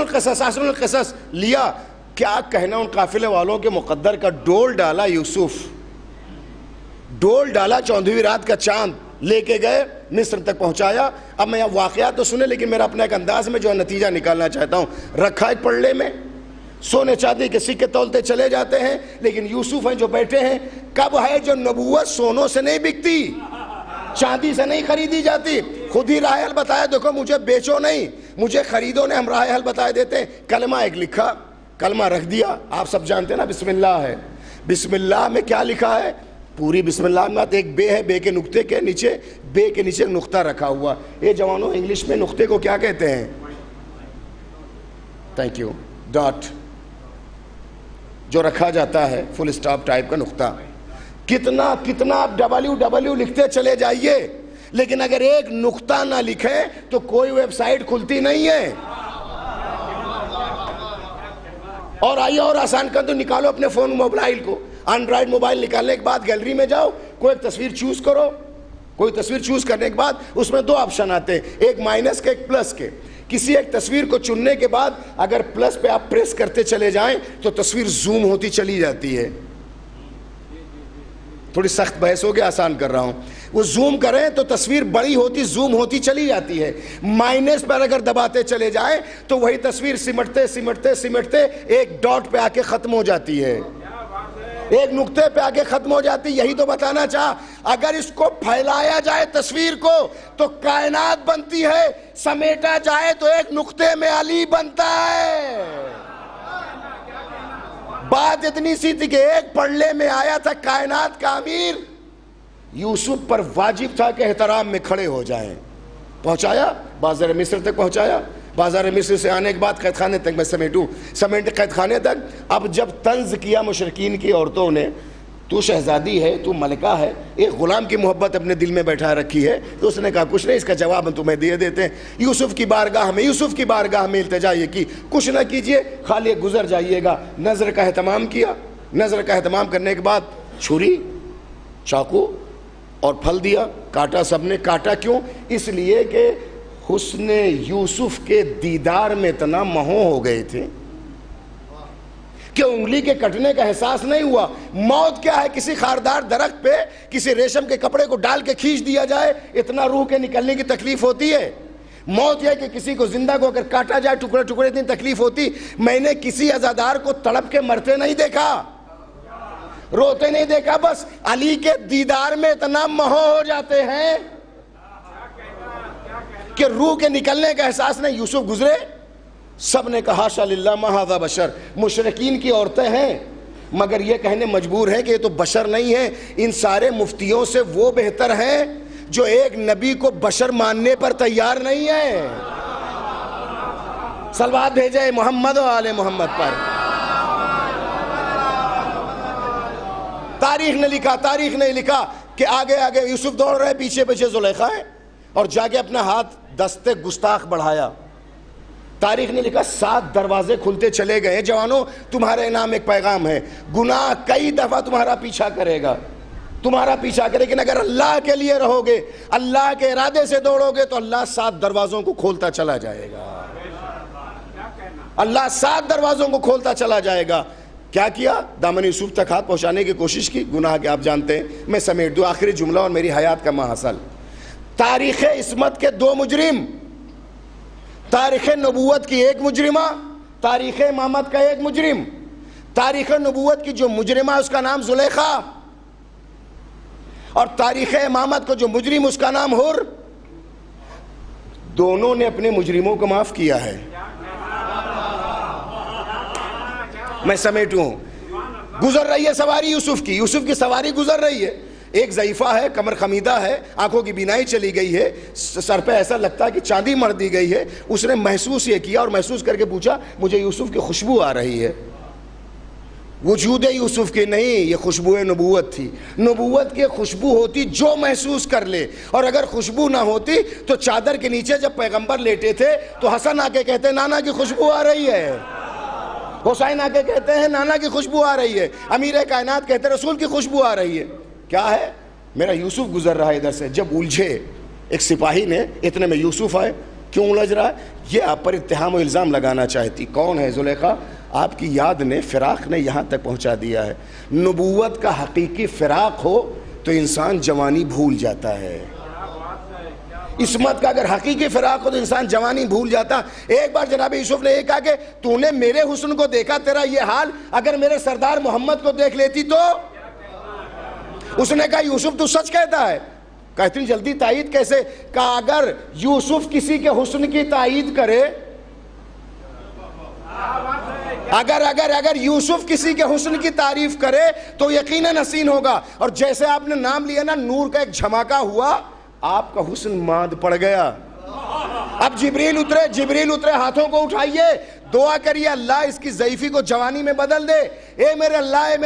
القصص لیا. کیا کہنا ان قافلے والوں کے مقدر کا. ڈول ڈالا یوسف, ڈول ڈالا 14ویں رات کا چاند, لے کے گئے مصر تک پہنچایا. اب میں واقعات تو سنے, لیکن میرا اپنا ایک انداز میں جو نتیجہ نکالنا چاہتا ہوں. رکھا ایک پلڑے میں, سونے چاندی کے سکے تولتے چلے جاتے ہیں, لیکن یوسف ہیں جو بیٹھے ہیں. کب ہے جو نبوت سونوں سے نہیں بکتی, چاندی سے نہیں خریدی جاتی. خود ہی راہ حل بتایا, دیکھو مجھے بیچو نہیں, مجھے خریدو نہیں, ہم راہ حل بتائے دیتے ہیں. کلمہ ایک لکھا, کلمہ رکھ دیا. آپ سب جانتے ہیں نا بسم اللہ ہے. بسم اللہ میں کیا لکھا ہے؟ پوری بسم اللہ میں ایک بے ہے, بے کے نقطے کے نیچے, بے کے نیچے نقطہ رکھا ہوا. یہ جوانوں انگلش میں نقطے کو کیا کہتے ہیں؟ تھینک یو ڈاٹ جو رکھا جاتا ہے فل اسٹاپ ٹائپ کا نقطہ. کتنا کتنا آپ www لکھتے چلے جائیے لیکن اگر ایک نقطہ نہ لکھیں تو کوئی ویب سائٹ کھلتی نہیں ہے. اور آئیے اور آسان کر دو, نکالو اپنے فون موبائل کو, اینڈرائڈ موبائل نکالنے کے بعد گیلری میں جاؤ, کوئی ایک تصویر چوز کرو. کوئی تصویر چوز کرنے کے بعد اس میں 2 آپشن آتے ہیں, ایک مائنس کے ایک پلس کے. کسی ایک تصویر کو چننے کے بعد اگر پلس پہ آپ پریس کرتے چلے جائیں تو تصویر زوم ہوتی چلی جاتی ہے. تھوڑی سخت بحث ہو گیا, آسان کر رہا ہوں. وہ زوم کریں تو تصویر بڑی ہوتی زوم ہوتی چلی جاتی ہے. مائنس پر اگر دباتے چلے جائیں تو وہی تصویر سمٹتے سمٹتے سمٹتے ایک ڈاٹ پہ آ کے ختم ہو جاتی ہے, ایک نقطے پہ آ کے ختم ہو جاتی. یہی تو بتانا چاہا, اگر اس کو پھیلایا جائے تصویر کو تو کائنات بنتی ہے, سمیٹا جائے تو ایک نقطے میں علی بنتا ہے. بات اتنی سی تھی کہ ایک پڑھنے میں آیا تھا کائنات کا امیر, یوسف پر واجب تھا کہ احترام میں کھڑے ہو جائیں. پہنچایا بازار مصر تک, پہنچایا بازار مصر سے آنے کے بعد قید خانے تک, میں سمیٹ قید خانے تک. اب جب طنز کیا مشرکین کی عورتوں نے, تو شہزادی ہے, تو ملکہ ہے, ایک غلام کی محبت اپنے دل میں بیٹھا رکھی ہے, تو اس نے کہا کچھ نہیں, اس کا جواب ہم تمہیں دے دیتے ہیں. یوسف کی بارگاہ میں التجا یہ کی, کچھ نہ کیجئے, خالی گزر جائیے گا. نظر کا اہتمام کیا, نظر کا اہتمام کرنے کے بعد چھری, چاقو اور پھل دیا, کاٹا. سب نے کاٹا. کیوں؟ اس لیے کہ حسن یوسف کے دیدار میں اتنا مہو ہو گئے تھے کہ انگلی کے کٹنے کا احساس نہیں ہوا. موت کیا ہے, کسی خاردار درخت پہ کسی ریشم کے کپڑے کو ڈال کے کھینچ دیا جائے, اتنا روح کے نکلنے کی تکلیف ہوتی ہے. موت یہ کہ کسی کو زندہ کو اگر کاٹا جائے ٹکڑے ٹکڑے, اتنی تکلیف ہوتی. میں نے کسی عزادار کو تڑپ کے مرتے نہیں دیکھا, روتے نہیں دیکھا, بس علی کے دیدار میں اتنا مہو ہو جاتے ہیں کہ روح کے نکلنے کا احساس نہیں. یوسف گزرے, سب نے کہا حاشا للہ ما ھذا بشر. مشرکین کی عورتیں ہیں مگر یہ کہنے مجبور ہیں کہ یہ تو بشر نہیں ہے. ان سارے مفتیوں سے وہ بہتر ہیں جو ایک نبی کو بشر ماننے پر تیار نہیں ہے. صلوات بھیجے محمد و آل محمد پر. تاریخ نے لکھا کہ آگے آگے یوسف دوڑ رہے, پیچھے پیچھے زلیخا ہے, اور جا کے اپنا ہاتھ دستے گستاخ بڑھایا. تاریخ نے لکھا 7 دروازے کھلتے چلے گئے. جوانوں, تمہارے نام ایک پیغام ہے, گناہ کئی دفعہ تمہارا پیچھا کرے گا, لیکن اگر اللہ کے لیے رہو گے, اللہ کے ارادے سے دوڑو گے تو اللہ 7 دروازوں کو کھولتا چلا جائے گا. اللہ 7 دروازوں کو کھولتا چلا جائے گا. کیا کیا؟ دامن یوسف تک ہاتھ پہنچانے کی کوشش کی. گناہ کے آپ جانتے ہیں, میں سمیٹ دوں آخری جملہ اور میری حیات کا ماحصل. تاریخ عصمت کے 2 مجرم, تاریخ نبوت کی 1 مجرمہ, تاریخ امامت کا 1 مجرم. تاریخ نبوت کی جو مجرمہ اس کا نام زلیخا, اور تاریخ امامت کو جو مجرم اس کا نام حر. دونوں نے اپنے مجرموں کو معاف کیا ہے. میں سمیٹوں, گزر رہی ہے سواری یوسف کی سواری گزر رہی ہے. ایک ضعیفہ ہے, کمر خمیدہ ہے, آنکھوں کی بینائی چلی گئی ہے, سر پہ ایسا لگتا ہے کہ چاندی مر دی گئی ہے. اس نے محسوس یہ کیا اور محسوس کر کے پوچھا, مجھے یوسف کی خوشبو آ رہی ہے. وجود یوسف کی نہیں, یہ خوشبو نبوت تھی. نبوت کی خوشبو ہوتی جو محسوس کر لے, اور اگر خوشبو نہ ہوتی تو چادر کے نیچے جب پیغمبر لیٹے تھے تو حسن آ کے کہتے نانا کی خوشبو آ رہی ہے, حسین آ کے کہتے ہیں نانا کی خوشبو آ رہی ہے, امیر کائنات کہتے ہیں رسول کی خوشبو آ رہی ہے. کیا ہے؟ میرا یوسف گزر رہا ہے ادھر سے. جب الجھے ایک سپاہی نے, اتنے میں یوسف آئے. کیوں الجھ رہا ہے؟ یہ آپ پر اتہام و الزام لگانا چاہتی. کون ہے؟ زلیخا. آپ کی یاد نے, فراق نے یہاں تک پہنچا دیا ہے. نبوت کا حقیقی فراق ہو تو انسان جوانی بھول جاتا ہے. عصمت کا اگر حقیقی فراق ہو تو انسان جوانی بھول جاتا. ایک بار جناب یوسف نے یہ کہا کہ تو نے میرے حسن کو دیکھا, تیرا یہ حال اگر میرے سردار محمد کو دیکھ لیتی تو. اس نے کہا یوسف تو سچ کہتا ہے. کہا اتنی جلدی تائید کیسے؟ کہا اگر یوسف کسی کے حسن کی تائید کرے, اگر یوسف کسی کے حسن کی تعریف کرے تو یقیناً حسین ہوگا. اور جیسے آپ نے نام لیا نا, نور کا ایک جھماکا ہوا, آپ کا حسن ماد پڑ گیا. اب جبریل اترے, ہاتھوں کو اٹھائیے, دعا کریے اللہ اس کی ضعیفی کو جوانی میں بدل دے. اے میرے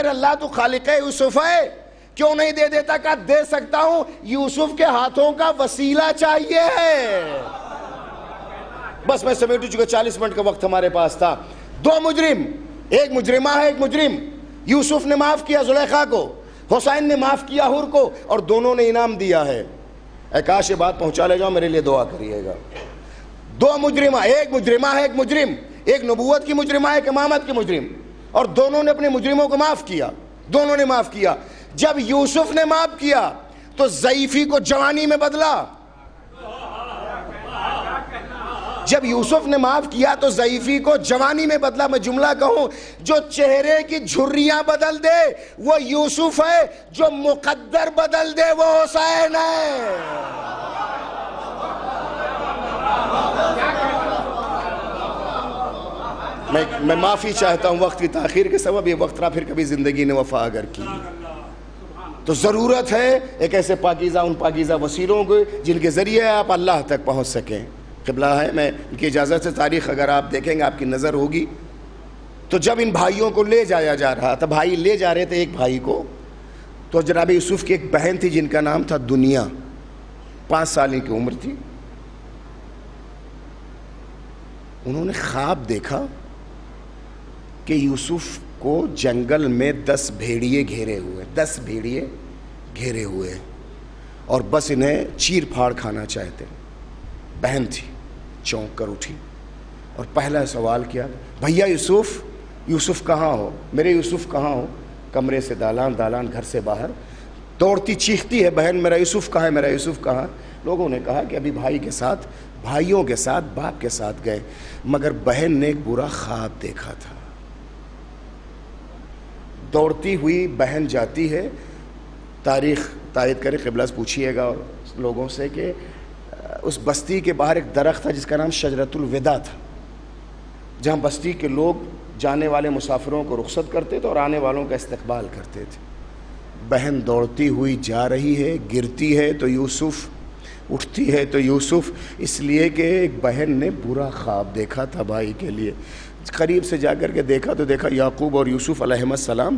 اللہ تو خالق یوسف ہے, کیوں نہیں دے دیتا؟ کہ دے سکتا ہوں, یوسف کے ہاتھوں کا وسیلہ چاہیے ہے. بس میں سمیٹو چکا, 40 منٹ کا وقت ہمارے پاس تھا. 2 مجرم, ایک مجرمہ ہے ایک مجرم. یوسف نے معاف کیا زلیخا کو, حسین نے معاف کیا حور کو, اور دونوں نے انعام دیا ہے. اے کاش یہ بات پہنچا لے جاؤ, میرے لیے دعا کریے گا. 2 مجرمہ, ایک مجرمہ ہے ایک مجرم, ایک نبوت کی مجرمہ ہے ایک امامت کی مجرم, اور دونوں نے اپنے مجرموں کو معاف کیا. دونوں نے معاف کیا. جب یوسف نے معاف کیا تو ضعیفی کو جوانی میں بدلا. جب یوسف نے معاف کیا تو ضعیفی کو جوانی میں بدلا. میں جملہ کہوں, جو چہرے کی جھریاں بدل دے وہ یوسف ہے, جو مقدر بدل دے وہ حسین ہے. میں معافی چاہتا ہوں وقت کی تاخیر کے سبب. یہ وقت رہا پھر کبھی زندگی نے وفا اگر کی تو ضرورت ہے ایک ایسے پاکیزہ, ان پاکیزہ وسیلوں کو جن کے ذریعے آپ اللہ تک پہنچ سکیں. قبلہ ہے, میں ان کی اجازت سے تاریخ اگر آپ دیکھیں گے آپ کی نظر ہوگی. تو جب ان بھائیوں کو لے جایا جا رہا تھا, بھائی لے جا رہے تھے ایک بھائی کو, تو جناب یوسف کی ایک بہن تھی جن کا نام تھا دنیا, 5 سال کی عمر تھی. انہوں نے خواب دیکھا کہ یوسف کو جنگل میں 10 بھیڑیے گھیرے ہوئے, 10 بھیڑیے گھیرے ہوئے, اور بس انہیں چیر پھاڑ کھانا چاہتے. بہن تھی, چونک کر اٹھی اور پہلا سوال کیا, بھیا یوسف کہاں ہو؟ میرے یوسف کہاں ہو؟ کمرے سے دالان, دالان گھر سے باہر. دوڑتی چیختی ہے بہن, میرا یوسف کہاں ہے, میرا یوسف کہاں؟ لوگوں نے کہا کہ ابھی بھائیوں کے ساتھ باپ کے ساتھ گئے. مگر بہن نے ایک برا خواب دیکھا تھا. دوڑتی ہوئی بہن جاتی ہے, تاریخ تائید کرے, قبلہ سے پوچھئے گا لوگوں سے کہ اس بستی کے باہر ایک درخت تھا جس کا نام شجرۃ الوداع تھا, جہاں بستی کے لوگ جانے والے مسافروں کو رخصت کرتے تھے اور آنے والوں کا استقبال کرتے تھے. بہن دوڑتی ہوئی جا رہی ہے, گرتی ہے تو یوسف, اٹھتی ہے تو یوسف, اس لیے کہ ایک بہن نے برا خواب دیکھا تھا بھائی کے لیے. قریب سے جا کر کے دیکھا تو دیکھا یعقوب اور یوسف علیہ السلام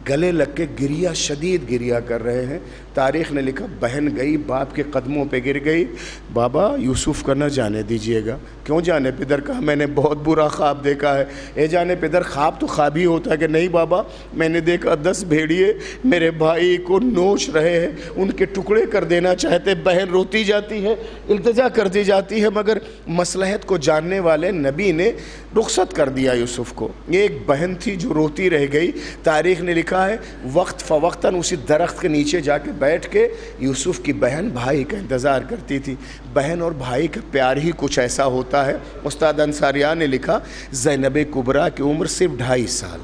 گلے لگ کے گریا, شدید گریا کر رہے ہیں. تاریخ نے لکھا بہن گئی باپ کے قدموں پہ گر گئی, بابا یوسف کا نہ جانے دیجئے گا. کیوں جانے پدر؟ کہا میں نے بہت برا خواب دیکھا ہے. اے جانے پدر, خواب تو خواب ہی ہوتا ہے. کہ نہیں بابا, میں نے دیکھا 10 بھیڑیے میرے بھائی کو نوچ رہے ہیں, ان کے ٹکڑے کر دینا چاہتے. بہن روتی جاتی ہے, التجا کر دی جاتی ہے, مگر مصلحت کو جاننے والے نبی نے رخصت کر دیا یوسف کو. یہ ایک بہن تھی جو روتی رہ گئی. تاریخ نے لکھا ہے وقت فوقتاً اسی درخت کے نیچے جا کے بیٹھ کے یوسف کی بہن بھائی کا انتظار کرتی تھی. بہن اور بھائی کا پیار ہی کچھ ایسا ہوتا ہے. استاد انصاریہ نے لکھا زینب کبریٰ کی عمر صرف 2.5 سال,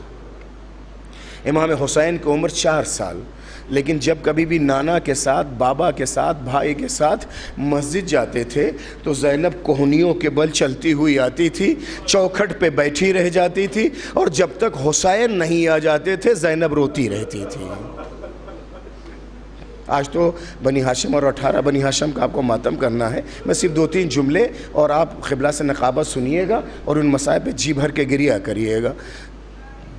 امام حسین کی عمر 4 سال, لیکن جب کبھی بھی نانا کے ساتھ, بابا کے ساتھ, بھائی کے ساتھ مسجد جاتے تھے تو زینب کوہنیوں کے بل چلتی ہوئی آتی تھی, چوکھٹ پہ بیٹھی رہ جاتی تھی, اور جب تک حسین نہیں آ جاتے تھے زینب روتی رہتی تھی. آج تو بنی ہاشم اور 18 بنی ہاشم کا آپ کو ماتم کرنا ہے. میں صرف 2-3 جملے اور آپ قبلہ سے نقابت سنیے گا اور ان مسائل پہ جی بھر کے گریا کریے گا.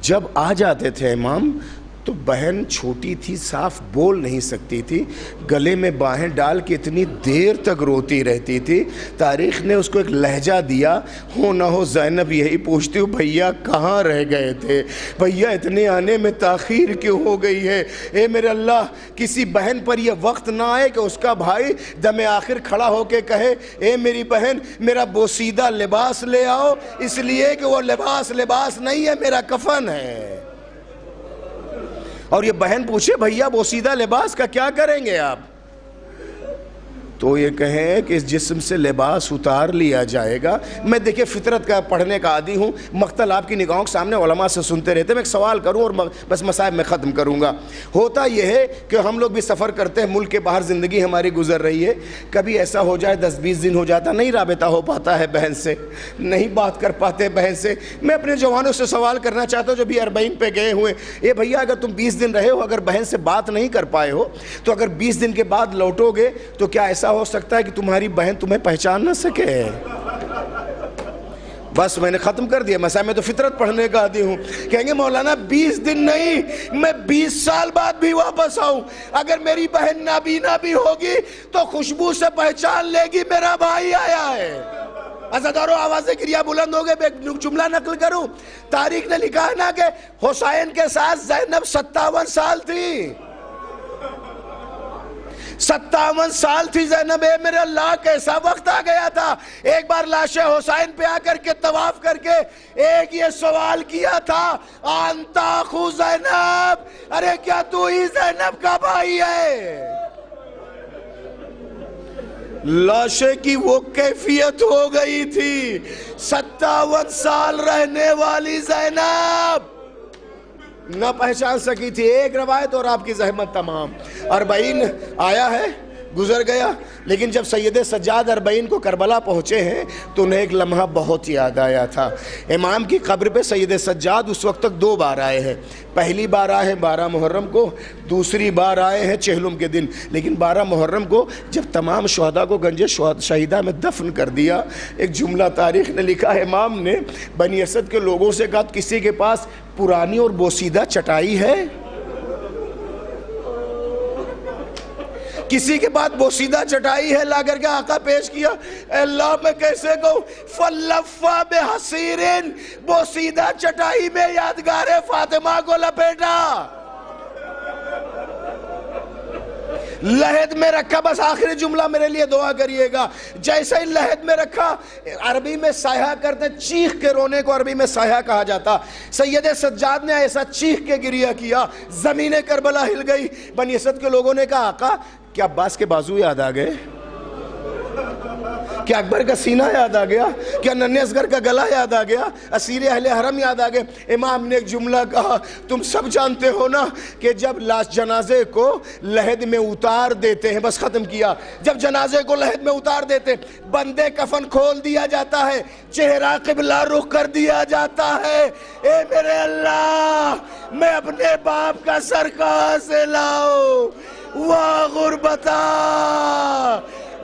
جب آ جاتے تھے امام تو بہن چھوٹی تھی, صاف بول نہیں سکتی تھی, گلے میں باہیں ڈال کے اتنی دیر تک روتی رہتی تھی. تاریخ نے اس کو ایک لہجہ دیا, ہو نہ ہو زینب یہی پوچھتی ہوں بھیا کہاں رہ گئے تھے, بھیا اتنے آنے میں تاخیر کیوں ہو گئی ہے. اے میرے اللہ, کسی بہن پر یہ وقت نہ آئے کہ اس کا بھائی دم آخر کھڑا ہو کے کہے اے میری بہن میرا بوسیدہ لباس لے آؤ, اس لیے کہ وہ لباس نہیں ہے, میرا کفن ہے. اور یہ بہن پوچھے بھیا بوسیدہ لباس کا کیا کریں گے آپ, تو یہ کہیں کہ اس جسم سے لباس اتار لیا جائے گا. میں دیکھیں فطرت کا پڑھنے کا عادی ہوں, مقتل آپ کی نگاہوں کے سامنے علماء سے سنتے رہتے. میں ایک سوال کروں اور بس مسائل میں ختم کروں گا. ہوتا یہ ہے کہ ہم لوگ بھی سفر کرتے ہیں, ملک کے باہر زندگی ہماری گزر رہی ہے, کبھی ایسا ہو جائے 10-20 دن ہو جاتا, نہیں رابطہ ہو پاتا ہے بہن سے, نہیں بات کر پاتے بہن سے. میں اپنے جوانوں سے سوال کرنا چاہتا ہوں جو بھی 40 پہ گئے ہوئے, اے بھیا اگر تم 20 دن رہے ہو, اگر بہن سے بات نہیں کر پائے ہو, تو اگر 20 دن کے بعد لوٹو گے تو کیا ایسا ہو سکتا ہے کہ تمہاری بہن تمہیں پہچان نہ سکے؟ بس میں نے ختم کر دیا مسائل، میں تو فطرت پڑھنے کا عادی ہوں. کہیں گے مولانا 20 دن نہیں، میں 20 سال بعد بھی واپس آؤں، اگر میری بہن نابینا بھی ہوگی تو خوشبو سے پہچان لے گی میرا بھائی آیا ہے. عزادارو آوازیں گریا بلند ہو گئے. میں ایک جملہ نقل کروں، تاریخ نے لکھا ہے نا کہ حسین کے ساتھ زینب 57 سال تھی. 57 سال تھی زینب. اے میرے اللہ کیسا وقت آ گیا تھا. ایک بار لاش حسین پہ آ کر کے طواف کر کے ایک یہ سوال کیا تھا، انتا خو زینب، ارے کیا تو ہی زینب کا بھائی ہے؟ لاشے کی وہ کیفیت ہو گئی تھی. 57 سال رہنے والی زینب نہ پہچان سکی تھی. ایک روایت اور آپ کی زحمت تمام. 40 آیا ہے، گزر گیا، لیکن جب سید سجاد 40 کو کربلا پہنچے ہیں تو انہیں ایک لمحہ بہت یاد آیا تھا. امام کی قبر پہ سید سجاد اس وقت تک 2 بار آئے ہیں. پہلی بار آئے ہیں 12 محرم کو، دوسری بار آئے ہیں چہلم کے دن. لیکن 12 محرم کو جب تمام شہداء کو گنج شہیدہ میں دفن کر دیا، ایک جملہ تاریخ نے لکھا ہے، امام نے بنی اسد کے لوگوں سے کہا کسی کے پاس پرانی اور بوسیدہ چٹائی ہے؟ کسی کے بعد بوسیدہ چٹائی ہے؟ لا کر کے آقا پیش کیا. اے اللہ میں کیسے کہوں؟ فلفا بحصیرن، بوسیدہ چٹائی میں یادگار فاطمہ کو لپیٹا، لحد میں رکھا. بس آخری جملہ میرے لیے دعا کریے گا. جیسے ہی لحد میں رکھا، عربی میں سایہ کرتے، چیخ کے رونے کو عربی میں سایہ کہا جاتا. سید سجاد نے ایسا چیخ کے گریہ کیا، زمین کربلا ہل گئی. بنی اسد کے لوگوں نے کہا آقا کیا عباس کے بازو یاد آ گئے؟ کیا اکبر کا سینہ یاد آ گیا؟ کیا ننھے اصغر کا گلا یاد آ گیا؟ اسیر اہل حرم یاد آ گئے؟ امام نے ایک جملہ کہا، تم سب جانتے ہو نا کہ جب لاش جنازے کو لحد میں اتار دیتے ہیں، بس ختم کیا، جب جنازے کو لحد میں اتار دیتے، بندے کفن کھول دیا جاتا ہے، چہرہ قبلہ رخ کر دیا جاتا ہے. اے میرے اللہ، میں اپنے باپ کا سر کہاں سے لاؤں؟ واہ غربتا،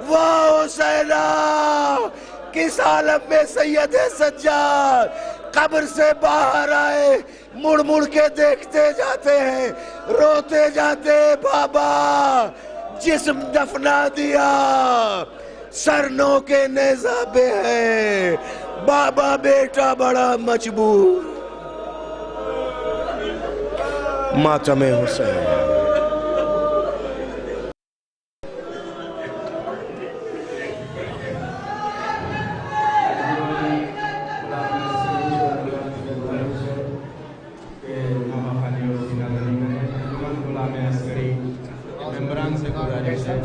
واہ حسینہ. کس عالم میں سید سجاد قبر سے باہر آئے، مڑ مڑ کے دیکھتے جاتے ہیں، روتے جاتے، بابا جسم دفنا دیا، سر نو کے نیزہ پہ ہے، بابا بیٹا بڑا مجبور. ماتم حسین. ممبران سے گزارش ہے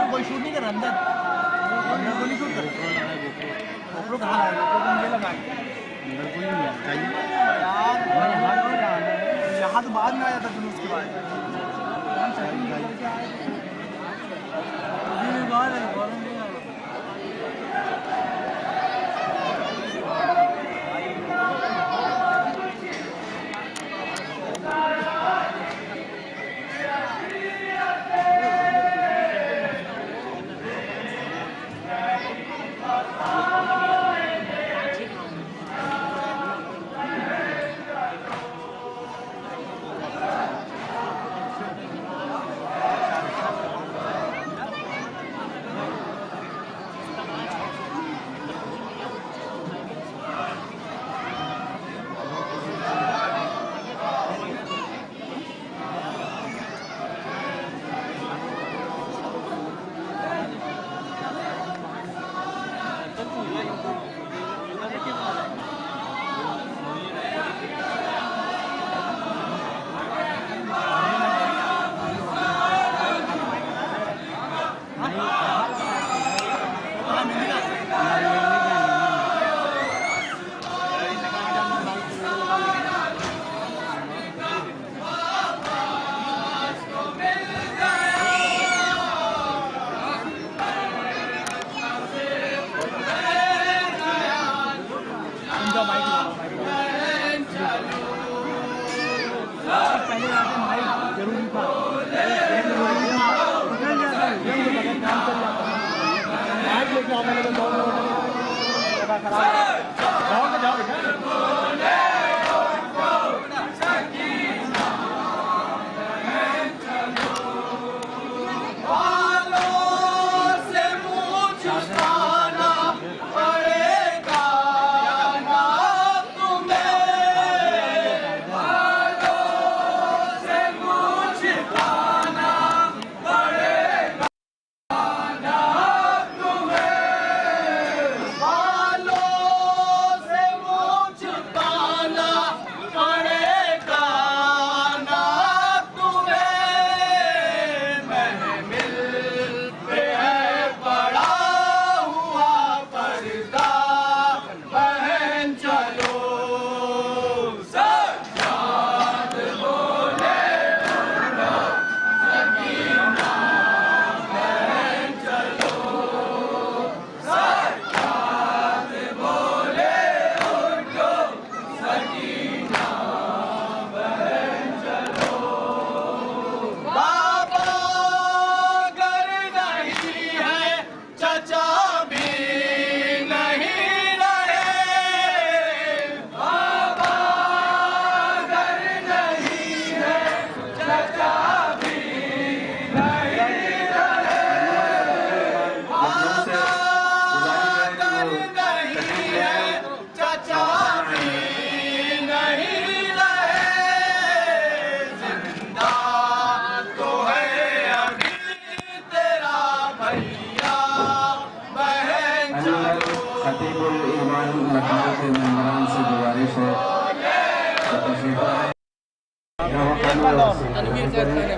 کوئی شوٹ نہیں کر رہا اندر نہیں شوٹ کر کہاں یہاں تو بعد میں آیا تھا اس کے بعد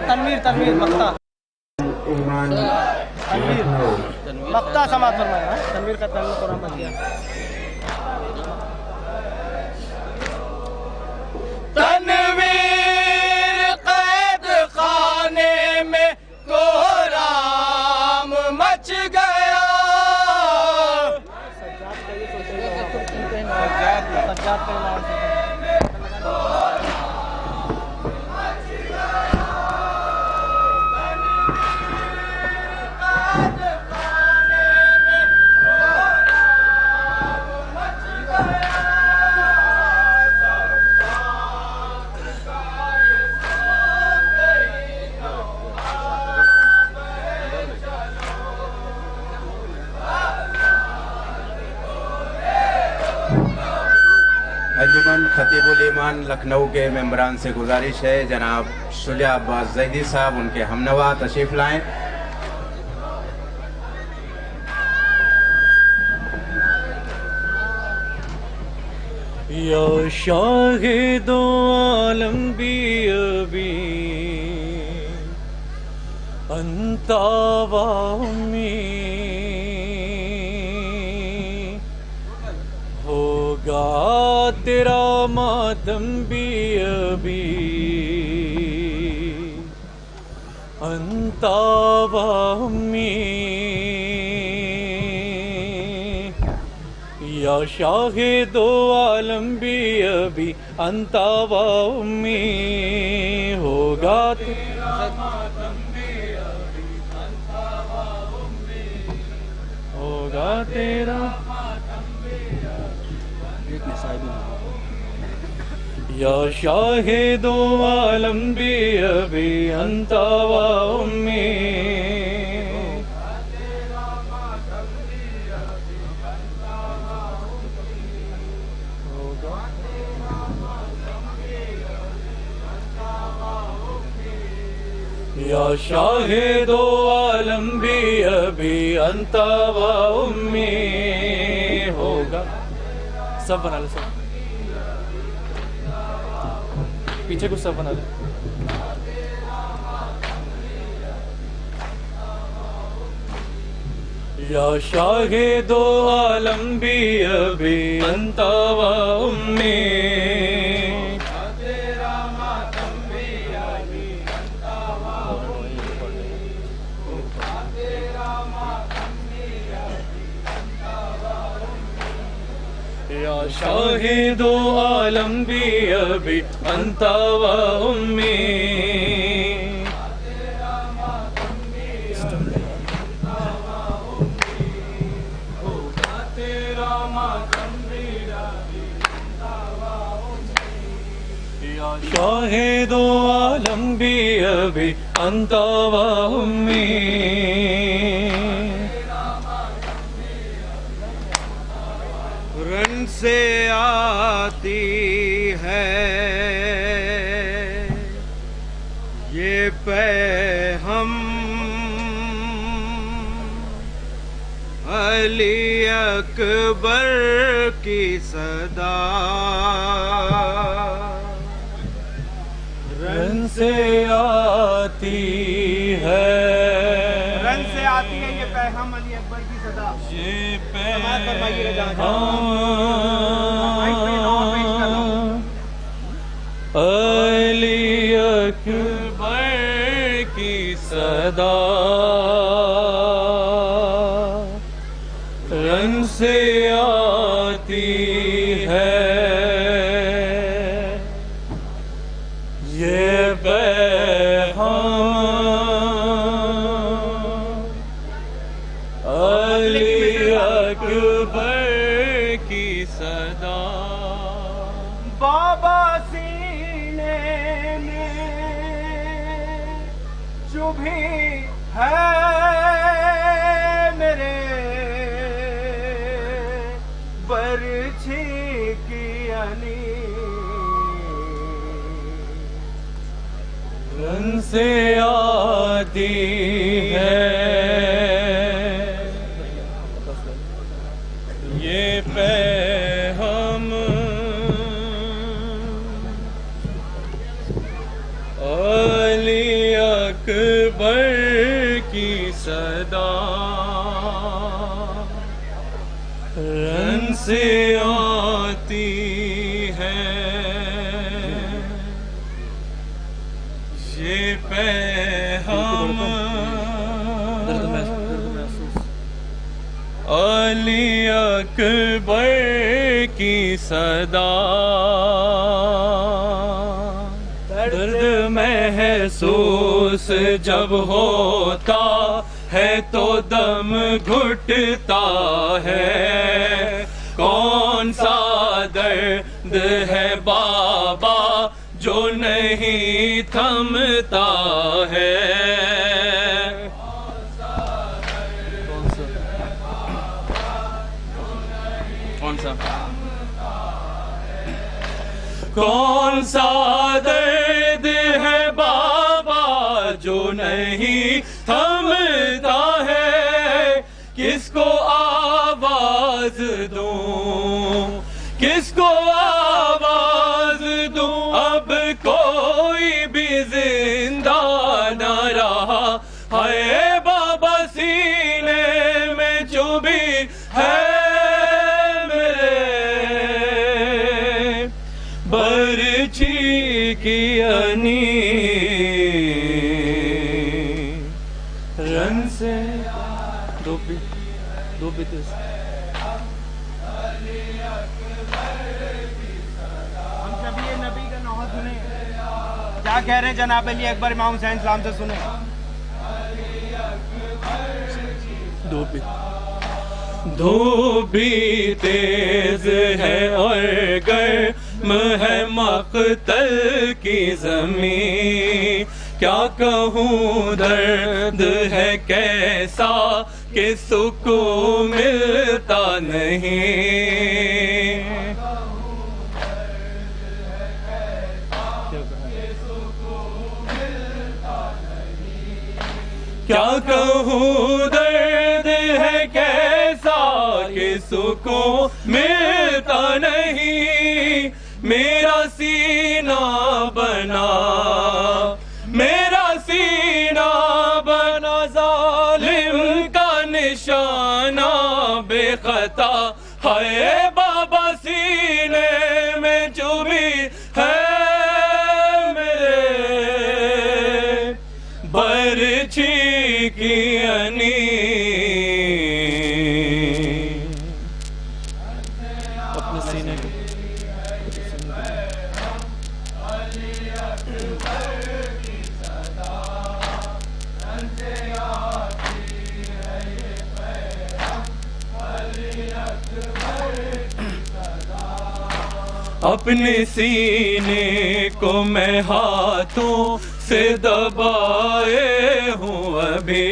تنویر مقتا سماعت فرمایا تنویر کا تعلق قرآن میں کیا تنویر قید خانے میں کوہرام مچ گیا سجاد کا نام انجمن خطیب الایمان لکھنؤ کے ممبران سے گزارش ہے جناب شجاع عباس زیدی صاحب ان کے ہمنوا تشریف لائیں. یا شاہد عالم بھی ابھی انت و امی ہوگا تیرا ماتم بھی ابھی انت و امی یا شاہد و عالم بھی ابھی انت و امی ہوگا تیرا ماتم بھی ابھی انت و امی ہوگا تیرا یا شاہد و عالم بھی ابھی انت و امی یا شاہد و عالم بھی ابھی انت و امی ہوگا. سب بنا لے, سب پیچھے کچھ سب بنا لے. یا شاہد و عالم بھی ابھی انت و امی یا شاہد و عالم بھی ابھی انت و امی یا شاہد و عالم بھی ابھی انت و امی رن سے آتی ہے یہ پیغام علی اکبر کی صدا رن سے آتی ہے یہ پیغام علی اکبر کی صدا یہ علی اکبر کی صدا رن سے آتی ہے یہ پیغام علی اکبر کی صدا. بابا سینے میں چبھی ہے میرے برچھی کی علی رن سے آتی ہے یہ پیغام علی اکبر کی صدا رن سے آتی ہے یہ پیغام علی اکبر کی صدا درد محسوس جب ہوتا ہے تو دم گھٹتا ہے کون سا درد ہے بابا جو نہیں تھمتا ہے کون سا درد ہے بابا جو نہیں تھمتا ہے کس کو آواز دوں کس کو آواز دوں اب کوئی بھی زندہ نہ رہا ہے ہے میرے برچھی کی انی رن سے دو بیت ہم سب یہ نبی کا نعت سنیں. کیا کہہ رہے ہیں جناب علی اکبر امام حسین السلام سے سنیں. دھوپ بھی تیز ہے اور گرم ہے مقتل کی زمین. کیا کہوں درد ہے کیسا کہ سکون ملتا نہیں. کیا کہوں درد ہے کیسا کہ سکون ملتا نہیں. میرا سینہ بنا ظالم کا نشانہ بے خطا ہے بابا سینے میں جو بھی ہے میرے برچھی کی انی. اپنے سینے کو اپنے سینے کو میں ہاتھوں سے دبائے ہوں ابھی.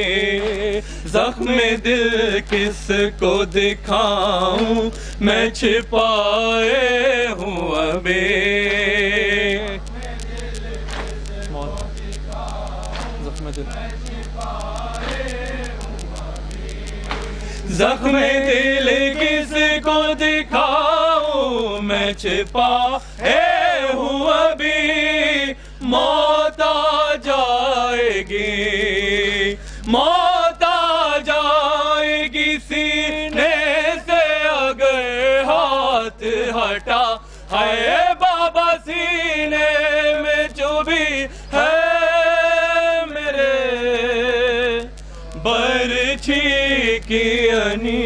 زخم دل کس کو دکھاؤں میں چھپائے ہوں ابھی. زخم دل کس کو دکھاؤں میں چھپائے ہوں ابھی. موت آ جائے گی سینے سے اگر ہاتھ ہٹا ہے بابا سینے میں جو بھی ہے میرے برچھی کی انی.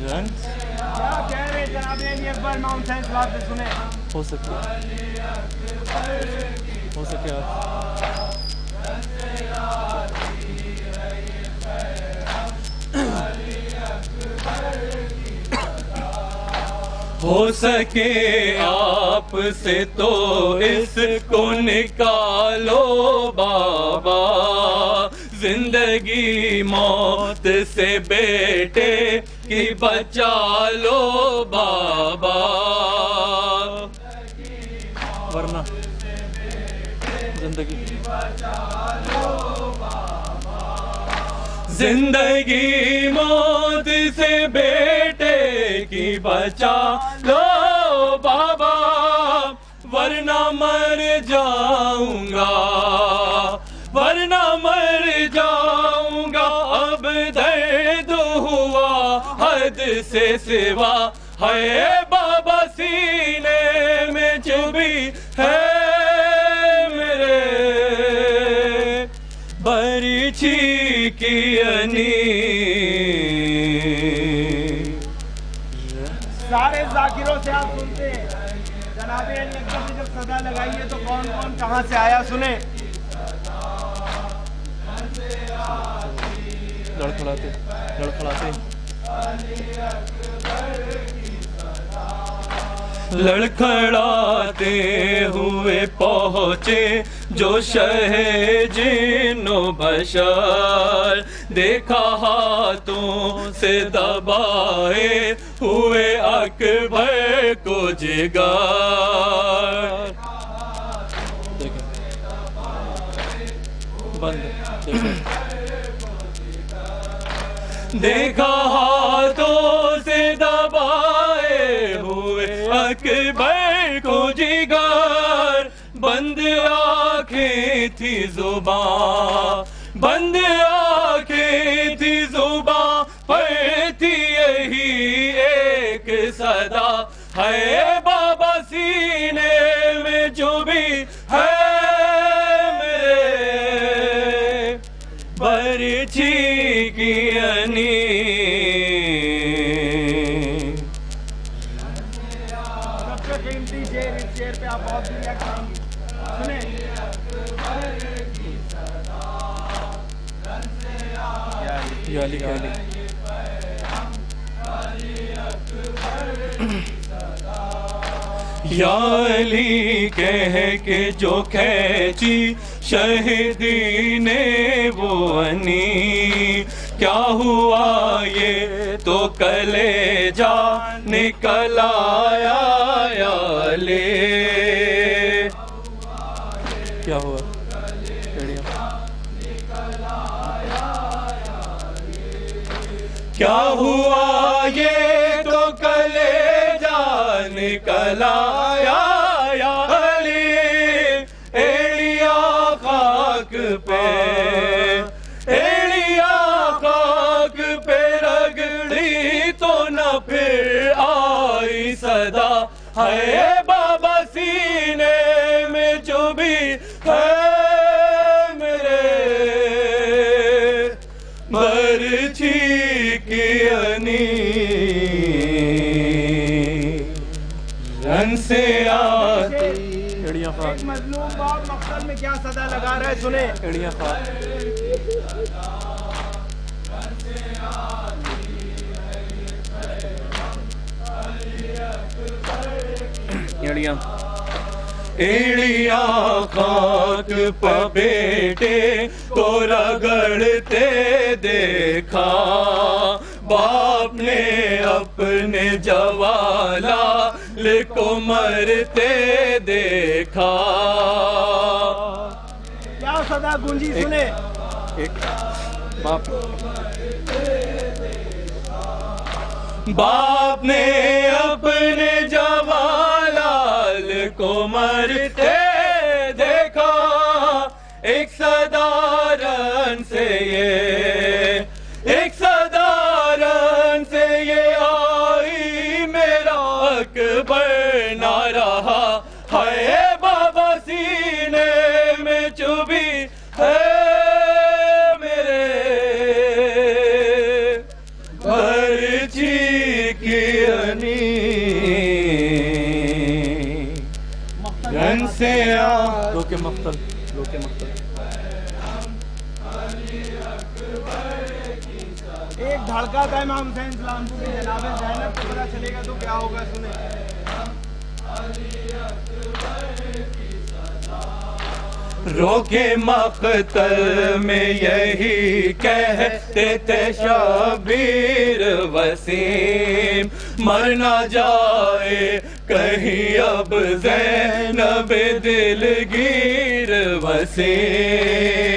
کیا کہہ رہے ہیں جناب علی اکبر امام حسین السلام سے سنیں. ہو سکے ہو سکے آپ سے تو اس کو نکالو بابا. زندگی موت سے بیٹے کی بچا لو بابا. ورنہ زندگی موت سے بیٹے کی بچا لو بابا. ورنہ مر جاؤں گا اب درد ہوا حد سے سوا ہے بابا سینے میں جو بھی ہے میرے برچھی کی انی. سارے ذاکروں سے آپ سنتے ہیں. جناب علی اکبر نے جب صدا لگائی ہے تو کون کون کہاں سے آیا سنیں. لڑکھڑاتے لڑکھڑاتے ہوئے پہنچے جو شہ جن و بشر. دیکھا ہاتھوں سے دبائے ہوئے اکبر کو جگر. دیکھا ہاتھوں سے دبائے ہوئے اکبر کو جگر. بند آنکھیں تھی زبان ہے بابا سینے میں جو بھی ہے میرے برچھی کی انی سب سے قیمتی شعر، اس شعر پہ آپ بہت دور کریں گے، سنیں یا علی یا علی یا علی کہہ کے جو کھینچی شہیدی نے وہ انی، کیا ہوا یہ تو کلیجہ نکل آیا یا علی، کیا ہوا کیا ہوا یہ تو کلیجہ نکل آیا یا علی، ایڑیا خاک پہ ایڑیا خاک پہ رگڑی تو نہ پھر آئی صدا، ہے بابا سینے میں جو بھی ہے میرے برچھی کی انی، رن سے آتی ایڑیاں خاک، ایک مظلوم باپ مقتل میں کیا صدا لگا رہا ہے، سنیں ایڑیاں خاک، ایڑیاں ایڑیاں خاک پہ بیٹے کو رگڑتے دیکھا، باپ نے اپنے جوالال کو مرتے دیکھا، کیا صدا گونجی، سنیں باپ نے اپنے جوالال کو مرتے دیکھا، ایک صدارن سے یہ ایک صدارن سے یہ آئی میرا اکبر نہ رہا، ہے بابا سینے میں چبھی ہے میرے برچھی کی انی، رن سے آ روکے مقتل روکے مقتل، ایک دھڑکا تھا امام حسین سلام کو کہ جناب زینب کو پتہ چلے گا تو کیا ہوگا، سنیں روکے مقتل میں یہی کہتے تھے شبیر وسیم، مر نہ جائے کہیں اب زینب دلگیر وسیم،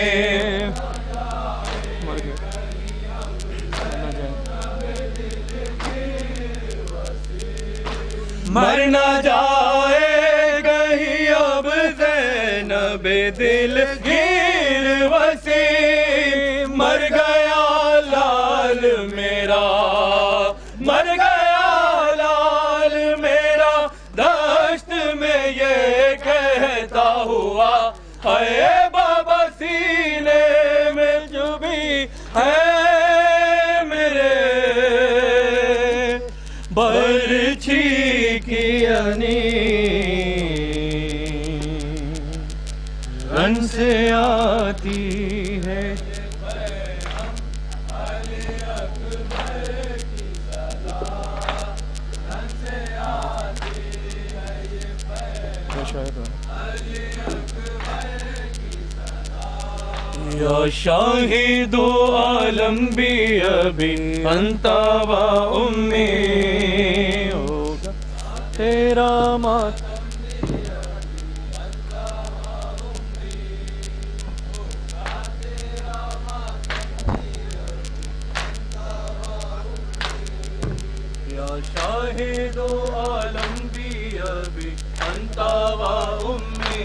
مر نہ جائے کہیں اب زینب دلگیر وسیم، مر گیا لال میرا مر گیا لال میرا، دشت میں یہ کہتا ہوا، ہے بابا سینے میں جو بھی ہے میرے برچھی کی انی، رن سے آتی ہے یا شاہد عالم بھی ابھی انت و امی، ہوگا تیرا مات یا شاہد عالم بھی ابھی انت و امی،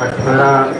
18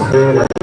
6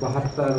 72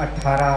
18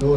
2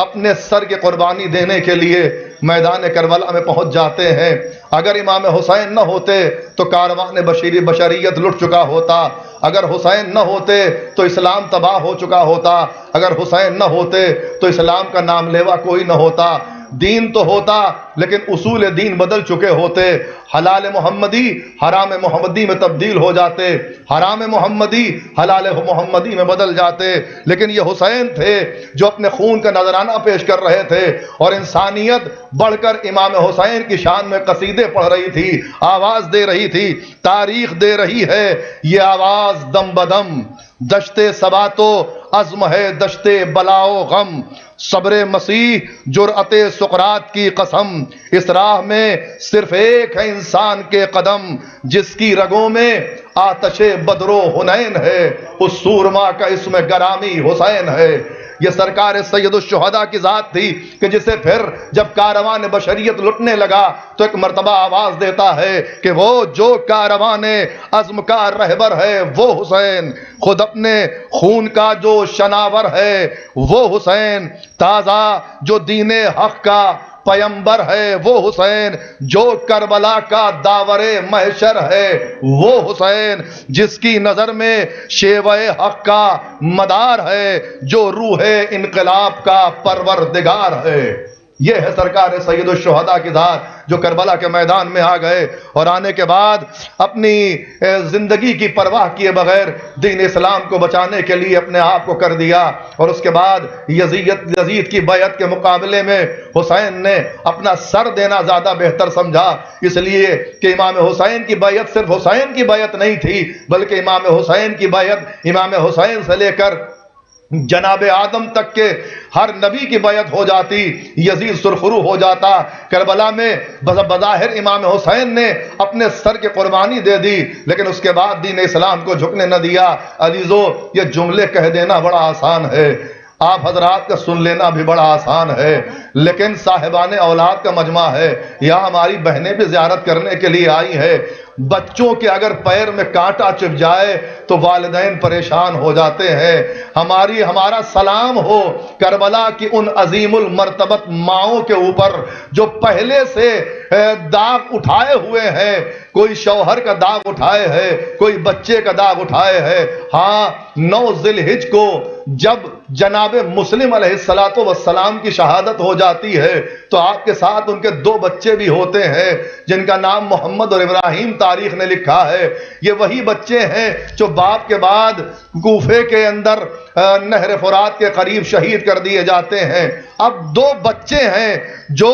اپنے سر کی قربانی دینے کے لیے میدان کربلا میں پہنچ جاتے ہیں۔ اگر امام حسین نہ ہوتے تو کاروان بشریت لٹ چکا ہوتا، اگر حسین نہ ہوتے تو اسلام تباہ ہو چکا ہوتا، اگر حسین نہ ہوتے تو اسلام کا نام لیوا کوئی نہ ہوتا۔ دین تو ہوتا لیکن اصول دین بدل چکے ہوتے، حلال محمدی حرام محمدی میں تبدیل ہو جاتے، حرام محمدی حلال محمدی میں بدل جاتے۔ لیکن یہ حسین تھے جو اپنے خون کا نذرانہ پیش کر رہے تھے، اور انسانیت بڑھ کر امام حسین کی شان میں قصیدے پڑھ رہی تھی، آواز دے رہی تھی، تاریخ دے رہی ہے یہ آواز دم بدم۔ دشتے سباتو عزم ہے دشتے بلاؤ غم، صبر مسیح جرأت سقراط کی قسم، اس راہ میں صرف ایک ہے انسان کے قدم، جس کی رگوں میں آتش بدر و حنین ہے، اس سورما کا اسم گرامی حسین ہے۔ یہ سرکار سید الشہداء کی ذات تھی کہ جسے پھر جب کاروان بشریت لٹنے لگا تو ایک مرتبہ آواز دیتا ہے کہ وہ جو کاروان عزم کا رہبر ہے وہ حسین، خود اپنے خون کا جو شناور ہے وہ حسین، تازہ جو دین حق کا پیمبر ہے وہ حسین، جو کربلا کا داور محشر ہے وہ حسین، جس کی نظر میں شیوہ حق کا مدار ہے، جو روح انقلاب کا پروردگار ہے۔ یہ ہے سرکار سید الشہداء کی ذات جو کربلا کے میدان میں آ گئے، اور آنے کے بعد اپنی زندگی کی پرواہ کیے بغیر دین اسلام کو بچانے کے لیے اپنے آپ کو کر دیا۔ اور اس کے بعد یزید کی بیعت کے مقابلے میں حسین نے اپنا سر دینا زیادہ بہتر سمجھا، اس لیے کہ امام حسین کی بیعت صرف حسین کی بیعت نہیں تھی، بلکہ امام حسین کی بیعت امام حسین سے لے کر جناب آدم تک کے ہر نبی کی بیعت ہو جاتی، یزید سرخرو ہو جاتا۔ کربلا میں بظاہر امام حسین نے اپنے سر کی قربانی دے دی، لیکن اس کے بعد دین اسلام کو جھکنے نہ دیا۔ عزیزو، یہ جملے کہہ دینا بڑا آسان ہے، آپ حضرات کا سن لینا بھی بڑا آسان ہے، لیکن صاحبان اولاد کا مجمع ہے، یہاں ہماری بہنیں بھی زیارت کرنے کے لیے آئی ہیں۔ بچوں کے اگر پیر میں کانٹا چبھ جائے تو والدین پریشان ہو جاتے ہیں۔ ہمارا سلام ہو کربلا کی ان عظیم المرتبت ماؤں کے اوپر جو پہلے سے داغ اٹھائے ہوئے ہیں، کوئی شوہر کا داغ اٹھائے ہے، کوئی بچے کا داغ اٹھائے ہے۔ ہاں، 9 ذی الحجہ کو جب جناب مسلم علیہ السلام کی شہادت ہو جاتی ہے تو آپ کے ساتھ ان کے 2 بچے بھی ہوتے ہیں جن کا نام محمد اور ابراہیم تاریخ نے لکھا ہے۔ یہ وہی بچے ہیں جو باپ کے بعد کوفے کے اندر نہر فرات کے قریب شہید کر دیے جاتے ہیں۔ اب 2 بچے ہیں جو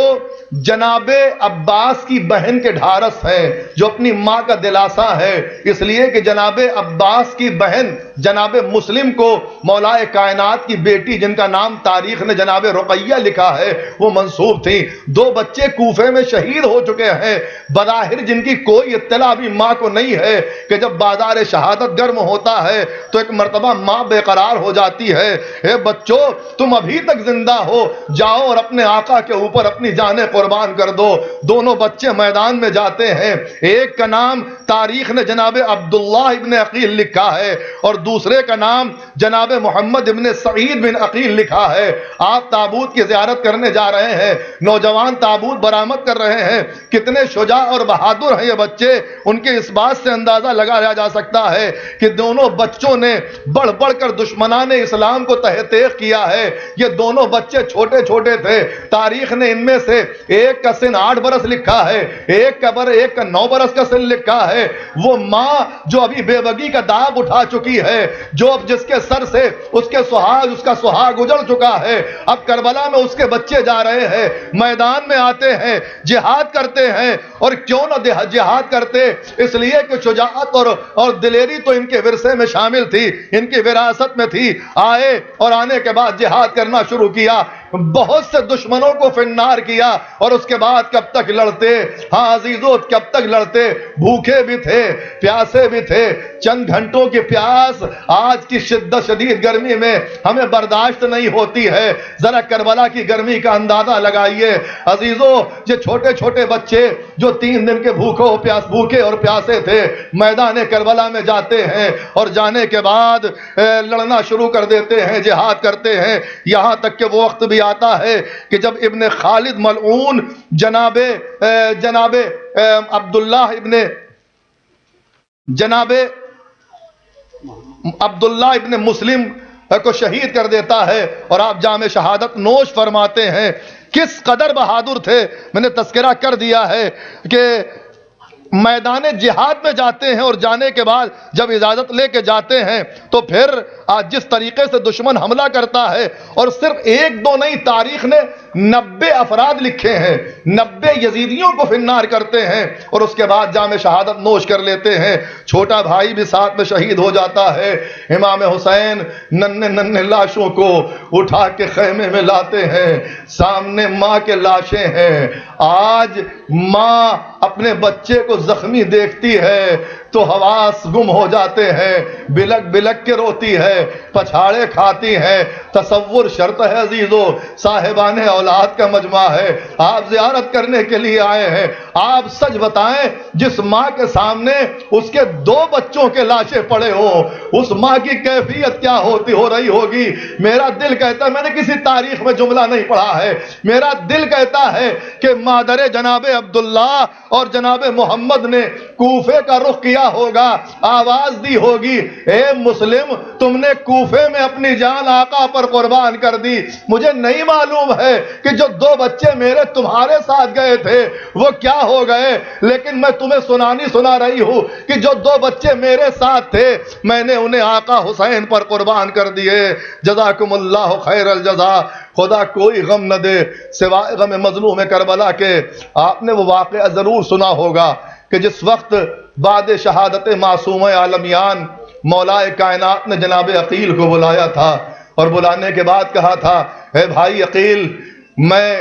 جناب عباس کی بہن کے ڈھارس ہیں، جو اپنی ماں کا دلاسا ہے، اس لیے کہ جناب عباس کی بہن جناب مسلم کو مولا کائنات کی بیٹی جن کا نام تاریخ نے جناب رقیہ لکھا ہے وہ منسوب تھی۔ 2 بچے کوفے میں شہید ہو چکے ہیں، بظاہر جن کی کوئی اطلاع بھی ماں کو نہیں ہے کہ جب بازار شہادت گرم ہوتا ہے تو ایک مرتبہ ماں بے قرار ہو جاتی ہے، اے بچوں تم ابھی تک زندہ ہو، جاؤ اور اپنے آقا کے اوپر اپنی جانیں قربان کر دو۔ دونوں بچے میدان میں جاتے ہیں، ایک کا نام تاریخ نے جناب عبداللہ ابن عقیل لکھا ہے اور دوسرے کا نام جناب محمد ابن سعید بن عقیل لکھا ہے۔ آپ تابوت کی زیارت کرنے جا رہے ہیں، نوجوان تابوت برآمد کر رہے ہیں، کتنے شجاع اور بہادر ہیں یہ بچے، ان کے اس بات سے اندازہ لگایا جا سکتا ہے کہ دونوں بچوں نے بڑھ بڑھ کر دشمنان اسلام کو تحقیق کیا ہے۔ یہ دونوں بچے چھوٹے چھوٹے تھے، تاریخ نے ان میں سے ایک کا سن 8 برس لکھا ہے، ایک کا 9 برس کا سن لکھا ہے۔ وہ ماں جو ابھی بے بگی کا داغ اٹھا چکی ہے، جو اب جس کے سر سے اس کا سہاگ اجڑ چکا ہے، اب کربلا میں اس کے بچے جا رہے ہیں، میدان میں آتے ہیں، جہاد کرتے ہیں۔ اور کیوں نہ جہاد کرتے؟ اس لیے کہ شجاعت اور دلیری تو ان کے ورثے میں شامل تھی، ان کی وراثت میں تھی۔ آئے اور آنے کے بعد جہاد کرنا شروع کیا، بہت سے دشمنوں کو فنار کیا، اور اس کے بعد کب تک لڑتے؟ ہاں عزیزو، کب تک لڑتے؟ بھوکے بھی تھے، پیاسے بھی تھے، چند گھنٹوں کی پیاس آج کی شدید گرمی میں ہمیں برداشت نہیں ہوتی ہے، ذرا کربلا کی گرمی کا اندازہ لگائیے عزیزو۔ یہ چھوٹے چھوٹے بچے جو 3 دن کے بھوکے اور پیاسے تھے، میدان کربلا میں جاتے ہیں اور جانے کے بعد لڑنا شروع کر دیتے ہیں، جہاد کرتے ہیں، یہاں تک کہ وہ وقت بھی آتا ہے کہ جب ابن خالد ملعون جناب عبداللہ ابن مسلم کو شہید کر دیتا ہے اور آپ جام شہادت نوش فرماتے ہیں. کس قدر بہادر تھے. میں نے تذکرہ کر دیا ہے کہ میدان جہاد میں جاتے ہیں اور جانے کے بعد جب اجازت لے کے جاتے ہیں تو پھر آج جس طریقے سے دشمن حملہ کرتا ہے اور صرف ایک دو نہیں تاریخ نے 90 افراد لکھے ہیں, 90 یزیدیوں کو فنار کرتے ہیں اور اس کے بعد جام شہادت نوش کر لیتے ہیں. چھوٹا بھائی بھی ساتھ میں شہید ہو جاتا ہے. امام حسین ننھے لاشوں کو اٹھا کے خیمے میں لاتے ہیں, سامنے ماں کے لاشیں ہیں. آج ماں اپنے بچے کو زخمی دیکھتی ہے تو حواس گم ہو جاتے ہیں, بلک بلک کے روتی ہے, پچھاڑے کھاتی ہے. تصور شرط ہے عزیزو, صاحبان اولاد کا مجمع ہے, آپ زیارت کرنے کے لیے آئے ہیں. آپ سچ بتائیں, جس ماں کے سامنے اس کے 2 بچوں کے لاشیں پڑے ہوں, اس ماں کی کیفیت کیا ہو رہی ہوگی. میرا دل کہتا ہے, میں نے کسی تاریخ میں جملہ نہیں پڑھا ہے, میرا دل کہتا ہے کہ مادر جناب عبداللہ اور جناب محمد نے کوفے کا رخ کیا ہوگا, آواز دی ہوگی, اے مسلم تم نے کوفے میں اپنی جان آقا پر قربان کر دی. مجھے نہیں معلوم ہے کہ جو 2 بچے میرے تمہارے ساتھ گئے تھے وہ کیا ہو گئے, لیکن میں تمہیں سنا رہی ہوں کہ جو 2 بچے میرے ساتھ تھے میں نے انہیں آقا حسین پر قربان کر دیے. جزاکم اللہ خیر الجزا. خدا کوئی غم نہ دے سوائے غم مظلوم کربلا کے. آپ نے وہ واقعہ ضرور سنا ہوگا کہ جس وقت بعد شہادت معصوم عالمیان مولا کائنات نے جناب عقیل کو بلایا تھا اور بلانے کے بعد کہا تھا, اے بھائی عقیل میں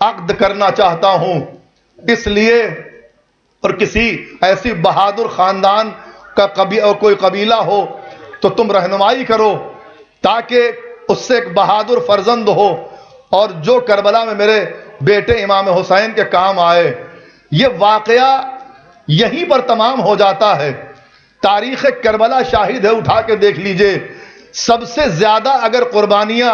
عقد کرنا چاہتا ہوں, اس لیے اور کسی ایسی بہادر خاندان کا کوئی قبیلہ ہو تو تم رہنمائی کرو تاکہ اس سے ایک بہادر فرزند ہو اور جو کربلا میں میرے بیٹے امام حسین کے کام آئے. یہ واقعہ یہیں پر تمام ہو جاتا ہے. تاریخ کربلا شاہد ہے, اٹھا کے دیکھ لیجئے. سب سے زیادہ اگر قربانیاں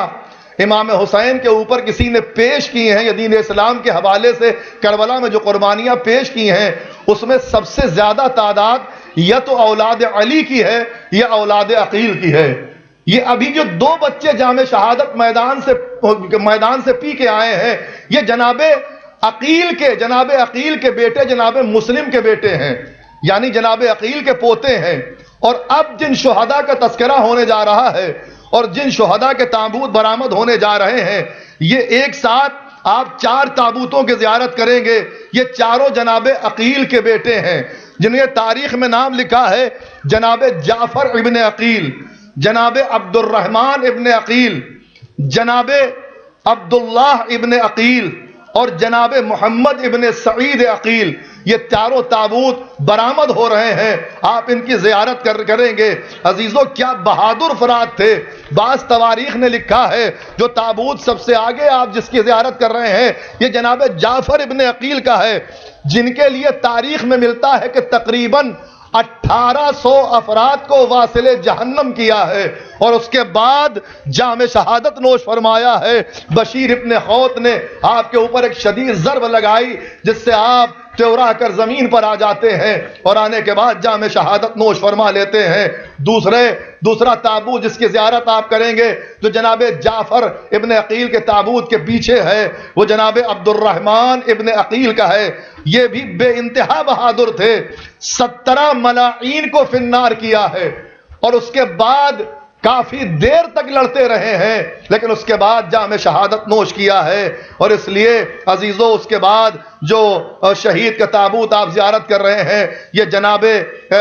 امام حسین کے اوپر کسی نے پیش کی ہیں یا دین اسلام کے حوالے سے کربلا میں جو قربانیاں پیش کی ہیں اس میں سب سے زیادہ تعداد یا تو اولاد علی کی ہے یا اولاد عقیل کی ہے. یہ ابھی جو 2 بچے جام شہادت میدان سے پی کے آئے ہیں یہ جناب عقیل کے بیٹے جناب مسلم کے بیٹے ہیں, یعنی جناب عقیل کے پوتے ہیں. اور اب جن شہداء کا تذکرہ ہونے جا رہا ہے اور جن شہداء کے تابوت برآمد ہونے جا رہے ہیں یہ ایک ساتھ آپ 4 تابوتوں کی زیارت کریں گے. یہ چاروں جناب عقیل کے بیٹے ہیں جنہیں تاریخ میں نام لکھا ہے جناب جعفر ابن عقیل, جناب عبد الرحمن ابن عقیل, جناب عبداللہ ابن عقیل اور جناب محمد ابن سعید عقیل. یہ چاروں تابوت برآمد ہو رہے ہیں, آپ ان کی زیارت کریں گے. عزیزو کیا بہادر افراد تھے. بعض تواریخ نے لکھا ہے جو تابوت سب سے آگے آپ جس کی زیارت کر رہے ہیں یہ جناب جعفر ابن عقیل کا ہے, جن کے لیے تاریخ میں ملتا ہے کہ تقریباً 1800 افراد کو واصل جہنم کیا ہے اور اس کے بعد جام شہادت نوش فرمایا ہے. بشیر ابن خوت نے آپ کے اوپر ایک شدید ضرب لگائی جس سے آپ چورا کر زمین پر آ جاتے ہیں اور آنے کے بعد جام شہادت نوش فرما لیتے ہیں. دوسرا تابوت جس کی زیارت آپ کریں گے جو جناب جعفر ابن عقیل کے تابوت کے پیچھے ہے وہ جناب عبد الرحمن ابن عقیل کا ہے. یہ بھی بے انتہا بہادر تھے, 17 ملاعین کو فنار کیا ہے اور اس کے بعد کافی دیر تک لڑتے رہے ہیں لیکن اس کے بعد جام شہادت نوش کیا ہے. اور اس لیے عزیزو اس کے بعد جو شہید کا تابوت آپ زیارت کر رہے ہیں یہ جناب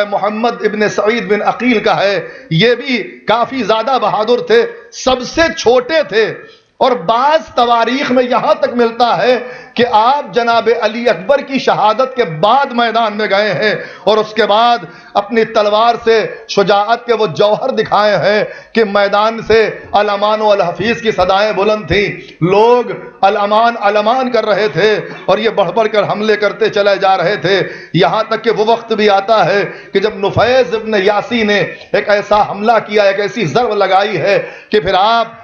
محمد ابن سعید بن عقیل کا ہے. یہ بھی کافی زیادہ بہادر تھے, سب سے چھوٹے تھے اور بعض تواریخ میں یہاں تک ملتا ہے کہ آپ جناب علی اکبر کی شہادت کے بعد میدان میں گئے ہیں اور اس کے بعد اپنی تلوار سے شجاعت کے وہ جوہر دکھائے ہیں کہ میدان سے الامان و الحفیظ کی صدائیں بلند تھیں, لوگ الامان الامان کر رہے تھے اور یہ بڑھ بڑھ کر حملے کرتے چلے جا رہے تھے. یہاں تک کہ وہ وقت بھی آتا ہے کہ جب نفیس ابن یاسی نے ایک ایسا حملہ کیا, ایک ایسی ضرب لگائی ہے کہ پھر آپ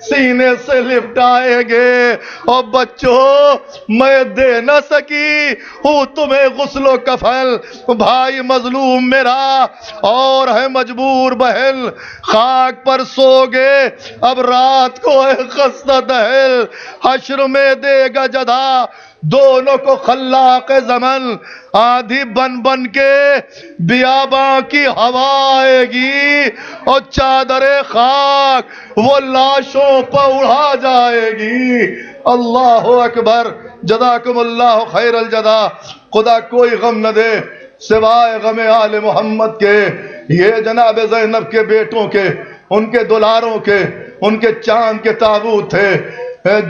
سینے سے لپٹائیں گے۔ اور بچوں میں دے نہ سکی ہوں تمہیں غسل و کفن، بھائی مظلوم میرا اور ہے مجبور بہن، خاک پر سو گے اب رات کو ہے خستہ دہل، حشر میں دے گا جدا دونوں کو خلاق زمن، آندھی بن بن کے بیاباں کی ہوا آئے گی اور چادر خاک وہ لاشوں پر اڑا جائے گی۔ اللہ اکبر، جزاکم اللہ خیر الجزا۔ خدا کوئی غم نہ دے سوائے غم آل محمد کے، یہ جناب زینب کے بیٹوں کے، ان کے دلاروں کے، ان کے چاند کے تابوت تھے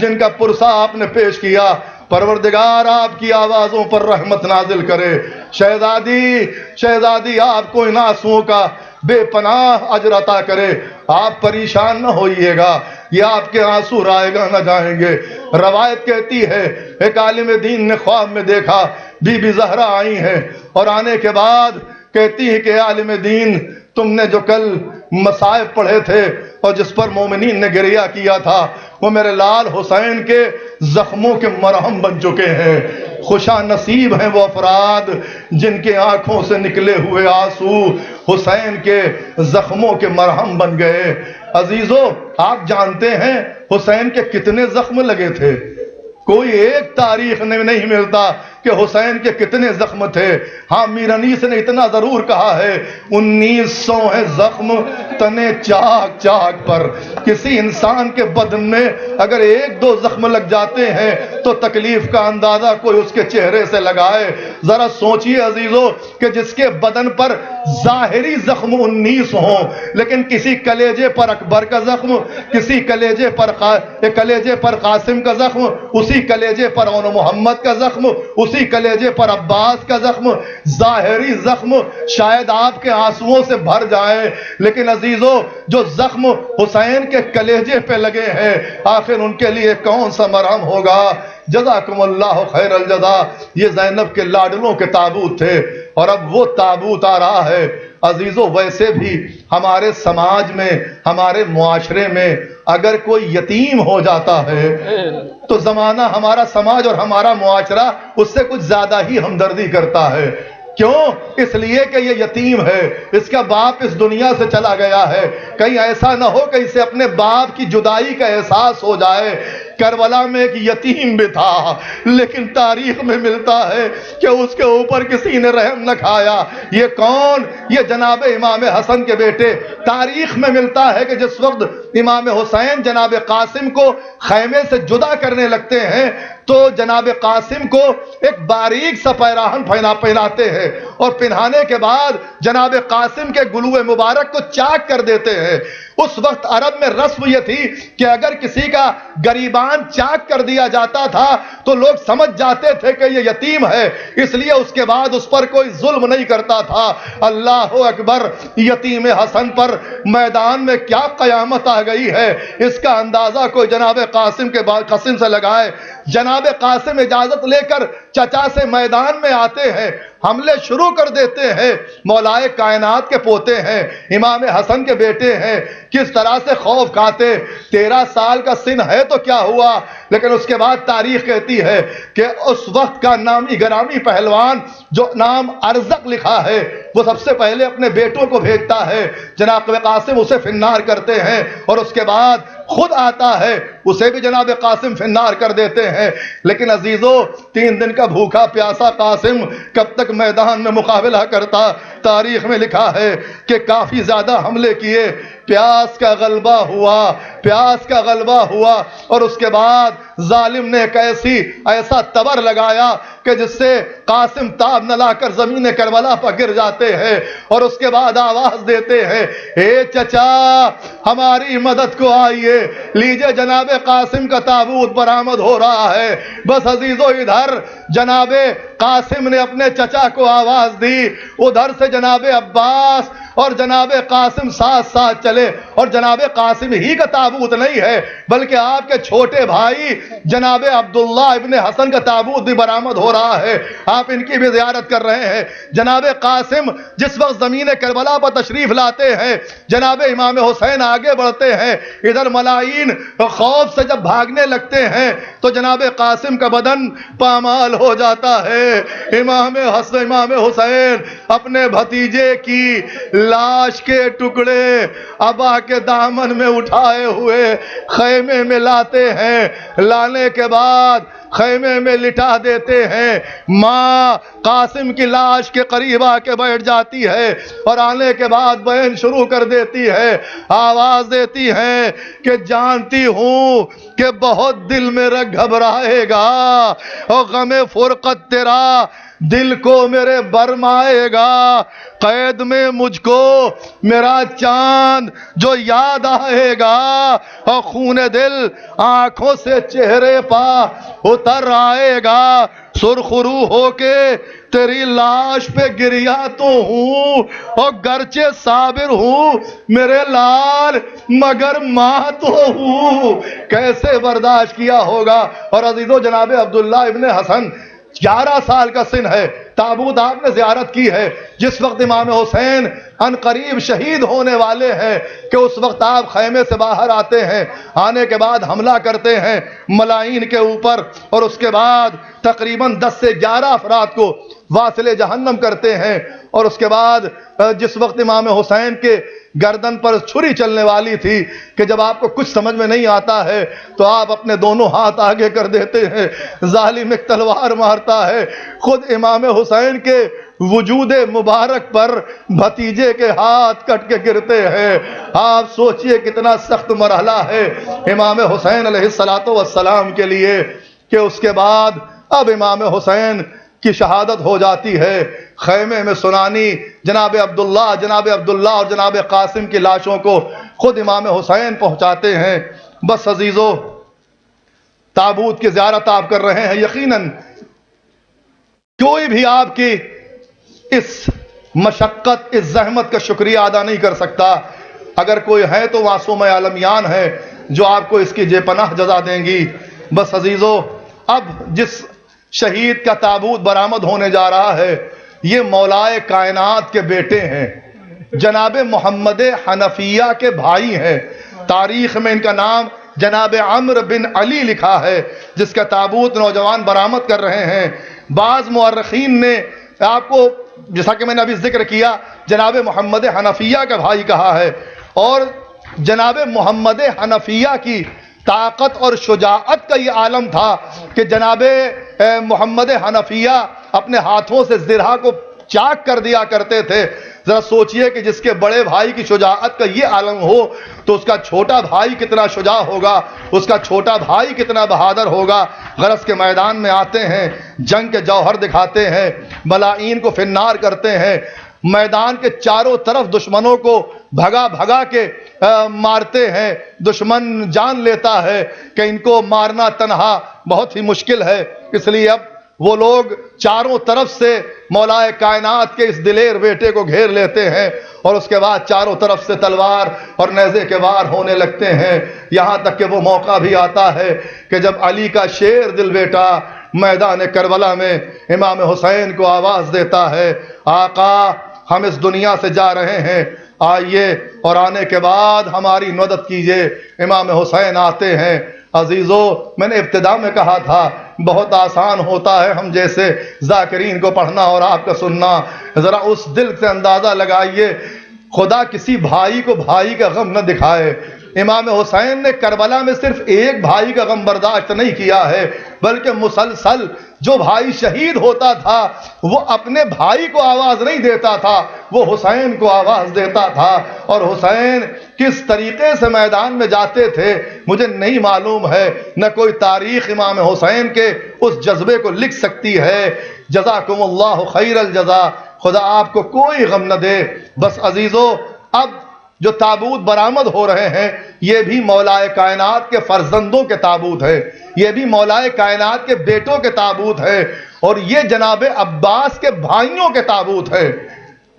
جن کا پرسہ آپ نے پیش کیا۔ پروردگار آپ کی آوازوں پر رحمت نازل کرے۔ شہزادی آپ کو ان آنسوؤں کا بے پناہ اجر عطا کرے۔ آپ پریشان نہ ہوئیے گا، یہ آپ کے آنسو رائے گا نہ جائیں گے۔ روایت کہتی ہے ایک عالم دین نے خواب میں دیکھا بی بی زہرا آئی ہیں اور آنے کے بعد کہتی ہے کہ عالم دین تم نے جو کل مصائب پڑھے تھے اور جس پر مومنین نے گریہ کیا تھا وہ میرے لال حسین کے زخموں کے مرہم بن چکے ہیں۔ خوشا نصیب ہیں وہ افراد جن کے آنکھوں سے نکلے ہوئے آنسو حسین کے زخموں کے مرہم بن گئے۔ عزیزو آپ جانتے ہیں حسین کے کتنے زخم لگے تھے؟ کوئی ایک تاریخ نہیں ملتا کہ حسین کے کتنے زخم تھے۔ ہاں میر انیس نے اتنا ضرور کہا ہے 1900 ہے زخم تنے چاک چاک پر۔ کسی انسان کے بدن میں اگر ایک دو زخم لگ جاتے ہیں تو تکلیف کا اندازہ کوئی اس کے چہرے سے لگائے۔ ذرا سوچئے عزیزو کہ جس کے بدن پر ظاہری زخم 19 ہوں لیکن کسی کلیجے پر اکبر کا زخم، کسی کلیجے پر قاسم کا زخم، اسی کلیجے پر اون محمد کا زخم، اسی کلیجے پر عباس کا زخم، ظاہری زخم شاید آپ کے آنسوؤں سے بھر جائے لیکن عزیزو جو زخم حسین کے کلیجے پہ لگے ہیں آخر ان کے لیے کون سا مرہم ہوگا۔ جزاکم اللہ خیر الجزا۔ یہ زینب کے لاڈلوں کے تابوت تھے اور اب وہ تابوت آ رہا ہے۔ عزیزو ویسے بھی ہمارے سماج میں، ہمارے معاشرے میں اگر کوئی یتیم ہو جاتا ہے تو زمانہ، ہمارا سماج اور ہمارا معاشرہ اس سے کچھ زیادہ ہی ہمدردی کرتا ہے۔ کیوں؟ اس لیے کہ یہ یتیم ہے، اس کا باپ اس دنیا سے چلا گیا ہے۔ کہیں ایسا نہ ہو کہ اسے اپنے باپ کی جدائی کا احساس ہو جائے۔ کربلا میں ایک یتیم بھی تھا لیکن تاریخ میں ملتا ہے کہ اس کے اوپر کسی نے رحم نہ کھایا۔ یہ کون؟ یہ جناب امام حسن کے بیٹے۔ تاریخ میں ملتا ہے کہ جس وقت امام حسین جناب قاسم کو خیمے سے جدا کرنے لگتے ہیں تو جناب قاسم کو ایک باریک سا پیراہن پہناتے ہیں اور پہنانے کے بعد جناب قاسم کے گلوے مبارک کو چاک کر دیتے ہیں۔ اس وقت عرب میں رسم یہ تھی کہ اگر کسی کا گریبان چاک کر دیا جاتا تھا تو لوگ سمجھ جاتے تھے کہ یہ یتیم ہے، اس لیے اس کے بعد اس پر کوئی ظلم نہیں کرتا تھا۔ اللہ اکبر، یتیم حسن پر میدان میں کیا قیامت آ گئی ہے اس کا اندازہ کوئی جناب قاسم سے لگائے۔ جناب قاسم اجازت لے کر چچا سے میدان میں آتے ہیں، حملے شروع کر دیتے ہیں۔ مولائے کائنات کے پوتے ہیں، امام حسن کے بیٹے ہیں، کس طرح سے خوف کھاتے۔ 13 سال کا سن ہے تو کیا ہوا، لیکن اس کے بعد تاریخ کہتی ہے کہ اس وقت کا نامی گرامی پہلوان جو نام ارزق لکھا ہے وہ سب سے پہلے اپنے بیٹوں کو بھیجتا ہے۔ جناب قاسم اسے فنار کرتے ہیں اور اس کے بعد خود آتا ہے، اسے بھی جناب قاسم فنار کر دیتے ہیں۔ لیکن عزیزو 3 دن کا بھوکا پیاسا قاسم کب تک میدان میں مقابلہ کرتا؟ تاریخ میں لکھا ہے کہ کافی زیادہ حملے کیے، پیاس کا غلبہ ہوا اور اس کے بعد ظالم نے ایسا تبر لگایا کہ جس سے قاسم تاب نہ لا کر زمین کربلا پر گر جاتے ہیں اور اس کے بعد آواز دیتے ہیں اے چچا ہماری مدد کو آئیے، لیجئے جناب قاسم کا تابوت برآمد ہو رہا ہے۔ بس عزیزو ادھر جناب قاسم نے اپنے چچا کو آواز دی، ادھر سے جناب عباس اور جناب قاسم ساتھ ساتھ چلے، اور جناب قاسم ہی کا تابوت نہیں ہے بلکہ آپ کے چھوٹے بھائی جناب عبداللہ ابن حسن کا تابوت بھی برآمد ہو رہا ہے، آپ ان کی بھی زیارت کر رہے ہیں۔ جناب قاسم جس وقت زمین کربلا پر تشریف لاتے ہیں، جناب امام حسین آگے بڑھتے ہیں، ادھر ملائی خوف سے جب بھاگنے لگتے ہیں تو جناب قاسم کا بدن پامال ہو جاتا ہے۔ امام حسین اپنے بھتیجے کی لاش کے ٹکڑے ابا کے دامن میں اٹھائے ہوئے خیمے میں لاتے ہیں، لانے کے بعد خیمے میں لٹا دیتے ہیں۔ ماں قاسم کی لاش کے قریب آ کے بیٹھ جاتی ہے اور آنے کے بعد بہن شروع کر دیتی ہے، آواز دیتی ہے کہ جانتی ہوں کہ بہت دل میرا گھبرائے گا اور غم فرقت تیرا دل کو میرے برمائے گا، قید میں مجھ کو میرا چاند جو یاد آئے گا اور خون دل آنکھوں سے چہرے پا اتر آئے گا، سرخ رو ہو کے تیری لاش پہ گریا تو ہوں اور گرچہ صابر ہوں میرے لال مگر ماں تو ہوں، کیسے برداشت کیا ہوگا۔ اور عزیزو جناب عبداللہ ابن حسن 11 سال کا سن ہے، تابوت آپ نے زیارت کی ہے، جس وقت امام حسین ان قریب شہید ہونے والے ہیں کہ اس وقت آپ خیمے سے باہر آتے ہیں، آنے کے بعد حملہ کرتے ہیں ملائین کے اوپر، اور اس کے بعد تقریباً 10 سے 11 افراد کو واصل جہنم کرتے ہیں۔ اور اس کے بعد جس وقت امام حسین کے گردن پر چھری چلنے والی تھی کہ جب آپ کو کچھ سمجھ میں نہیں آتا ہے تو آپ اپنے دونوں ہاتھ آگے کر دیتے ہیں، ظالم ایک تلوار مارتا ہے، خود امام حسین کے وجود مبارک پر بھتیجے کے ہاتھ کٹ کے گرتے ہیں۔ آپ سوچئے کتنا سخت مرحلہ ہے امام حسین علیہ السلام کے لیے کہ اس کے بعد اب امام حسین کی شہادت ہو جاتی ہے۔ خیمے میں سنانی جناب عبداللہ اور جناب قاسم کی لاشوں کو خود امام حسین پہنچاتے ہیں۔ بس عزیزو، تابوت کی زیارت آپ کر رہے ہیں، یقیناً کوئی بھی آپ کی اس مشقت، اس زحمت کا شکریہ ادا نہیں کر سکتا۔ اگر کوئی ہے تو معصوم عالمیان ہے جو آپ کو اس کی جے پناہ جزا دیں گی۔ بس عزیزو، اب جس شہید کا تابوت برآمد ہونے جا رہا ہے یہ مولائے کائنات کے بیٹے ہیں، جناب محمد حنفیہ کے بھائی ہیں۔ تاریخ میں ان کا نام جناب عمرو بن علی لکھا ہے، جس کا تابوت نوجوان برآمد کر رہے ہیں۔ بعض مورخین نے آپ کو، جیسا کہ میں نے ابھی ذکر کیا، جناب محمد حنفیہ کا بھائی کہا ہے، اور جناب محمد حنفیہ کی طاقت اور شجاعت کا یہ عالم تھا کہ جناب محمد حنفیہ اپنے ہاتھوں سے زرہ کو چاک کر دیا کرتے تھے۔ ذرا سوچئے کہ جس کے بڑے بھائی کی شجاعت کا یہ عالم ہو تو اس کا چھوٹا بھائی کتنا شجاع ہوگا، اس کا چھوٹا بھائی کتنا بہادر ہوگا۔ غرض کے میدان میں آتے ہیں، جنگ کے جوہر دکھاتے ہیں، ملائین کو فنار کرتے ہیں، میدان کے چاروں طرف دشمنوں کو بھگا کے مارتے ہیں۔ دشمن جان لیتا ہے کہ ان کو مارنا تنہا بہت ہی مشکل ہے، اس لیے اب وہ لوگ چاروں طرف سے مولائے کائنات کے اس دلیر بیٹے کو گھیر لیتے ہیں، اور اس کے بعد چاروں طرف سے تلوار اور نیزے کے وار ہونے لگتے ہیں، یہاں تک کہ وہ موقع بھی آتا ہے کہ جب علی کا شیر دل بیٹا میدان کربلا میں امام حسین کو آواز دیتا ہے، آقا ہم اس دنیا سے جا رہے ہیں، آئیے اور آنے کے بعد ہماری مدد کیجئے۔ امام حسین آتے ہیں۔ عزیزو، میں نے ابتدا میں کہا تھا بہت آسان ہوتا ہے ہم جیسے ذاکرین کو پڑھنا اور آپ کا سننا، ذرا اس دل سے اندازہ لگائیے، خدا کسی بھائی کو بھائی کا غم نہ دکھائے۔ امام حسین نے کربلا میں صرف ایک بھائی کا غم برداشت نہیں کیا ہے، بلکہ مسلسل جو بھائی شہید ہوتا تھا وہ اپنے بھائی کو آواز نہیں دیتا تھا، وہ حسین کو آواز دیتا تھا۔ اور حسین کس طریقے سے میدان میں جاتے تھے مجھے نہیں معلوم ہے، نہ کوئی تاریخ امام حسین کے اس جذبے کو لکھ سکتی ہے۔ جزاکم اللہ خیر الجزا، خدا آپ کو کوئی غم نہ دے۔ بس عزیزو، اب جو تابوت برآمد ہو رہے ہیں یہ بھی مولائے کائنات کے فرزندوں کے تابوت ہے، یہ بھی مولائے کائنات کے بیٹوں کے تابوت ہے، اور یہ جناب عباس کے بھائیوں کے تابوت ہے۔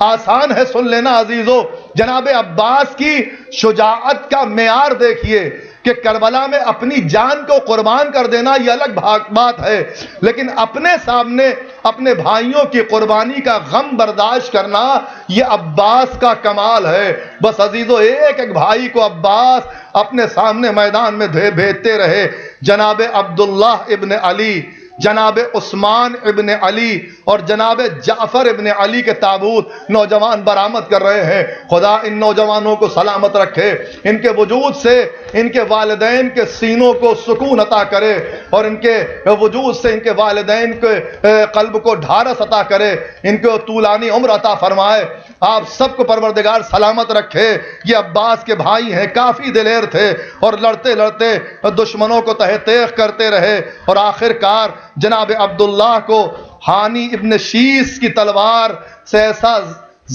آسان ہے سن لینا عزیزو، جناب عباس کی شجاعت کا معیار دیکھیے کہ کربلا میں اپنی جان کو قربان کر دینا یہ الگ بات ہے، لیکن اپنے سامنے اپنے بھائیوں کی قربانی کا غم برداشت کرنا یہ عباس کا کمال ہے۔ بس عزیزو ایک ایک بھائی کو عباس اپنے سامنے میدان میں بھیجتے رہے۔ جناب عبداللہ ابن علی، جناب عثمان ابن علی اور جناب جعفر ابن علی کے تابوت نوجوان برآمد کر رہے ہیں۔ خدا ان نوجوانوں کو سلامت رکھے، ان کے وجود سے ان کے والدین کے سینوں کو سکون عطا کرے، اور ان کے وجود سے ان کے والدین کے قلب کو ڈھارس عطا کرے، ان کو طولانی عمر عطا فرمائے۔ آپ سب کو پروردگار سلامت رکھے۔ یہ عباس کے بھائی ہیں، کافی دلیر تھے اور لڑتے لڑتے دشمنوں کو تہہ تیغ کرتے رہے، اور آخر کار جناب عبداللہ کو ہانی ابن شیس کی تلوار سے ایسا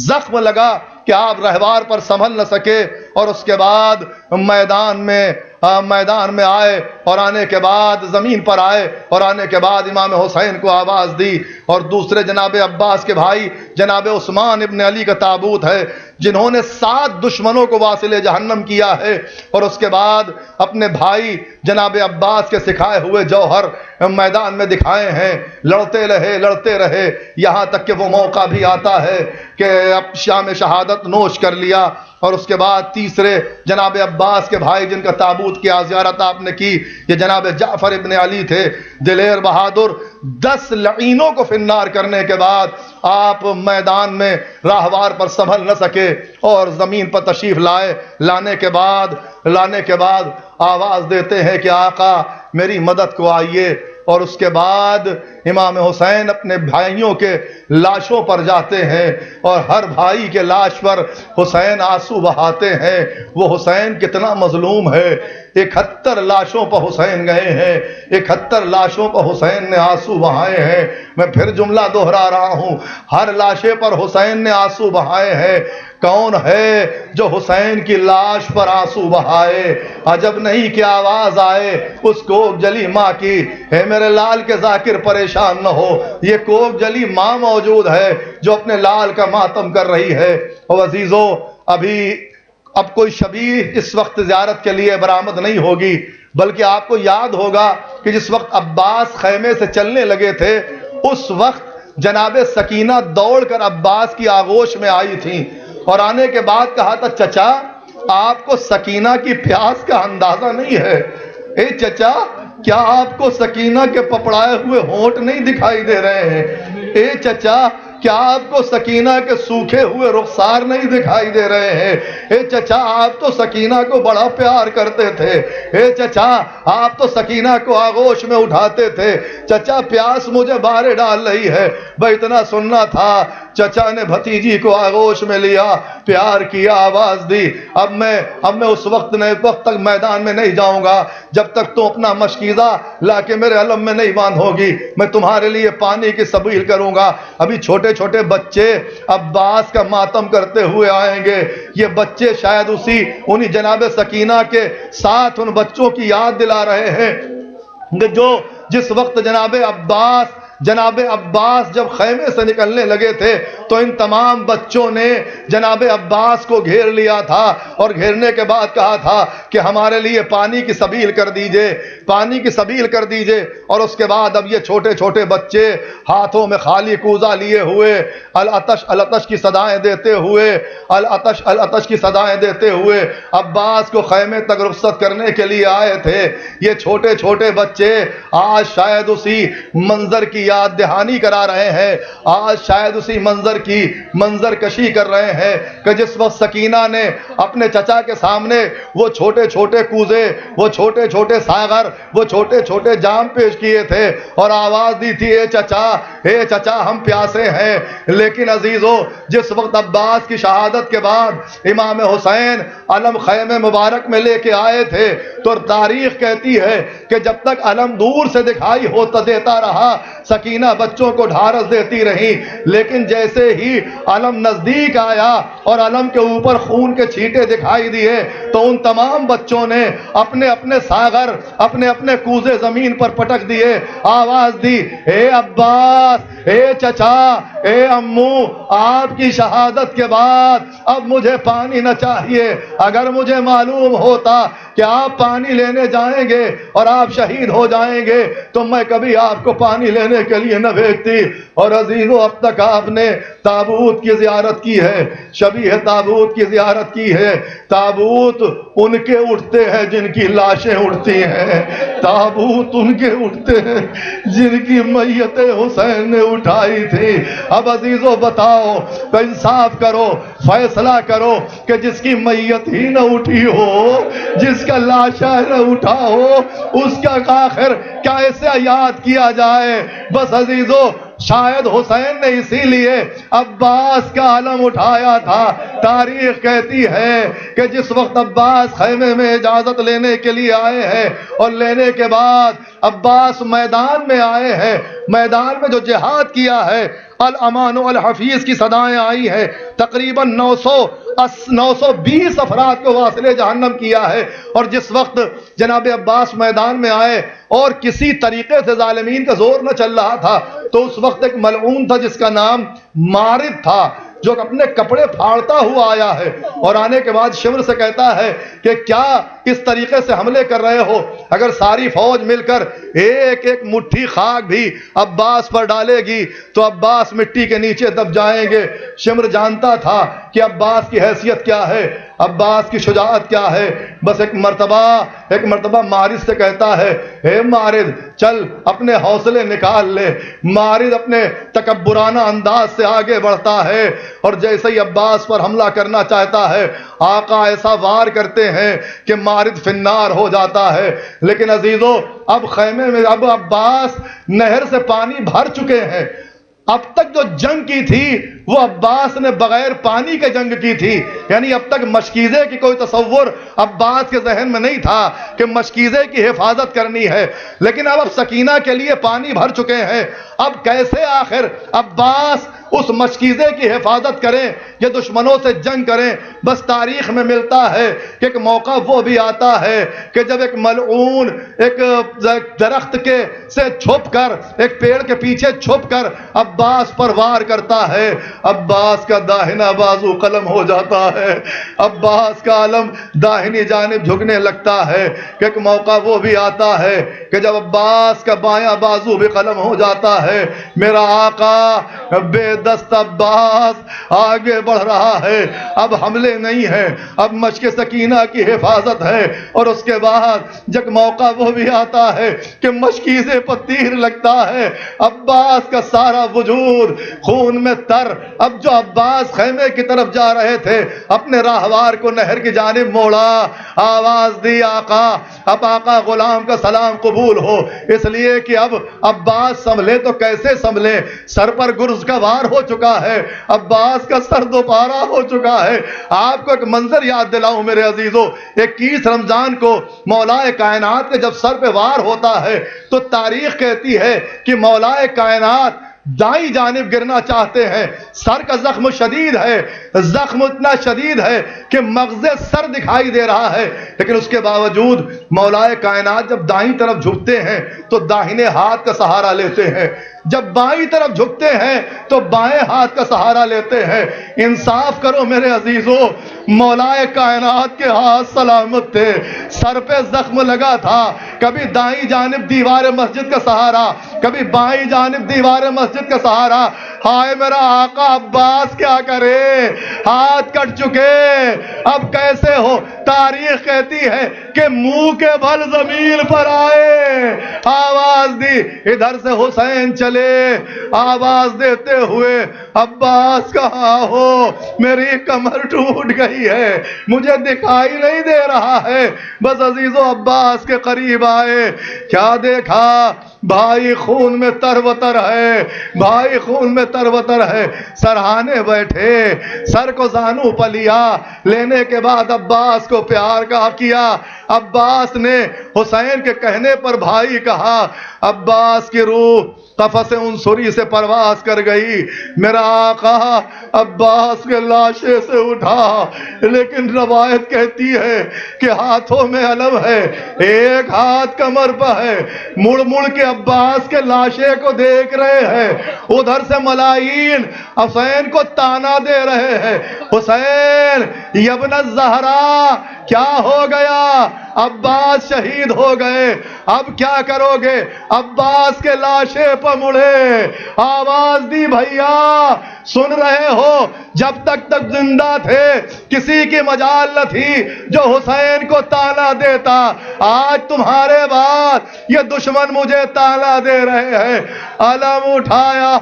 زخم لگا کہ آپ رہوار پر سنبھل نہ سکے، اور اس کے بعد میدان میں آئے، اور آنے کے بعد زمین پر آئے، اور آنے کے بعد امام حسین کو آواز دی، اور دوسرے جناب عباس کے بھائی جناب عثمان ابن علی کا تابوت ہے جنہوں نے 7 دشمنوں کو واصل جہنم کیا ہے، اور اس کے بعد اپنے بھائی جناب عباس کے سکھائے ہوئے جوہر میدان میں دکھائے ہیں۔ لڑتے رہے یہاں تک کہ وہ موقع بھی آتا ہے کہ اب شام شہادت نوش کر لیا، اور اس کے بعد تیسرے جناب عباس کے بھائی جن کا تابوت کی زیارت آپ نے کی یہ جناب جعفر ابن علی تھے، دلیر بہادر۔ 10 لعینوں کو فنار کرنے کے بعد آپ میدان میں راہوار پر سنبھل نہ سکے اور زمین پر تشریف لانے کے بعد آواز دیتے ہیں کہ آقا میری مدد کو آئیے، اور اس کے بعد امام حسین اپنے بھائیوں کے لاشوں پر جاتے ہیں، اور ہر بھائی کے لاش پر حسین آنسو بہاتے ہیں۔ وہ حسین کتنا مظلوم ہے، 71 لاشوں پر حسین گئے ہیں، 71 لاشوں پر حسین نے آنسو بہائے ہیں۔ میں پھر جملہ دہرا رہا ہوں، ہر لاشے پر حسین نے آنسو بہائے ہیں۔ کون ہے جو حسین کی لاش پر آنسو بہائے؟ عجب نہیں کہ آواز آئے اس کوک جلی ماں کی، ہے میرے لال کے ذاکر پریشان نہ ہو، یہ کوک جلی ماں موجود ہے جو اپنے لال کا ماتم کر رہی ہے۔ اور عزیزو اب کوئی شبیہ اس وقت زیارت کے لیے برآمد نہیں ہوگی، بلکہ آپ کو یاد ہوگا کہ جس وقت عباس خیمے سے چلنے لگے تھے اس وقت جناب سکینہ دوڑ کر عباس کی آغوش میں آئی تھیں، اور آنے کے بعد کہا تھا چچا آپ کو سکینہ کی پیاس کا اندازہ نہیں ہے۔ اے چچا کیا آپ کو سکینہ کے پپڑائے ہوئے ہونٹ نہیں دکھائی دے رہے ہیں؟ اے چچا کیا آپ کو سکینہ کے سوکھے ہوئے رخسار نہیں دکھائی دے رہے ہیں؟ اے چچا آپ تو سکینہ کو بڑا پیار کرتے تھے، اے چچا آپ تو سکینہ کو آغوش میں اٹھاتے تھے، چچا پیاس مجھے بارے ڈال رہی ہے۔ بھائی اتنا سننا تھا، چچا نے بھتیجی کو آغوش میں لیا، پیار کیا، آواز دی، اب میں اس وقت تک میدان میں نہیں جاؤں گا جب تک تم اپنا مشکیزہ لا کے میرے علم میں نہیں باندھو گی، میں تمہارے لیے پانی کی سبیل کروں گا۔ ابھی چھوٹے چھوٹے بچے عباس کا ماتم کرتے ہوئے آئیں گے، یہ بچے شاید انہی جناب سکینہ کے ساتھ ان بچوں کی یاد دلا رہے ہیں جو جس وقت جناب عباس جب خیمے سے نکلنے لگے تھے تو ان تمام بچوں نے جناب عباس کو گھیر لیا تھا، اور گھیرنے کے بعد کہا تھا کہ ہمارے لیے پانی کی سبیل کر دیجئے، اور اس کے بعد اب یہ چھوٹے چھوٹے بچے ہاتھوں میں خالی کوزہ لیے ہوئے العطش العطش کی صدائیں دیتے ہوئے عباس کو خیمے تک رخصت کرنے کے لیے آئے تھے۔ یہ چھوٹے چھوٹے بچے آج شاید اسی منظر کی یاد دہانی کرا رہے ہیں، آج شاید اسی منظر کشی کر رہے ہیں کہ جس وقت سکینہ نے اپنے چچا کے سامنے وہ چھوٹے چھوٹے کوزے، وہ چھوٹے چھوٹے ساغر، وہ چھوٹے چھوٹے جام پیش کیے تھے اور آواز دی تھی اے چچا ہم پیاسے ہیں۔ لیکن عزیزو جس وقت عباس کی شہادت کے بعد امام حسین علم خیمے مبارک میں لے کے آئے تھے تو تاریخ کہتی ہے کہ جب تک علم دور سے دکھائی ہوتا دیتا رہا سکینہ بچوں کو ڈھارس دیتی رہی، لیکن جیسے ہی علم نزدیک آیا اور علم کے اوپر خون کے چھینٹے دکھائی دیے تو ان تمام بچوں نے اپنے اپنے ساغر، اپنے اپنے کوزے زمین پر پٹک دیے، آواز دی، اے عباس، اے چچا، اے امو، آپ کی شہادت کے بعد اب مجھے پانی نہ چاہیے۔ اگر مجھے معلوم ہوتا کہ آپ پانی لینے جائیں گے اور آپ شہید ہو جائیں گے تو میں کبھی آپ کو پانی لینے کے لیے نہ بھیجتی۔ اور عزیزو، اب تک آپ نے تابوت کی زیارت کی ہے، شبیہ تابوت کی زیارت کی ہے۔ تابوت ان کے اٹھتے ہیں جن کی لاشیں اٹھتی ہیں، تابوت ان کے اٹھتے ہیں جن کی میت حسین نے اٹھائی تھی۔ اب عزیزو بتاؤ، تو انصاف کرو، فیصلہ کرو کہ جس کی میت ہی نہ اٹھی ہو، جس کا لاشا نہ اٹھا ہو، اس کا آخر کیسے یاد کیا جائے؟ بس عزیزو، شاید حسین نے اسی لیے عباس کا علم اٹھایا تھا۔ تاریخ کہتی ہے کہ جس وقت عباس خیمے میں اجازت لینے کے لیے آئے ہیں اور لینے کے بعد عباس میدان میں آئے ہیں، میدان میں جو جہاد کیا ہے، الامان والحفیظ کی صدائیں آئی ہیں، تقریباً 920 افراد کو واصل جہنم کیا ہے۔ اور جس وقت جناب عباس میدان میں آئے اور کسی طریقے سے ظالمین کا زور نہ چل رہا تھا تو اس وقت ایک ملعون تھا جس کا نام مارد تھا، جو اپنے کپڑے پھاڑتا ہوا آیا ہے اور آنے کے بعد شمر سے کہتا ہے کہ کیا اس طریقے سے حملے کر رہے ہو؟ اگر ساری فوج مل کر ایک ایک مٹھی خاک بھی عباس پر ڈالے گی تو عباس مٹی کے نیچے دب جائیں گے۔ شمر جانتا تھا کہ عباس کی حیثیت کیا ہے، عباس کی شجاعت کیا ہے۔ بس ایک مرتبہ مارد سے کہتا ہے، اے مارد چل اپنے حوصلے نکال لے۔ مارد اپنے تکبرانہ انداز سے آگے بڑھتا ہے اور جیسے ہی عباس پر حملہ کرنا چاہتا ہے، آقا ایسا وار کرتے ہیں کہ مارد فنار ہو جاتا ہے۔ لیکن عزیزو، اب خیمے میں اب عباس نہر سے پانی بھر چکے ہیں۔ اب تک جو جنگ کی تھی وہ عباس نے بغیر پانی کے جنگ کی تھی، یعنی اب تک مشکیزے کی کوئی تصور عباس کے ذہن میں نہیں تھا کہ مشکیزے کی حفاظت کرنی ہے۔ لیکن اب سکینہ کے لیے پانی بھر چکے ہیں، اب کیسے آخر عباس اس مشکیزے کی حفاظت کریں یا دشمنوں سے جنگ کریں؟ بس تاریخ میں ملتا ہے کہ ایک موقع وہ بھی آتا ہے کہ جب ایک ملعون ایک درخت کے سے چھپ کر، ایک پیڑ کے پیچھے چھپ کر عباس پر وار کرتا ہے، عباس کا داہنا بازو قلم ہو جاتا ہے، عباس کا علم داہنی جانب جھکنے لگتا ہے۔ کہ ایک موقع وہ بھی آتا ہے کہ جب عباس کا بایاں بازو بھی قلم ہو جاتا ہے۔ میرا آقا بے دست عباس آگے بڑھ رہا ہے، اب حملے نہیں ہیں، اب مشق سکینہ کی حفاظت ہے۔ اور اس کے بعد جب موقع وہ بھی آتا ہے کہ مشکیزے پر تیر لگتا ہے، عباس کا سارا وجود خون میں تر۔ اب جو عباس خیمے کی طرف جا رہے تھے، اپنے راہوار کو نہر کی جانب موڑا، آواز دی، آقا اب آقا غلام کا سلام قبول ہو۔ اس لیے کہ اب عباس سنبھلے تو کیسے سنبھلے؟ سر پر گرز کا وار ہو چکا ہے، عباس کا سر دوبارہ ہو چکا ہے۔ آپ کو ایک منظر یاد دلاؤں میرے عزیزو، 21 رمضان کو مولا کائنات کے جب سر پہ وار ہوتا ہے تو تاریخ کہتی ہے کہ مولا کائنات دائیں جانب گرنا چاہتے ہیں، سر کا زخم شدید ہے، زخم اتنا شدید ہے کہ مغز سر دکھائی دے رہا ہے، لیکن اس کے باوجود مولا کائنات جب دائیں طرف جھکتے ہیں تو داہنے ہاتھ کا سہارا لیتے ہیں، جب بائیں طرف جھکتے ہیں تو بائیں ہاتھ کا سہارا لیتے ہیں۔ انصاف کرو میرے عزیزو، مولا کائنات کے ہاتھ سلامت تھے، سر پہ زخم لگا تھا، کبھی دائیں جانب دیوار مسجد کا سہارا، کبھی بائیں جانب دیوار مسجد کا سہارا۔ ہائے میرا آقا عباس کیا کرے، ہاتھ کٹ چکے، اب کیسے ہو؟ تاریخ کہتی ہے کہ منہ کے بل زمین پر آئے، آواز دی، ادھر سے حسین چلے، آواز دیتے ہوئے، عباس کہاں ہو؟ میری کمر ٹوٹ گئی ہے، مجھے دکھائی نہیں دے رہا ہے۔ بس عزیزو عباس کے قریب آئے، کیا دیکھا؟ بھائی خون میں تروتر ہے، بھائی خون میں تروتر ہے، سرہانے بیٹھے، سر کو زانو پر لیا، لینے کے بعد عباس کو پیار کیا۔ عباس نے حسین کے کہنے پر بھائی کہا، عباس کی روح قفس انصری سے پرواز کر گئی. میرا آقا عباس کے لاشے سے اٹھا، لیکن روایت کہتی ہے کہ ہاتھوں میں علم ہے، ایک ہاتھ کمر پہ ہے، مڑ مڑ کے عباس کے لاشے کو دیکھ رہے ہیں. ادھر سے ملائی حسین کو تانا دے رہے ہیں، حسین ابن الزہرا کیا ہو گیا؟ عباس شہید ہو گئے، اب کیا کرو گے؟ عباس کے لاشے پر مڑے، آواز دی بھیا سن رہے ہو؟ جب تک زندہ تھے کسی کی مجال نہ تھی جو حسین کو تانا دیتا. آج تمہارے بعد یہ دشمن مجھے تانا دے رہے ہیں. علم اٹھایا،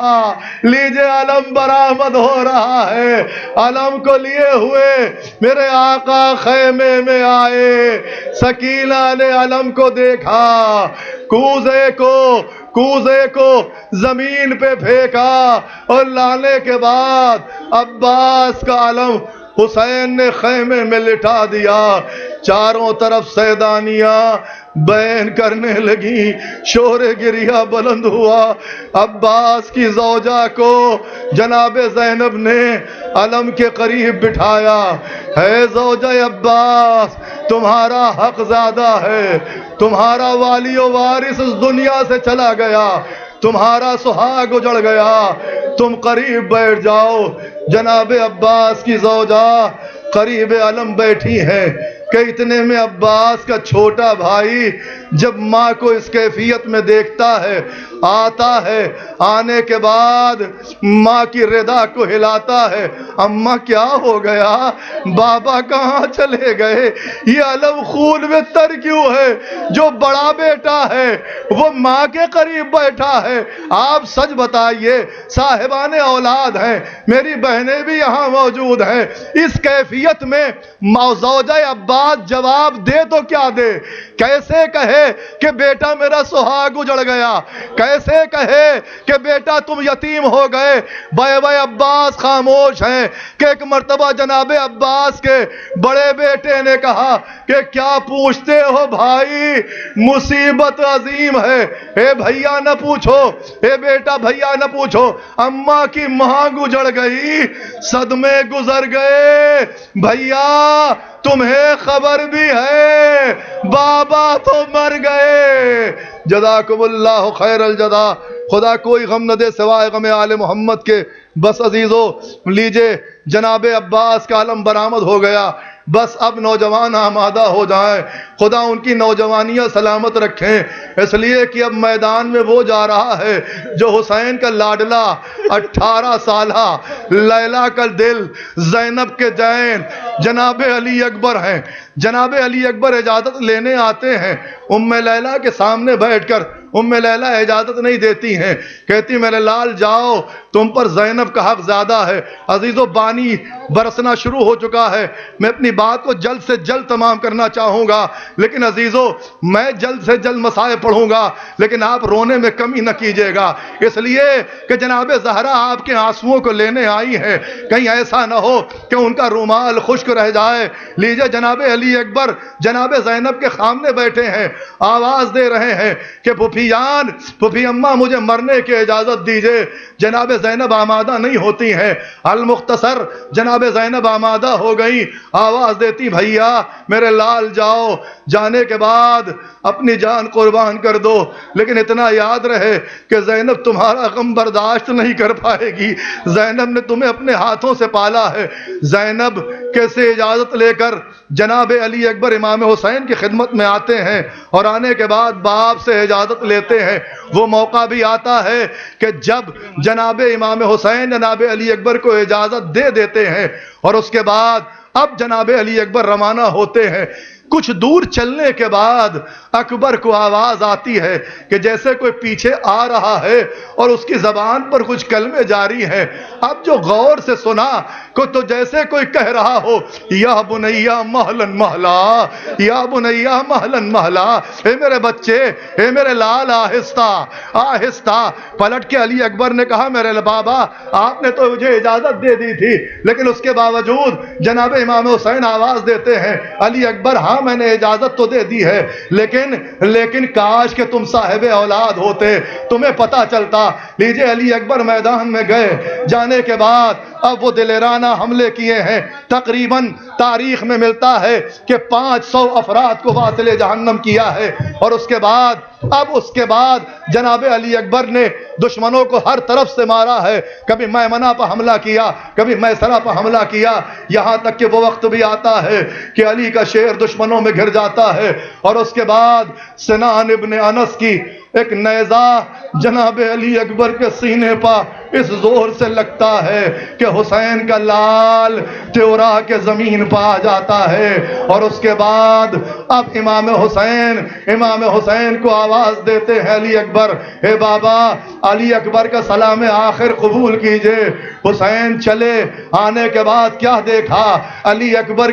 لیجے علم برآمد ہو رہا ہے. علم کو لیے ہوئے میرے آقا خیمے میں آئے. سکینہ نے علم کو دیکھا، کوزے کو زمین پہ پھینکا اور لانے کے بعد عباس کا علم حسین نے خیمے میں لٹا دیا. چاروں طرف سیدانیاں بین کرنے لگی، شور گریہ بلند ہوا. عباس کی زوجہ کو جناب زینب نے علم کے قریب بٹھایا. ہے زوجہ عباس، تمہارا حق زیادہ ہے، تمہارا والی و وارث اس دنیا سے چلا گیا، تمہارا سہاگ اجڑ گیا، تم قریب بیٹھ جاؤ. جناب عباس کی زوجہ قریب علم بیٹھی ہیں کہ اتنے میں عباس کا چھوٹا بھائی جب ماں کو اس کیفیت میں دیکھتا ہے آتا ہے. آنے کے بعد ماں کی ردا کو ہلاتا ہے. اماں کیا ہو گیا؟ بابا کہاں چلے گئے؟ یہ علم خون میں تر کیوں ہے؟ جو بڑا بیٹا ہے وہ ماں کے قریب بیٹھا ہے. آپ سچ بتائیے، صاحبان اولاد ہیں، میری بہنیں بھی یہاں موجود ہیں، اس کیفیت میں زوجہ عباس جواب دے تو کیا دے؟ کیسے کہے کہ بیٹا میرا سہاگ اجڑ گیا؟ کیسے کہے کہ بیٹا تم یتیم ہو گئے؟ بیوہ عباس خاموش ہیں کہ ایک مرتبہ جناب عباس کے بڑے بیٹے نے کہا کہ کیا پوچھتے ہو بھائی، مصیبت عظیم ہے. اے بھیا نہ پوچھو، اے بیٹا بھیا نہ پوچھو، اماں کی مانگ اجڑ گئی، صدمے گزر گئے. بھیا تمہیں خبر بھی ہے بابا تو مر گئے. جزاکم اللہ خیر الجزا. خدا کوئی غم نہ دے سوائے غم آل محمد کے. بس عزیزو لیجے، جناب عباس کا علم برآمد ہو گیا. بس اب نوجوان آمادہ ہو جائیں، خدا ان کی نوجوانیاں سلامت رکھیں. اس لیے کہ اب میدان میں وہ جا رہا ہے جو حسین کا لاڈلا 18 سالہ لیلا کا دل، زینب کے جین جناب علی اکبر ہیں. جناب علی اکبر اجازت لینے آتے ہیں، ام لیلا کے سامنے بیٹھ کر ام لیلا اجازت نہیں دیتی ہیں، کہتی میرے لال جاؤ، تم پر زینب کا حق زیادہ ہے. عزیزو بانی برسنا شروع ہو چکا ہے، میں اپنی بات کو جلد سے جلد تمام کرنا چاہوں گا، لیکن عزیزو میں جلد سے جلد مسائل پڑھوں گا، لیکن آپ رونے میں کمی نہ کیجیے گا، اس لیے کہ جناب زہرا آپ کے آنسوؤں کو لینے آئی ہیں، کہیں ایسا نہ ہو کہ ان کا رومال خشک رہ جائے. لیجئے جناب علی اکبر جناب زینب کے سامنے بیٹھے ہیں، آواز دے رہے ہیں کہ پھوپھی جان، پھوپھی اماں مجھے مرنے کی اجازت دیجئے. جناب زینب آمادہ نہیں ہوتی ہیں. المختصر جناب زینب آمادہ ہو گئی، آواز دیتی بھیا میرے لال جاؤ، جانے کے بعد اپنی جان قربان کر دو، لیکن اتنا یاد رہے کہ زینب تمہارا غم برداشت نہیں کر پائے گی. زینب نے تمہیں اپنے ہاتھوں سے پالا ہے. زینب کیسے اجازت لے کر جناب علی اکبر امام حسین کی خدمت میں آتے ہیں اور آنے کے بعد باپ سے اجازت لیتے ہیں. وہ موقع بھی آتا ہے کہ جب جناب امام حسین جناب علی اکبر کو اجازت دے دیتے ہیں اور اس کے بعد اب جناب علی اکبر روانہ ہوتے ہیں. کچھ دور چلنے کے بعد اکبر کو آواز آتی ہے کہ جیسے کوئی پیچھے آ رہا ہے اور اس کی زبان پر کچھ کلمے جاری ہیں. اب جو غور سے سنا کو تو جیسے کوئی کہہ رہا ہو یا بنیا محلن محلا، یا بنیا محلن محلا، اے میرے بچے، اے میرے لال آہستہ آہستہ. پلٹ کے علی اکبر نے کہا میرے بابا آپ نے تو مجھے اجازت دے دی تھی، لیکن اس کے باوجود جناب امام حسین آواز دیتے ہیں علی اکبر ہاں میں نے اجازت تو دے دی ہے، لیکن کاش کہ تم صاحب اولاد ہوتے، تمہیں پتہ چلتا۔ لیجئے علی اکبر میدان میں گئے، جانے کے بعد اب وہ دلیرانہ حملے کیے ہیں۔ تقریباً تاریخ میں ملتا ہے کہ 500 افراد کو واصل جہنم کیا ہے، اور اس کے بعد جناب علی اکبر نے دشمنوں کو ہر طرف سے مارا ہے۔ کبھی میمنہ پر حملہ کیا، کبھی میسرہ پر حملہ کیا، یہاں تک کہ وہ وقت بھی آتا ہے کہ علی کا شیر دشمنوں میں گھر جاتا ہے، اور اس کے بعد سنان ابن انس کی ایک نیزہ جناب علی اکبر کے سینے پر اس زور سے لگتا ہے کہ حسین کا لال تیورا کے زمین پر آ جاتا ہے، اور اس کے بعد اب امام حسین کو آواز دیتے ہیں علی اکبر، اے بابا علی اکبر کا سلام آخر قبول کیجئے۔ حسین چلے، آنے کے بعد کیا دیکھا؟ علی اکبر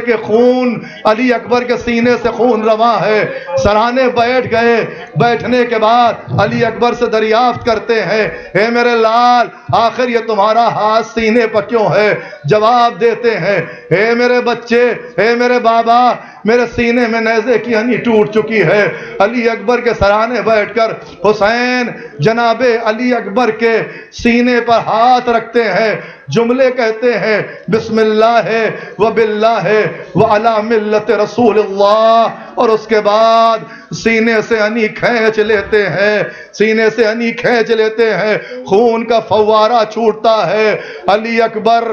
کے سینے سے خون رواں ہے۔ سرانے بیٹھ گئے، بیٹھنے کے بعد علی اکبر سے دریافت کرتے ہیں، اے میرے لال آخر یہ تمہارا ہاتھ سینے پر کیوں ہے؟ جواب دیتے ہیں، اے میرے بچے، اے میرے بابا، میرے سینے میں نیزے کی ہنی ٹوٹ چکی ہے۔ علی اکبر کے سرانے بیٹھ کر حسین جناب علی اکبر کے سینے پر ہاتھ رکھتے ہیں، جملے کہتے ہیں، بسم اللہ وباللہ وعلی ملت رسول اللہ، اور اس کے بعد سینے سے ہنی کھینچ لیتے ہیں، خون کا فوارہ چھوٹتا ہے۔ علی اکبر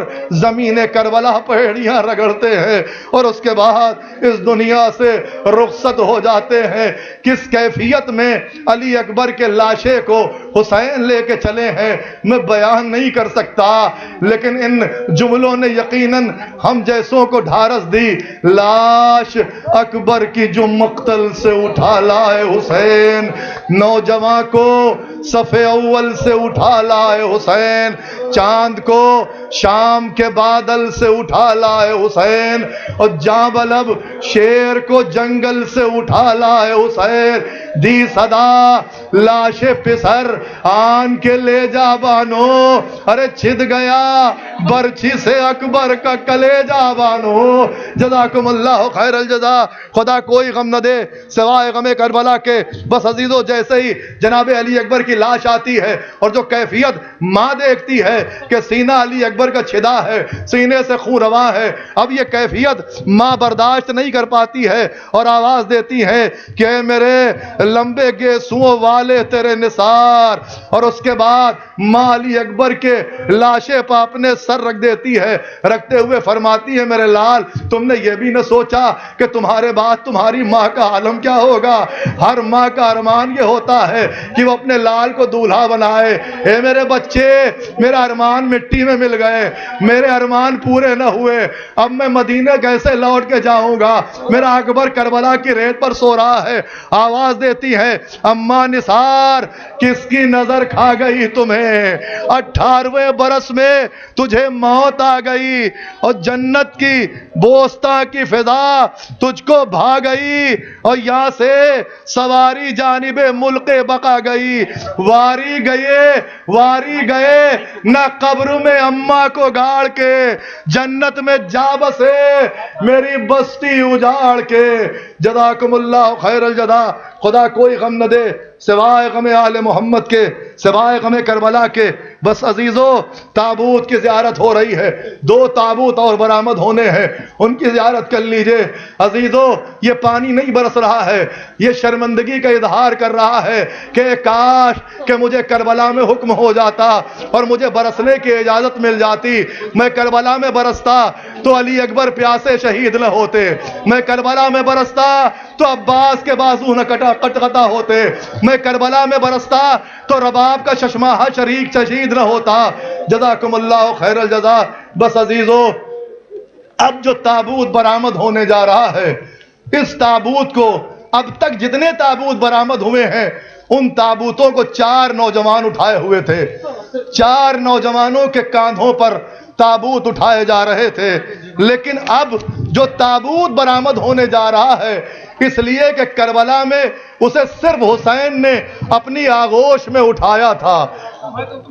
زمین کربلا پہیڑیاں رگڑتے ہیں، اور اس کے بعد اس دنیا سے رخصت ہو جاتے ہیں۔ کس کیفیت میں علی اکبر کے لاشے کو حسین لے کے چلے ہیں میں بیان نہیں کر سکتا، لیکن ان جملوں نے یقیناً ہم جیسوں کو ڈھارس دی۔ لاش اکبر کی جو مقتل سے اٹھا لائے حسین، نوجوان کو صف اول سے اٹھا لائے حسین، چاند کو شام کے بادل سے اٹھا لائے حسین، اور جاں بلب شیر کو جنگل سے اٹھا لائے حسین۔ دی صدا لاش پسر آن کے لے جا بانو، ارے چھد گیا برچھی سے اکبر کا کلیجہ بانو۔ جزاکم اللہ خیر الجزا۔ خدا کوئی غم نہ دے سوائے غم کربلا کے۔ بس عزیزو، جیسے ہی جناب علی اکبر کی لاش آتی ہے اور جو کیفیت ماں دیکھتی ہے کہ سینہ علی اکبر کا چھدا ہے، سینے سے خون رواں ہے، اب یہ کیفیت ماں برداشت نہیں کر پاتی ہے اور آواز دیتی ہے کہ اے میرے لمبے گیسوں والے تیرے نثار، اور اس کے بعد ماں علی اکبر کے لاشے پر اپنے سر رکھ دیتی ہے، رکھتے ہوئے فرماتی ہے، میرے لال تم نے یہ بھی نہ سوچا کہ تمہارے بعد تمہاری ماں کا عالم کیا ہوگا؟ ہر ماں کا ارمان یہ ہوتا ہے کہ وہ اپنے لال کو دولہا بنائے۔ اے میرے بچے، میرا ارمان مٹی میں مل گئے، میرے ارمان پورے نہ ہوئے، اب میں مدینہ کیسے لوٹ کے جاؤں گا؟ میرا اکبر کربلا کی ریت پر سو رہا ہے۔ آواز دیتی ہے، اماں نثار کس کی نظر کھا گئی تمہیں؟ 18ویں برس میں تجھے موت آ گئی، اور جنت کی بوستا کی فضا تجھ کو بھا گئی، اور یہاں سے سواری جانب ملک بقا گئی۔ واری گئے نہ قبر میں اماں کو گاڑ کے، جنت میں جا بسے میری بستی اجاڑ کے۔ جزاکم اللہ خیر الجزا۔ خدا کوئی غم نہ دے سوائے غم آل محمد کے، سوائے غم کربلا کے۔ بس عزیزو، تابوت کی زیارت ہو رہی ہے، 2 تابوت اور برآمد ہونے ہیں، ان کی زیارت کر لیجئے۔ عزیزو، یہ پانی نہیں برس رہا ہے، یہ شرمندگی کا اظہار کر رہا ہے کہ کاش کہ مجھے کربلا میں حکم ہو جاتا اور مجھے برسنے کی اجازت مل جاتی۔ میں کربلا میں برستا تو علی اکبر پیاسے شہید نہ ہوتے، میں کربلا میں برستا تو عباس کے بازو نہ قطع ہوتے، میں کربلا میں برستا تو رباب کا ششماہا شریک شہید نہ ہوتا۔ جزاکم اللہ خیر الجزا۔ بس عزیزو، اب جو تابوت برآمد ہونے جا رہا ہے، اس تابوت کو اب تک جتنے تابوت برآمد ہوئے ہیں ان تابوتوں کو 4 نوجوان اٹھائے ہوئے تھے، 4 نوجوانوں کے کاندھوں پر تابوت اٹھائے جا رہے تھے، لیکن اب جو تابوت برآمد ہونے جا رہا ہے اس لیے کہ کربلا میں اسے صرف حسین نے اپنی آغوش میں اٹھایا تھا،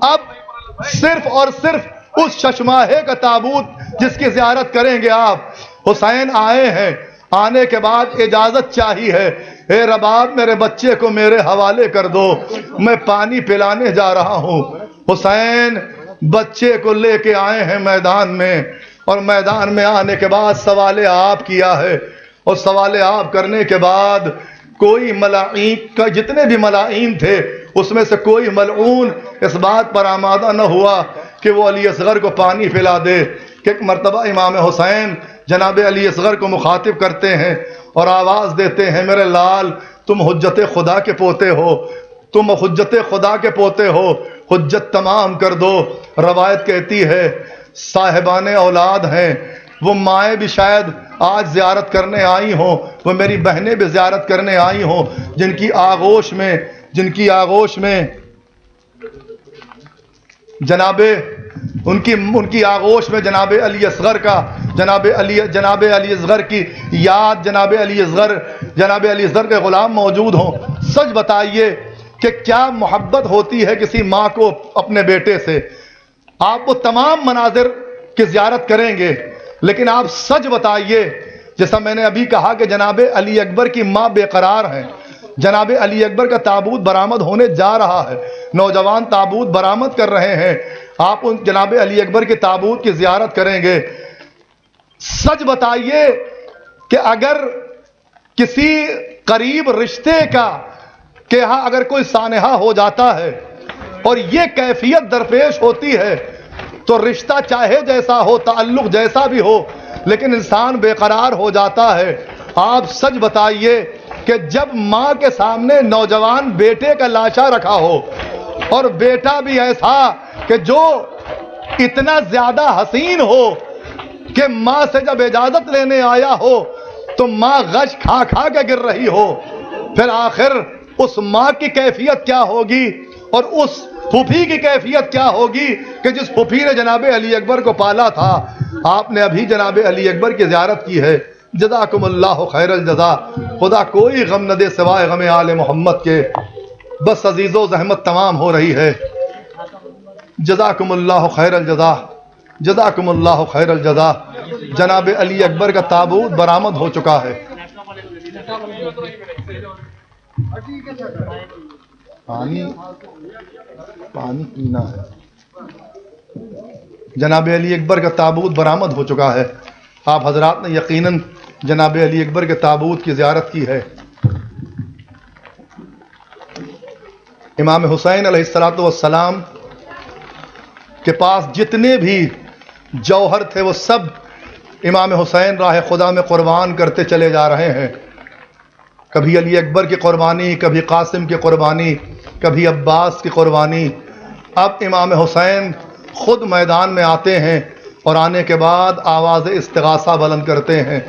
اب صرف اور صرف اس ششماہے کا تابوت جس کی زیارت کریں گے آپ، حسین آئے ہیں آنے کے بعد اجازت چاہی ہے، اے رباب میرے بچے کو میرے حوالے کر دو، میں پانی پلانے جا رہا ہوں۔ حسین بچے کو لے کے آئے ہیں میدان میں، اور میدان میں آنے کے بعد سوال آپ کیا ہے، اور سوال آپ کرنے کے بعد کوئی ملائین کا جتنے بھی ملائین تھے اس میں سے کوئی ملعون اس بات پر آمادہ نہ ہوا کہ وہ علی اصغر کو پانی پلا دے۔ کہ ایک مرتبہ امام حسین جناب علی اصغر کو مخاطب کرتے ہیں اور آواز دیتے ہیں، میرے لال تم حجت خدا کے پوتے ہو، تم حجت خدا کے پوتے ہو، حجت تمام کر دو۔ روایت کہتی ہے صاحبان اولاد ہیں، وہ مائیں بھی شاید آج زیارت کرنے آئی ہوں، وہ میری بہنیں بھی زیارت کرنے آئی ہوں، جن کی آغوش میں جناب ان کی آغوش میں جناب علی اصغر کا جناب علی اصغر کی یاد جناب علی اصغر کے غلام موجود ہوں۔ سچ بتائیے کہ کیا محبت ہوتی ہے کسی ماں کو اپنے بیٹے سے؟ آپ وہ تمام مناظر کی زیارت کریں گے، لیکن آپ سچ بتائیے، جیسا میں نے ابھی کہا کہ جناب علی اکبر کی ماں بے قرار ہیں، جناب علی اکبر کا تابوت برآمد ہونے جا رہا ہے، نوجوان تابوت برآمد کر رہے ہیں، آپ ان جناب علی اکبر کے تابوت کی زیارت کریں گے۔ سچ بتائیے کہ اگر کسی قریب رشتے کا کہ ہاں اگر کوئی سانحہ ہو جاتا ہے اور یہ کیفیت درپیش ہوتی ہے تو رشتہ چاہے جیسا ہو، تعلق جیسا بھی ہو، لیکن انسان بے قرار ہو جاتا ہے۔ آپ سچ بتائیے کہ جب ماں کے سامنے نوجوان بیٹے کا لاشا رکھا ہو، اور بیٹا بھی ایسا کہ جو اتنا زیادہ حسین ہو کہ ماں سے جب اجازت لینے آیا ہو تو ماں غش کھا کھا کے گر رہی ہو، پھر آخر اس ماں کی کیفیت کیا ہوگی اور اس پھوپھی کی کیفیت کیا ہوگی کہ جس پھوپھی نے جناب علی اکبر کو پالا تھا۔ آپ نے ابھی جناب علی اکبر کی زیارت کی ہے، جزاکم اللہ خیر الجزا۔ خدا کوئی غم نہ دے سوائے غم آل محمد کے، بس عزیزو زحمت تمام ہو رہی ہے۔ جزاکم اللہ خیر الجزا، جزاکم اللہ خیر الجزا۔ جناب علی اکبر کا تابوت برآمد ہو چکا ہے۔ پانی پینا ہے۔ جناب علی اکبر کا تابوت برآمد ہو چکا ہے۔ آپ حضرات نے یقیناً جناب علی اکبر کے تابوت کی زیارت کی ہے۔ امام حسین علیہ السلام کے پاس جتنے بھی جوہر تھے وہ سب امام حسین راہ خدا میں قربان کرتے چلے جا رہے ہیں۔ کبھی علی اکبر کی قربانی، کبھی قاسم کی قربانی، کبھی عباس کی قربانی۔ اب امام حسین خود میدان میں آتے ہیں اور آنے کے بعد آواز استغاثہ بلند کرتے ہیں،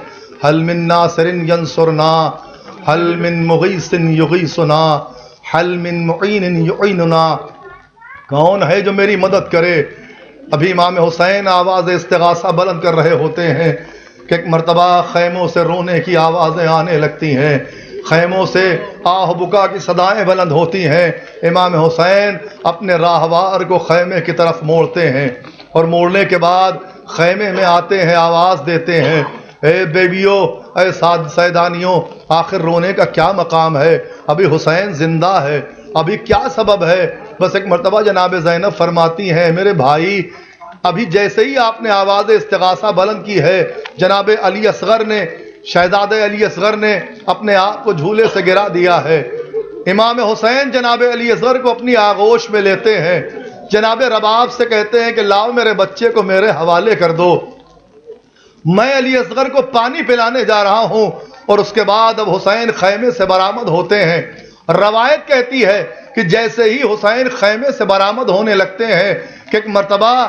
حل من ناصر ینصرنا، حل من مغیث یغیثنا، حل من معین یعیننا۔ کون ہے جو میری مدد کرے؟ ابھی امام حسین آواز استغاثہ بلند کر رہے ہوتے ہیں کہ ایک مرتبہ خیموں سے رونے کی آوازیں آنے لگتی ہیں، خیموں سے آہ بکا کی صدائیں بلند ہوتی ہیں۔ امام حسین اپنے راہوار کو خیمے کی طرف موڑتے ہیں، اور موڑنے کے بعد خیمے میں آتے ہیں، آواز دیتے ہیں، اے بیویوں، اے سیدانیوں، آخر رونے کا کیا مقام ہے؟ ابھی حسین زندہ ہے، ابھی کیا سبب ہے؟ بس ایک مرتبہ جناب زینب فرماتی ہیں، میرے بھائی ابھی جیسے ہی آپ نے آواز استغاثہ بلند کی ہے، جناب علی اصغر نے، شہزادہ علی اصغر نے اپنے آپ کو جھولے سے گرا دیا ہے۔ امام حسین جناب علی اصغر کو اپنی آغوش میں لیتے ہیں، جناب رباب سے کہتے ہیں کہ لاؤ میرے بچے کو میرے حوالے کر دو، میں علی اصغر کو پانی پلانے جا رہا ہوں۔ اور اس کے بعد اب حسین خیمے سے برآمد ہوتے ہیں۔ روایت کہتی ہے کہ جیسے ہی حسین خیمے سے برآمد ہونے لگتے ہیں کہ ایک مرتبہ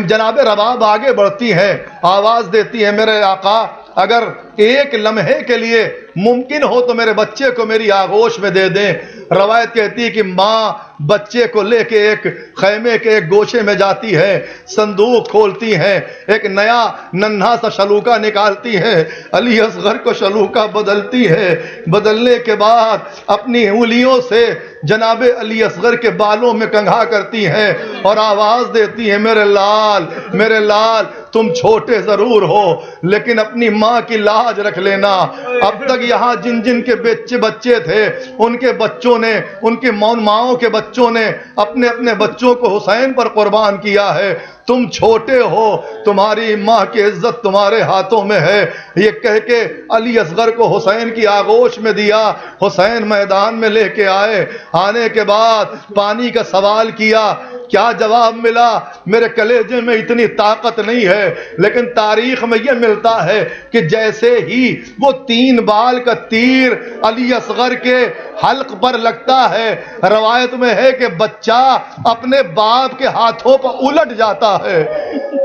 جناب رباب آگے بڑھتی ہیں، آواز دیتی ہے، میرے آقا اگر ایک لمحے کے لیے ممکن ہو تو میرے بچے کو میری آغوش میں دے دیں۔ روایت کہتی ہے کہ ماں بچے کو لے کے ایک خیمے کے ایک گوشے میں جاتی ہے، صندوق کھولتی ہے، ایک نیا ننھا سا شلوکا نکالتی ہے، علی اصغر کو شلوکا بدلتی ہے، بدلنے کے بعد اپنی انگلیوں سے جناب علی اصغر کے بالوں میں کنگھا کرتی ہے اور آواز دیتی ہے، میرے لال، میرے لال، تم چھوٹے ضرور ہو لیکن اپنی ماں کی لاج رکھ لینا۔ اب تک یہاں جن جن کے بچے تھے ان کے بچوں نے، ان کے ماؤں کے بچوں نے اپنے اپنے بچوں کو حسین پر قربان کیا ہے۔ تم چھوٹے ہو، تمہاری ماں کی عزت تمہارے ہاتھوں میں ہے، یہ کہہ کے علی اصغر کو حسین کی آغوش میں دیا۔ حسین میدان میں لے کے آئے، آنے کے بعد پانی کا سوال کیا، کیا جواب ملا؟ میرے کلیجے میں اتنی طاقت نہیں ہے لیکن تاریخ میں یہ ملتا ہے کہ جیسے ہی وہ 3 بال کا تیر علی اصغر کے حلق پر لگتا ہے، روایت میں ہے کہ بچہ اپنے باپ کے ہاتھوں پر الٹ جاتا ہے۔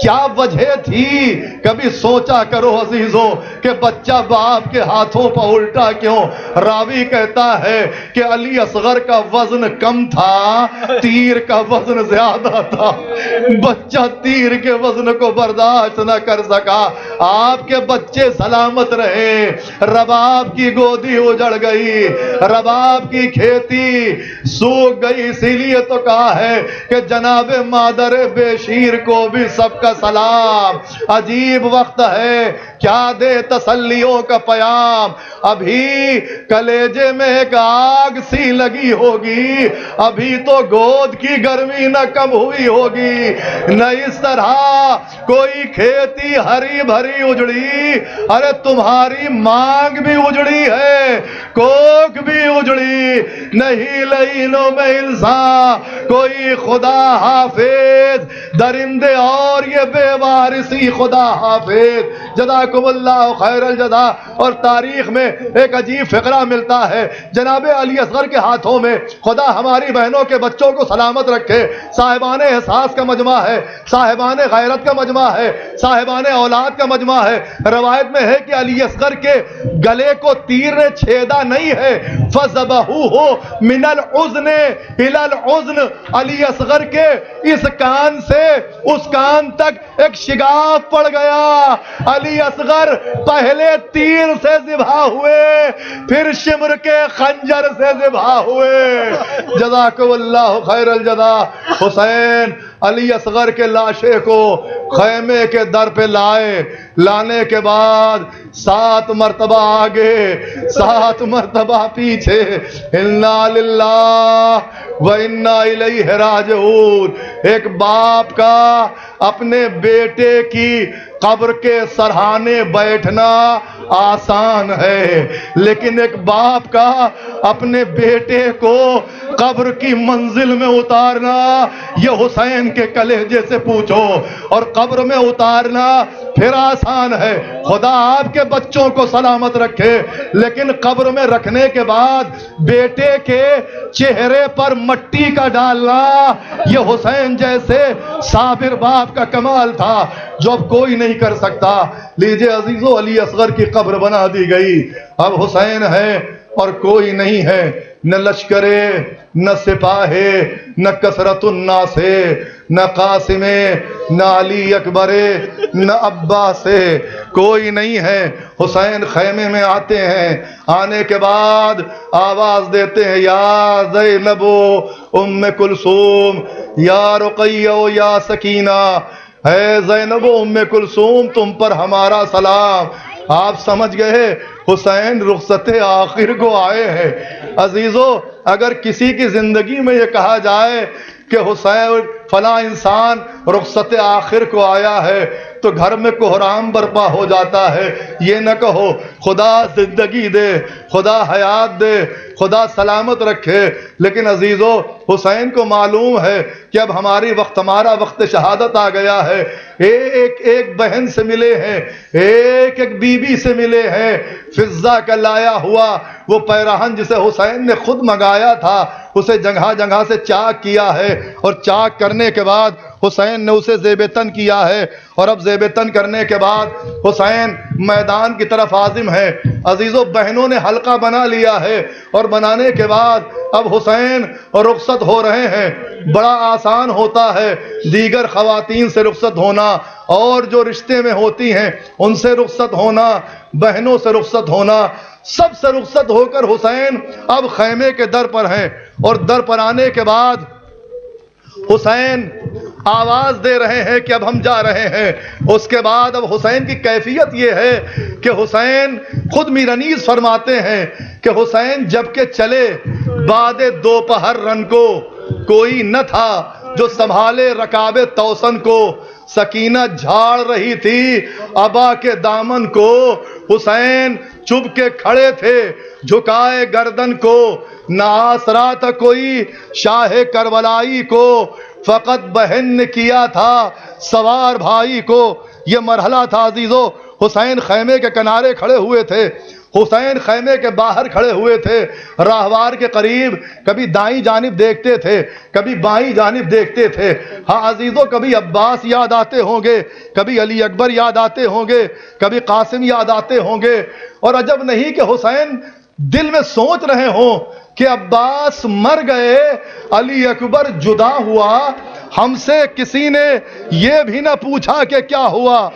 کیا وجہ تھی؟ کبھی سوچا کرو عزیزوں کہ بچہ باپ کے ہاتھوں پر الٹا کیوں؟ راوی کہتا ہے کہ علی اصغر کا وزن کم تھا، تیر کا وزن زیادہ تھا، بچہ تیر کے وزن کو برداشت نہ کر سکا۔ آپ کے بچے سلامت رہے، رباب کی گودی اجڑ گئی، رباب کی کھیتی سوکھ گئی، اسی لیے تو کہا ہے کہ جناب مادر بے شیر کو بھی سب کا سلام۔ عجیب وقت ہے، کیا دے تسلیوں کا پیام، ابھی کلیجے میں ایک آگ سی لگی ہوگی، ابھی تو گود کی گرمی نہ کم ہوئی ہوگی، نہ اس طرح کوئی کھیتی ہری بھری اجڑی، ارے تمہاری مانگ بھی اجڑی ہے، کوک بھی اجڑی، نہیں لینوں میں انسان کوئی خدا حافظ، درندے اور یہ بے وارثی خدا حافظ۔ جزاکم اللہ خیر الجزا۔ اور تاریخ میں ایک عجیب فقرہ ملتا ہے، جناب علی اصغر کے ہاتھوں میں، خدا ہماری بہنوں کے بچوں کو سلامت رکھے، صاحبان احساس کا مجمع ہے، صاحبان غیرت کا مجمع ہے، صاحبان اولاد کا مجمع ہے۔ روایت میں ہے کہ علی اصغر کے گلے کو تیر نے چھیدا نہیں ہے، فَذَبَحُوهُ مِنَ الْعُذْنِ إِلَى الْعُذْنِ، علی اصغر کے اس کان سے اس کان تک ایک شگاف پڑ گیا۔ علی اصغر پہلے تیر سے ذبح ہوئے، پھر شمر کے خنجر سے ذبح ہوئے۔ جزاکم اللہ خیر الجزا۔ حسین علی اصغر کے لاشے کو خیمے کے در پہ لائے، لانے کے بعد 7 مرتبہ آگے 7 مرتبہ پیچھے، انا للہ و انا الیہ راجعون۔ ایک باپ کا اپنے بیٹے کی قبر کے سرہانے بیٹھنا آسان ہے، لیکن ایک باپ کا اپنے بیٹے کو قبر کی منزل میں اتارنا، یہ حسین کے کلیجے سے پوچھو، اور قبر میں اتارنا پھر آسان ہے، خدا آپ کے بچوں کو سلامت رکھے، لیکن قبر میں رکھنے کے بعد بیٹے کے چہرے پر مٹی کا ڈالنا، یہ حسین جیسے صابر باپ کا کمال تھا جو اب کوئی نہیں کر سکتا۔ لیجئے عزیزو، علی اصغر کی قبر بنا دی گئی، اب حسین ہے اور کوئی نہیں ہے، نہ لشکرے، نہ سپاہے، نہ کثرت الناس، نہ قاسم، نہ علی اکبر، نہ عباس، کوئی نہیں ہے۔ حسین خیمے میں آتے ہیں، آنے کے بعد آواز دیتے ہیں، یا زینب ام کلثوم، یا رقیہ یا سکینہ، اے زینب و ام کلثوم تم پر ہمارا سلام۔ آپ سمجھ گئے حسین رخصت آخر کو آئے ہیں۔ عزیزو، اگر کسی کی زندگی میں یہ کہا جائے کہ حسین فلاں انسان رخصت آخر کو آیا ہے تو گھر میں کوہرام برپا ہو جاتا ہے۔ یہ نہ کہو خدا زندگی دے، خدا حیات دے، خدا سلامت رکھے، لیکن عزیزو حسین کو معلوم ہے کہ اب ہمارا وقت شہادت آ گیا ہے۔ ایک بہن سے ملے ہیں، ایک بی بی سے ملے ہیں، فضہ کا لایا ہوا وہ پیراہن جسے حسین نے خود منگایا تھا اسے جگہ جگہ سے چاک کیا ہے، اور چاک کرنے کے بعد حسین نے اسے زیب تن کیا ہے، اور اب زیب تن کرنے کے بعد حسین میدان کی طرف عازم ہے۔ عزیزو بہنوں نے حلقہ بنا لیا ہے، اور بنانے کے بعد اب حسین رخصت ہو رہے ہیں۔ بڑا آسان ہوتا ہے دیگر خواتین سے رخصت ہونا، اور جو رشتے میں ہوتی ہیں ان سے رخصت ہونا، بہنوں سے رخصت ہونا، سب سے رخصت ہو کر حسین اب خیمے کے در پر ہیں، اور در پر آنے کے بعد حسین آواز دے رہے ہیں کہ اب ہم جا رہے ہیں۔ اس کے بعد اب حسین کی کیفیت یہ ہے کہ حسین خود میرنیز فرماتے ہیں کہ حسین جب کہ چلے بعد دوپہر رن کو کوئی نہ تھا جو سنبھالے رکاب توسن کو، سکینہ جھاڑ رہی تھی ابا کے دامن کو، حسین چپ کے کھڑے تھے جھکائے گردن کو، نہ آسرا تھا کوئی شاہ کربلائی کو، فقط بہن نے کیا تھا سوار بھائی کو۔ یہ مرحلہ تھا عزیزو، حسین خیمے کے کنارے کھڑے ہوئے تھے، حسین خیمے کے باہر کھڑے ہوئے تھے، راہوار کے قریب کبھی دائیں جانب دیکھتے تھے کبھی بائیں جانب دیکھتے تھے۔ ہاں عزیزو، کبھی عباس یاد آتے ہوں گے، کبھی علی اکبر یاد آتے ہوں گے، کبھی قاسم یاد آتے ہوں گے، اور عجب نہیں کہ حسین دل میں سوچ رہے ہوں کہ عباس مر گئے، علی اکبر جدا ہوا، ہم سے کسی نے یہ بھی نہ پوچھا کہ کیا ہوا۔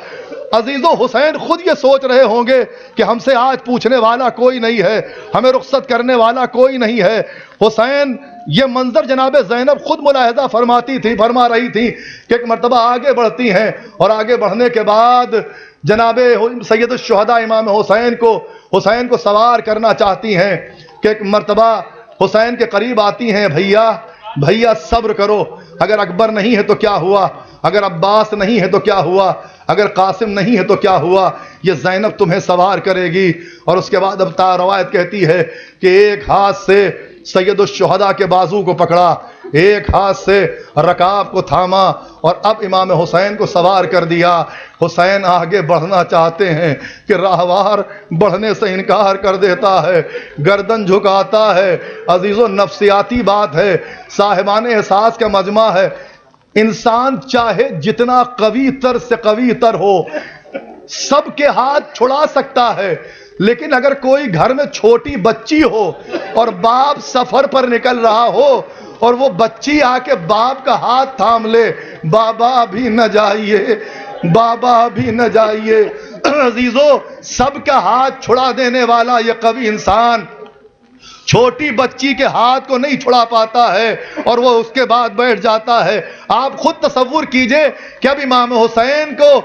عزیزو، حسین خود یہ سوچ رہے ہوں گے کہ ہم سے آج پوچھنے والا کوئی نہیں ہے، ہمیں رخصت کرنے والا کوئی نہیں ہے۔ حسین یہ منظر جناب زینب خود ملاحظہ فرما رہی تھی کہ ایک مرتبہ آگے بڑھتی ہیں، اور آگے بڑھنے کے بعد جناب سید الشہداء امام حسین کو سوار کرنا چاہتی ہیں کہ ایک مرتبہ حسین کے قریب آتی ہیں، بھیا صبر کرو، اگر اکبر نہیں ہے تو کیا ہوا، اگر عباس نہیں ہے تو کیا ہوا، اگر قاسم نہیں ہے تو کیا ہوا، یہ زینب تمہیں سوار کرے گی۔ اور اس کے بعد اب روایت کہتی ہے کہ ایک ہاتھ سے سید الشہداء کے بازو کو پکڑا، ایک ہاتھ سے رکاب کو تھاما، اور اب امام حسین کو سوار کر دیا۔ حسین آگے بڑھنا چاہتے ہیں کہ راہوار بڑھنے سے انکار کر دیتا ہے، گردن جھکاتا ہے۔ عزیزو، نفسیاتی بات ہے، صاحبان احساس کا مجمع ہے۔ انسان چاہے جتنا قوی تر سے قوی تر ہو، سب کے ہاتھ چھڑا سکتا ہے، لیکن اگر کوئی گھر میں چھوٹی بچی ہو اور باپ سفر پر نکل رہا ہو اور وہ بچی آ کے باپ کا ہاتھ تھام لے، بابا بھی نہ جائیے، بابا بھی نہ جائیے۔ عزیزو، سب کا ہاتھ چھڑا دینے والا یہ قوی انسان چھوٹی بچی کے ہاتھ کو نہیں چھڑا پاتا ہے، اور وہ اس کے بعد بیٹھ جاتا ہے۔ آپ خود تصور کیجئے کہ اب امام حسین کو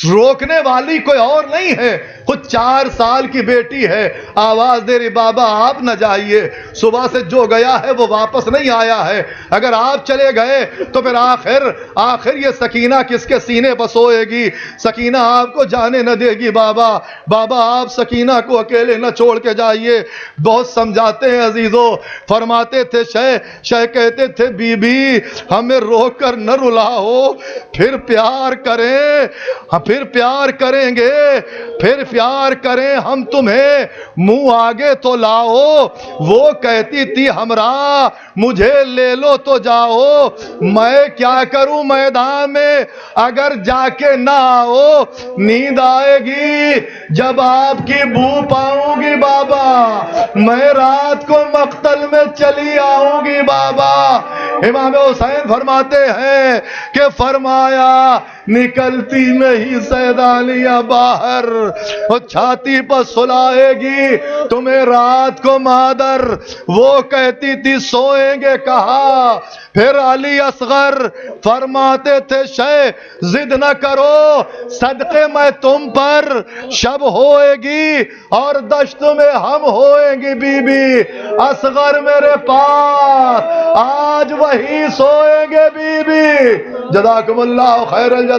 روکنے والی کوئی اور نہیں ہے، خود 4 سال کی بیٹی ہے، آواز دے رہی بابا آپ نہ جائیے، صبح سے جو گیا ہے وہ واپس نہیں آیا ہے، اگر آپ چلے گئے تو پھر آخر یہ سکینہ کس کے سینے پر سوئے گی، سکینہ آپ کو جانے نہ دے گی، بابا آپ سکینہ کو اکیلے نہ چھوڑ کے جائیے۔ بہت سمجھاتے ہیں عزیزو، فرماتے تھے شہ کہتے تھے بی بی ہمیں روک کر نہ رلاؤ، پھر پیار کریں گے، پھر پیار کریں ہم تمہیں، منہ آگے تو لاؤ۔ وہ کہتی تھی ہمراہ مجھے لے لو تو جاؤ، میں کیا کروں میدان میں اگر جا کے نہ آؤ، نیند آئے گی جب آپ کی بو پاؤں گی بابا، میں رات کو مقتل میں چلی آؤں گی بابا۔ امام حسین فرماتے ہیں کہ فرمایا نکلتی نہیں سیدانیہ باہر، اور چھاتی پر سلائے گی تمہیں رات کو مادر، وہ کہتی تھی سوئیں گے کہاں۔ پھر علی اصغر فرماتے تھے ضد نہ کرو صدقے میں تم پر، شب ہوئے گی اور دشت میں ہم ہوئیں گی بی بی، اصغر میرے پاس آج وہی سوئیں گے بی بی۔ جزاکم اللہ خیر الجزا۔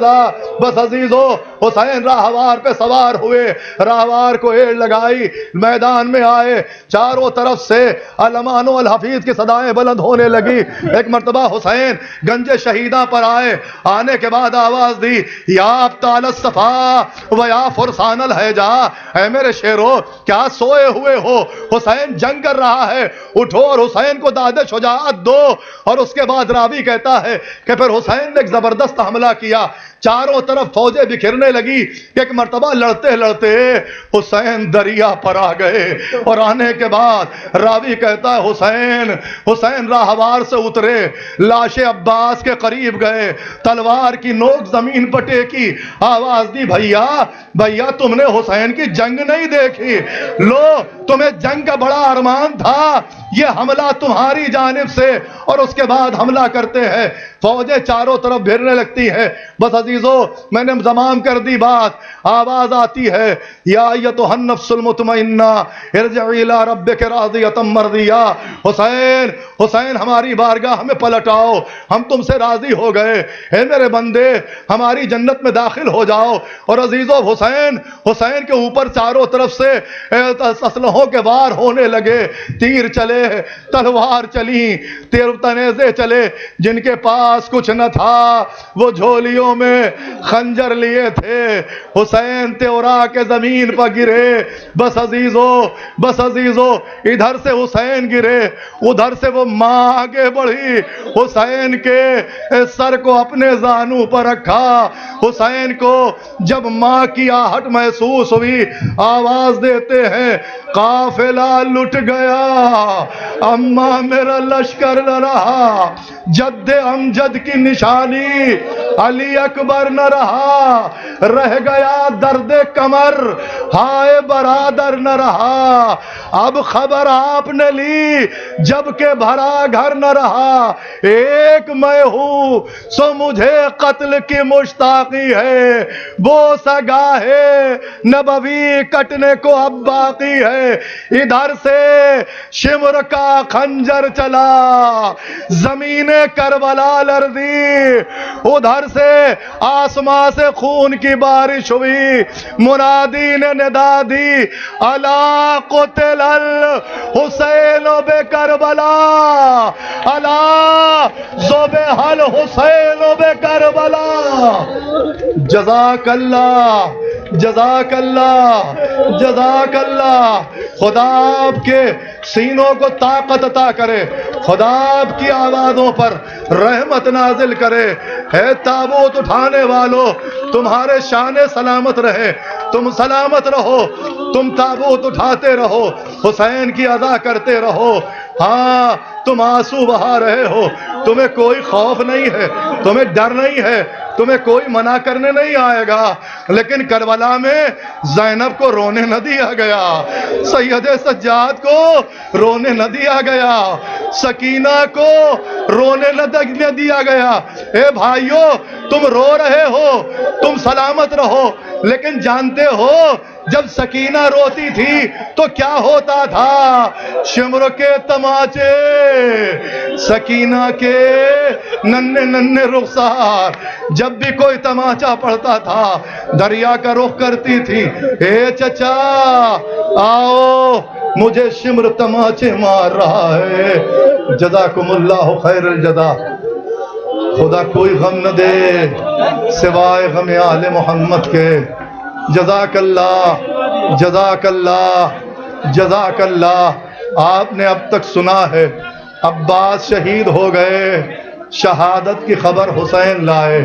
بس عزیزو، حسین راہوار پہ سوار ہوئے، راہوار کو ایڑ لگائی، میدان میں آئے، چاروں طرف سے الامان و الحفیظ کی صدائیں بلند ہونے لگی۔ ایک مرتبہ حسین گنج شہیدہ پر آئے، آنے کے بعد آواز دی، یا ابطال الصفا و یا فرسان الحجا، اے میرے شیرو کیا سوئے ہوئے ہو؟ حسین جنگ کر رہا ہے، اٹھو اور حسین کو داد شجاعت دو۔ اور اس کے بعد راوی کہتا ہے کہ پھر حسین نے ایک زبردست حملہ کیا، چاروں طرف فوجیں بکھرنے لگی۔ ایک مرتبہ لڑتے لڑتے حسین دریا پر آ گئے، اور آنے کے بعد راوی کہتا ہے حسین راہوار سے اترے، لاش عباس کے قریب گئے، تلوار کی نوک زمین پر ٹیکی، آواز دی، بھیا تم نے حسین کی جنگ نہیں دیکھی، لو تمہیں جنگ کا بڑا ارمان تھا، یہ حملہ تمہاری جانب سے۔ اور اس کے بعد حملہ کرتے ہیں، فوجیں چاروں طرف بھیرنے لگتی ہیں۔ بس عزیزو میں نے زمام کر دی بات، آواز آتی ہے، یا ایتھا النفس المطمئنہ ارجعی الی ربک راضیۃ مرضیہ۔ حسین ہماری بارگاہ میں پلٹ آؤ، ہم تم سے راضی ہو گئے، اے میرے بندے ہماری جنت میں داخل ہو جاؤ۔ اور عزیزو حسین کے اوپر چاروں طرف سے اسلحوں کے وار ہونے لگے، تیر چلے، تلوار چلی، تیر تنیزے چلے۔ جن کے پاس کچھ نہ تھا وہ جھولیوں میں خنجر لیے تھے، حسین تیورا کے زمین پر گرے۔ بس عزیزو ادھر سے حسین گرے، ادھر سے وہ ماں آگے بڑھی، حسین کے سر کو اپنے زانوں پر رکھا۔ حسین کو جب ماں کی آہٹ محسوس ہوئی، آواز دیتے ہیں، قافلہ لٹ گیا، اماں میرا لشکر نہ رہا، جد امجد کی نشانی علی اکبر نہ رہا، رہ گیا درد کمر ہائے برادر نہ رہا، اب خبر آپ نے لی جب کہ بھرا گھر نہ رہا، ایک میں ہوں سو مجھے قتل کی مشتاقی ہے، وہ سگاہ نبوی کٹنے کو اب باقی ہے۔ ادھر سے شمر کا خنجر چلا، زمین کربلا لرزی، ادھر سے آسمان سے خون کی بارش ہوئی، منادی نے ندا دی، الا قتل الحسین بکربلا، الا ذبح الحسین بکربلا۔ جزاک اللہ، جزاک اللہ، جزاک اللہ۔ خدا آپ کے سینوں کو طاقت عطا کرے، خدا آپ کی آوازوں پر رحمت نازل کرے۔ ہے تابوت اٹھانے والوں تمہارے شان سلامت رہے، تم سلامت رہو، تم تابوت اٹھاتے رہو، حسین کی ادا کرتے رہو۔ ہاں تم آنسو بہا رہے ہو، تمہیں کوئی خوف نہیں ہے، تمہیں ڈر نہیں ہے، تمہیں کوئی منع کرنے نہیں آئے گا، لیکن کربلا میں زینب کو رونے نہ دیا گیا، سید سجاد کو رونے نہ دیا گیا، سکینہ کو رونے نہ دیا گیا۔ اے بھائیو تم رو رہے ہو، تم سلامت رہو، لیکن جانتے ہو جب سکینہ روتی تھی تو کیا ہوتا تھا؟ شمر کے تماچے، سکینہ کے ننھے ننھے رخسار، جب بھی کوئی تماچا پڑتا تھا دریا کا رخ کرتی تھی، اے چچا آؤ مجھے شمر تماچے مار رہا ہے۔ جزاکم اللہ خیر الجزا۔ خدا کوئی غم نہ دے سوائے غم آل محمد کے۔ جزاک اللہ، جزاک اللہ، جزاک اللہ۔ آپ نے اب تک سنا ہے عباس شہید ہو گئے، شہادت کی خبر حسین لائے،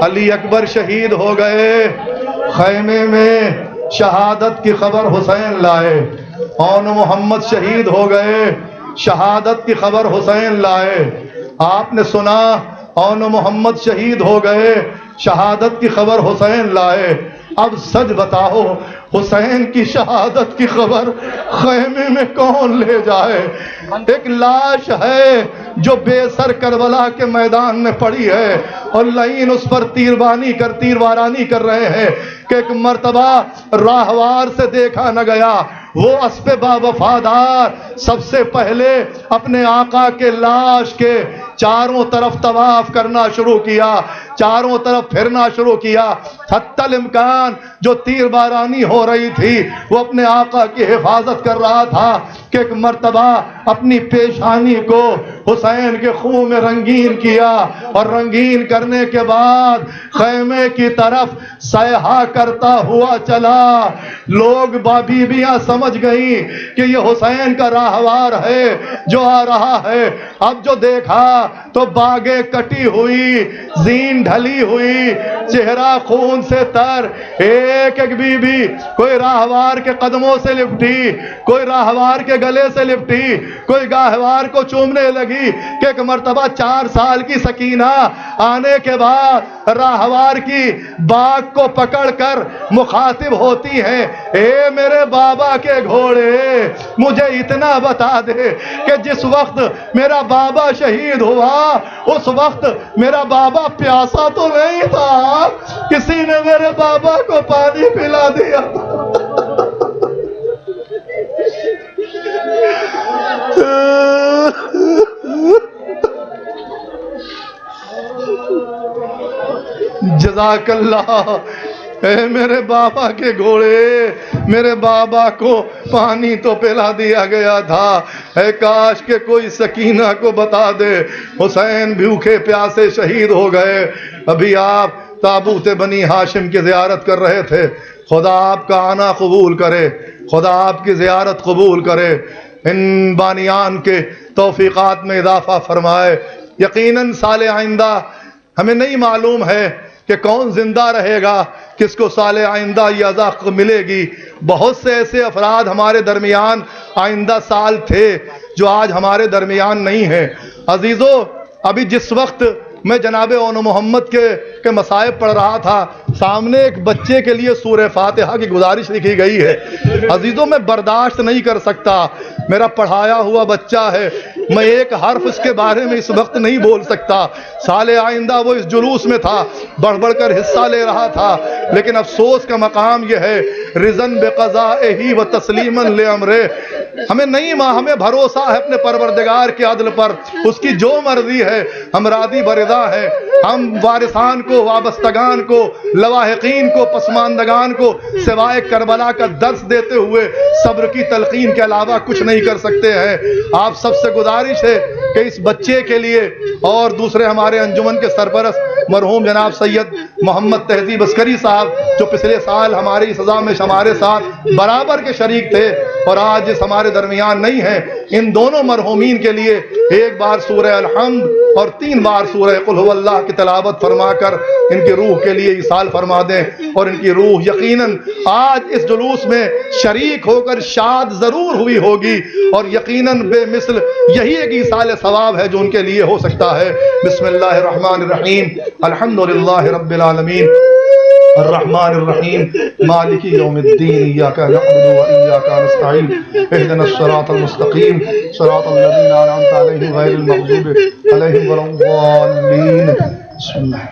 علی اکبر شہید ہو گئے، خیمے میں شہادت کی خبر حسین لائے، اون محمد شہید ہو گئے، شہادت کی خبر حسین لائے۔ آپ نے سنا اون محمد شہید ہو گئے، شہادت کی خبر حسین لائے۔ اب سچ بتاؤ حسین کی شہادت کی خبر خیمے میں کون لے جائے؟ ایک لاش ہے جو بے سر کربلا کے میدان میں پڑی ہے، اور لعین اس پر تیروارانی کر رہے ہیں کہ ایک مرتبہ راہوار سے دیکھا نہ گیا، وہ اسب با وفادار سب سے پہلے اپنے آقا کے لاش کے چاروں طرف طواف کرنا شروع کیا۔ چاروں طرف پھرنا شروع کیا، حتی الامکان جو تیر بارانی ہو رہی تھی وہ اپنے آقا کی حفاظت کر رہا تھا کہ ایک مرتبہ اپنی پیشانی کو حسین کے خون میں رنگین کیا، اور رنگین کرنے کے بعد خیمے کی طرف سیحا کرتا ہوا چلا۔ لوگ بیبیاں سمجھ گئیں کہ یہ حسین کا راہوار ہے جو آ رہا ہے۔ اب جو دیکھا تو باگیں کٹی ہوئی، زین ڈھلی ہوئی، چہرہ خون سے تر، ایک ایک بیوی کوئی راہوار کے قدموں سے لپٹی، کوئی راہوار کے گلے سے لپٹی، کوئی راہوار کو چومنے لگی کہ ایک مرتبہ 4 سال کی سکینہ آنے کے بعد راہوار کی باگ کو پکڑ کر مخاطب ہوتی ہے، اے میرے بابا کے گھوڑے مجھے اتنا بتا دے کہ جس وقت میرا بابا شہید ہوا اس وقت میرا بابا پیاسا تو نہیں تھا، کسی نے میرے بابا کو پانی پلا دیا جزاک اللہ، اے میرے بابا کے گھوڑے میرے بابا کو پانی تو پلا دیا گیا تھا، اے کاش کہ کوئی سکینہ کو بتا دے حسین بھوکے پیاسے شہید ہو گئے۔ ابھی آپ تابوت بنی ہاشم کی زیارت کر رہے تھے، خدا آپ کا آنا قبول کرے، خدا آپ کی زیارت قبول کرے، ان بانیان کے توفیقات میں اضافہ فرمائے۔ یقیناً سال آئندہ ہمیں نہیں معلوم ہے کہ کون زندہ رہے گا، کس کو سال آئندہ یہ عزا ملے گی۔ بہت سے ایسے افراد ہمارے درمیان آئندہ سال تھے جو آج ہمارے درمیان نہیں ہیں۔ عزیزو، ابھی جس وقت میں جناب اون محمد کے مصائب پڑھ رہا تھا، سامنے ایک بچے کے لیے سورہ فاتحہ کی گزارش لکھی گئی ہے۔ عزیزوں، میں برداشت نہیں کر سکتا، میرا پڑھایا ہوا بچہ ہے، میں ایک حرف اس کے بارے میں اس وقت نہیں بول سکتا۔ سال آئندہ وہ اس جلوس میں تھا، بڑھ بڑھ کر حصہ لے رہا تھا، لیکن افسوس کا مقام یہ ہے رضن بقضائہ و تسلیما لامرہ، ہمیں نہیں ہمیں بھروسہ ہے اپنے پروردگار کے عدل پر، اس کی جو مرضی ہے ہم راضی برضا ہے۔ ہم وارثان کو، وابستگان کو، لواحقین کو، پسماندگان کو سوائے کربلا کا درس دیتے ہوئے صبر کی تلقین کے علاوہ کچھ نہیں کر سکتے ہیں۔ آپ سب سے گزارش ہے کہ اس بچے کے لیے اور دوسرے ہمارے انجمن کے سرپرست مرحوم جناب سید محمد تہذیب عسکری صاحب جو پچھلے سال ہماری سزا میں ہمارے ساتھ برابر کے شریک تھے اور آج اس ہمارے درمیان نہیں ہیں، ان دونوں مرحومین کے لیے ایک بار سورہ الحمد اور 3 بار سورہ قل هو اللہ کی تلاوت فرما کر ان کی روح کے لیے ایصال فرما دیں، اور ان کی روح یقیناً آج اس جلوس میں شریک ہو کر شاد ضرور ہوئی ہوگی، اور یقیناً بے مثل یہی ایک ایصال ثواب ہے جو ان کے لیے ہو سکتا ہے۔ بسم اللہ الرحمن الرحیم، الحمدللہ رب العالمین، الرحمن الرحیم، مالک یوم الدین، ایاک نعبد و ایاک نستعین، اہدنا الصراط المستقیم، صراط الذین انعمت علیہم غیر المغضوب علیہم ولا الضالین۔ بسم اللہ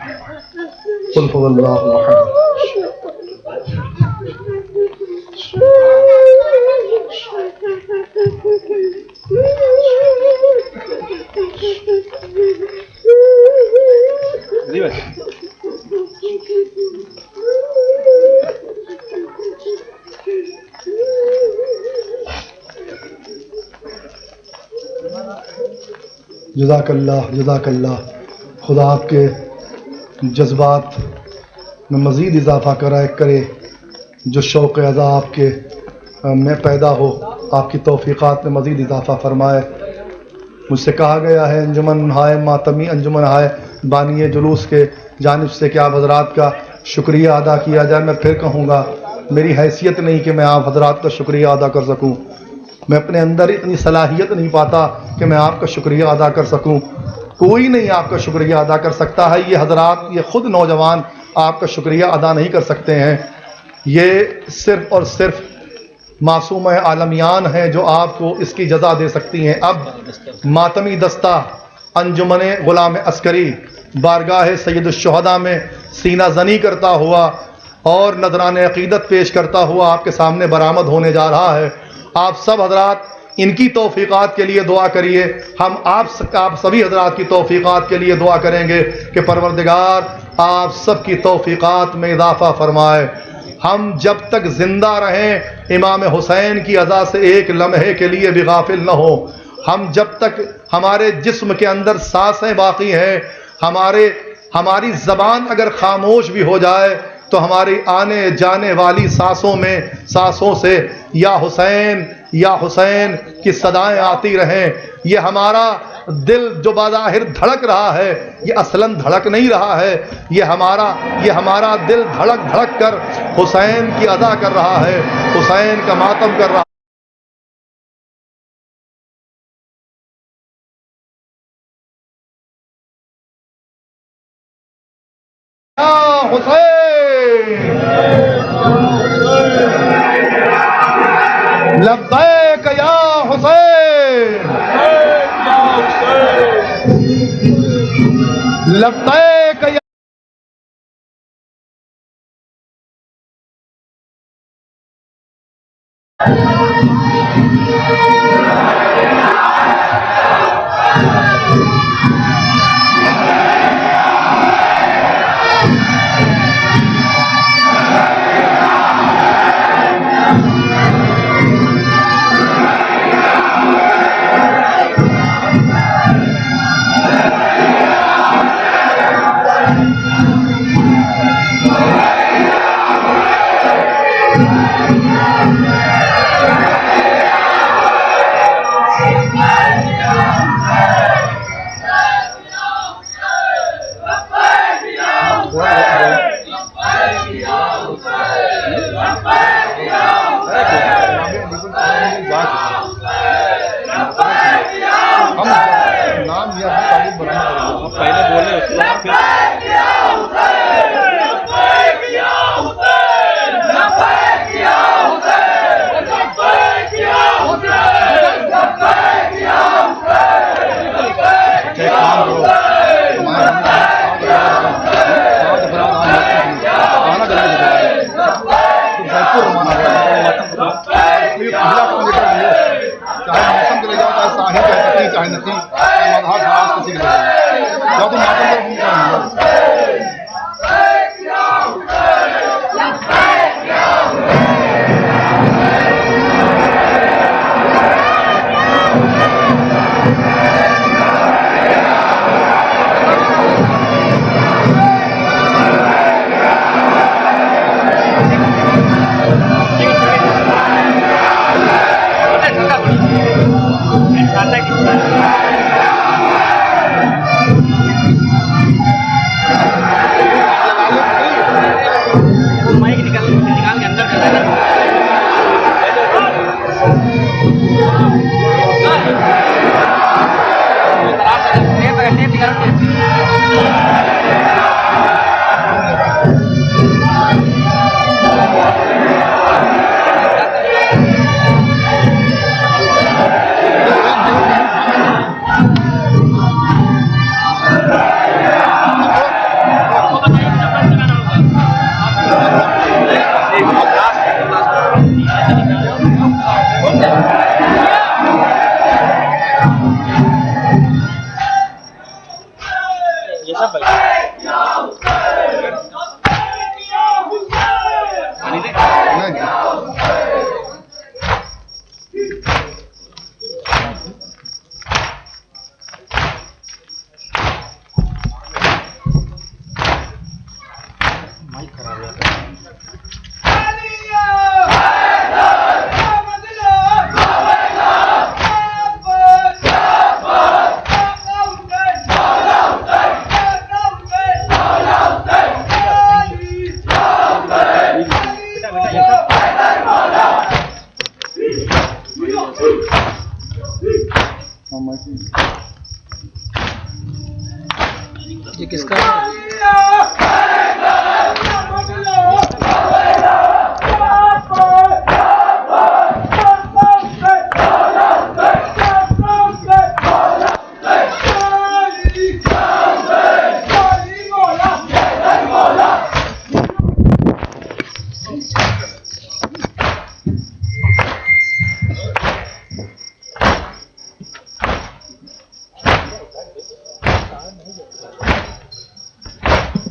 قل هو اللہ احد۔ جزاک اللہ، جزاک اللہ، خدا آپ کے جذبات میں مزید اضافہ کرے، جو شوق عزا آپ کے میں پیدا ہو آپ کی توفیقات میں مزید اضافہ فرمائے۔ مجھ سے کہا گیا ہے انجمن ہائے ماتمی، انجمن ہائے بانی جلوس کے جانب سے کہ آپ حضرات کا شکریہ ادا کیا جائے۔ میں پھر کہوں گا، میری حیثیت نہیں کہ میں آپ حضرات کا شکریہ ادا کر سکوں، میں اپنے اندر اتنی صلاحیت نہیں پاتا کہ میں آپ کا شکریہ ادا کر سکوں، کوئی نہیں آپ کا شکریہ ادا کر سکتا ہے، یہ حضرات، یہ خود نوجوان آپ کا شکریہ ادا نہیں کر سکتے ہیں، یہ صرف اور صرف معصومہ عالمیان ہیں جو آپ کو اس کی جزا دے سکتی ہیں۔ اب ماتمی دستہ انجمن غلام عسکری بارگاہ سید الشہداء میں سینہ زنی کرتا ہوا اور نذران عقیدت پیش کرتا ہوا آپ کے سامنے برآمد ہونے جا رہا ہے۔ آپ سب حضرات ان کی توفیقات کے لیے دعا کریے، ہم آپ سبھی حضرات کی توفیقات کے لیے دعا کریں گے کہ پروردگار آپ سب کی توفیقات میں اضافہ فرمائے. ہم جب تک زندہ رہیں امام حسین کی ادا سے ایک لمحے کے لیے بھی غافل نہ ہو. ہم جب تک ہمارے جسم کے اندر سانسیں باقی ہیں، ہماری زبان اگر خاموش بھی ہو جائے تو ہماری آنے جانے والی سانسوں سے یا حسین کی صدائیں آتی رہیں. یہ ہمارا دل جو بظاہر دھڑک رہا ہے یہ اصلاً دھڑک نہیں رہا ہے. یہ ہمارا دل دھڑک دھڑک کر حسین کی ادا کر رہا ہے، حسین کا ماتم کر رہا ہے. حسین لبیک یا حسین، لبیک یا یہ کس کا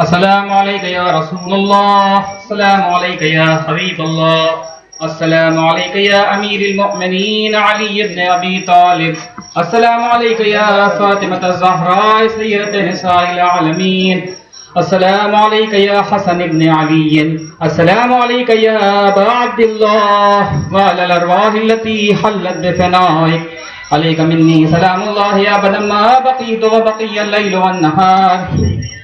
السلام علیکم یا رسول اللہ، السلام علیکم یا حبیب اللہ، السلام علیکم یا امیر المؤمنین علی بن ابی طالب، السلام علیکم یا فاطمة الزہراء سیدۃ نساء العالمین، السلام علیکم یا حسن بن علی، السلام علیکم یا ابا عبداللہ وعلی الارواح التي حلت بفنائک، علیک منی سلام اللہ یا ابن ما بقیت وبقی اللیل والنہار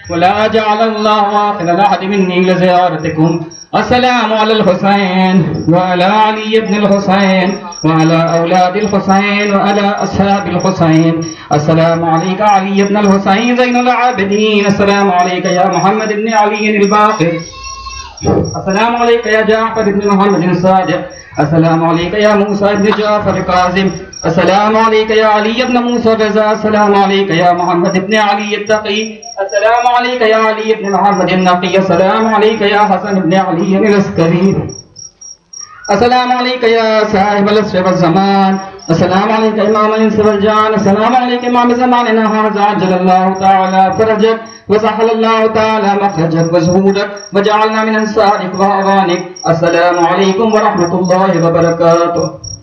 ولا جعل الله آخر العهد مني لزيارتكم. السلام على الحسين وعلى علي بن الحسين وعلى أولاد الحسين وعلى أصحاب الحسين. السلام عليك علي بن الحسين زين العابدين. السلام عليك يا محمد بن علي الباقر. السلام عليك يا جعفر بن محمد الصادق. السلام عليك يا موسى بن جعفر القاسم. السلام عليك يا علي بن موسى الرضا. السلام عليك يا محمد بن علي التقي. السلام عليك يا علي بن محمد النقي. السلام عليك يا حسن بن علي العسكري. السلام عليك يا صاحب العصر والزمان. السلام عليك امام الانس والجان. السلام عليك امام زماننا هذا عجل الله تعالى فرجك وسهل الله تعالى مخرجك وزهودك وجعلنا من انصارك واعوانك. السلام عليكم ورحمة الله وبركاته.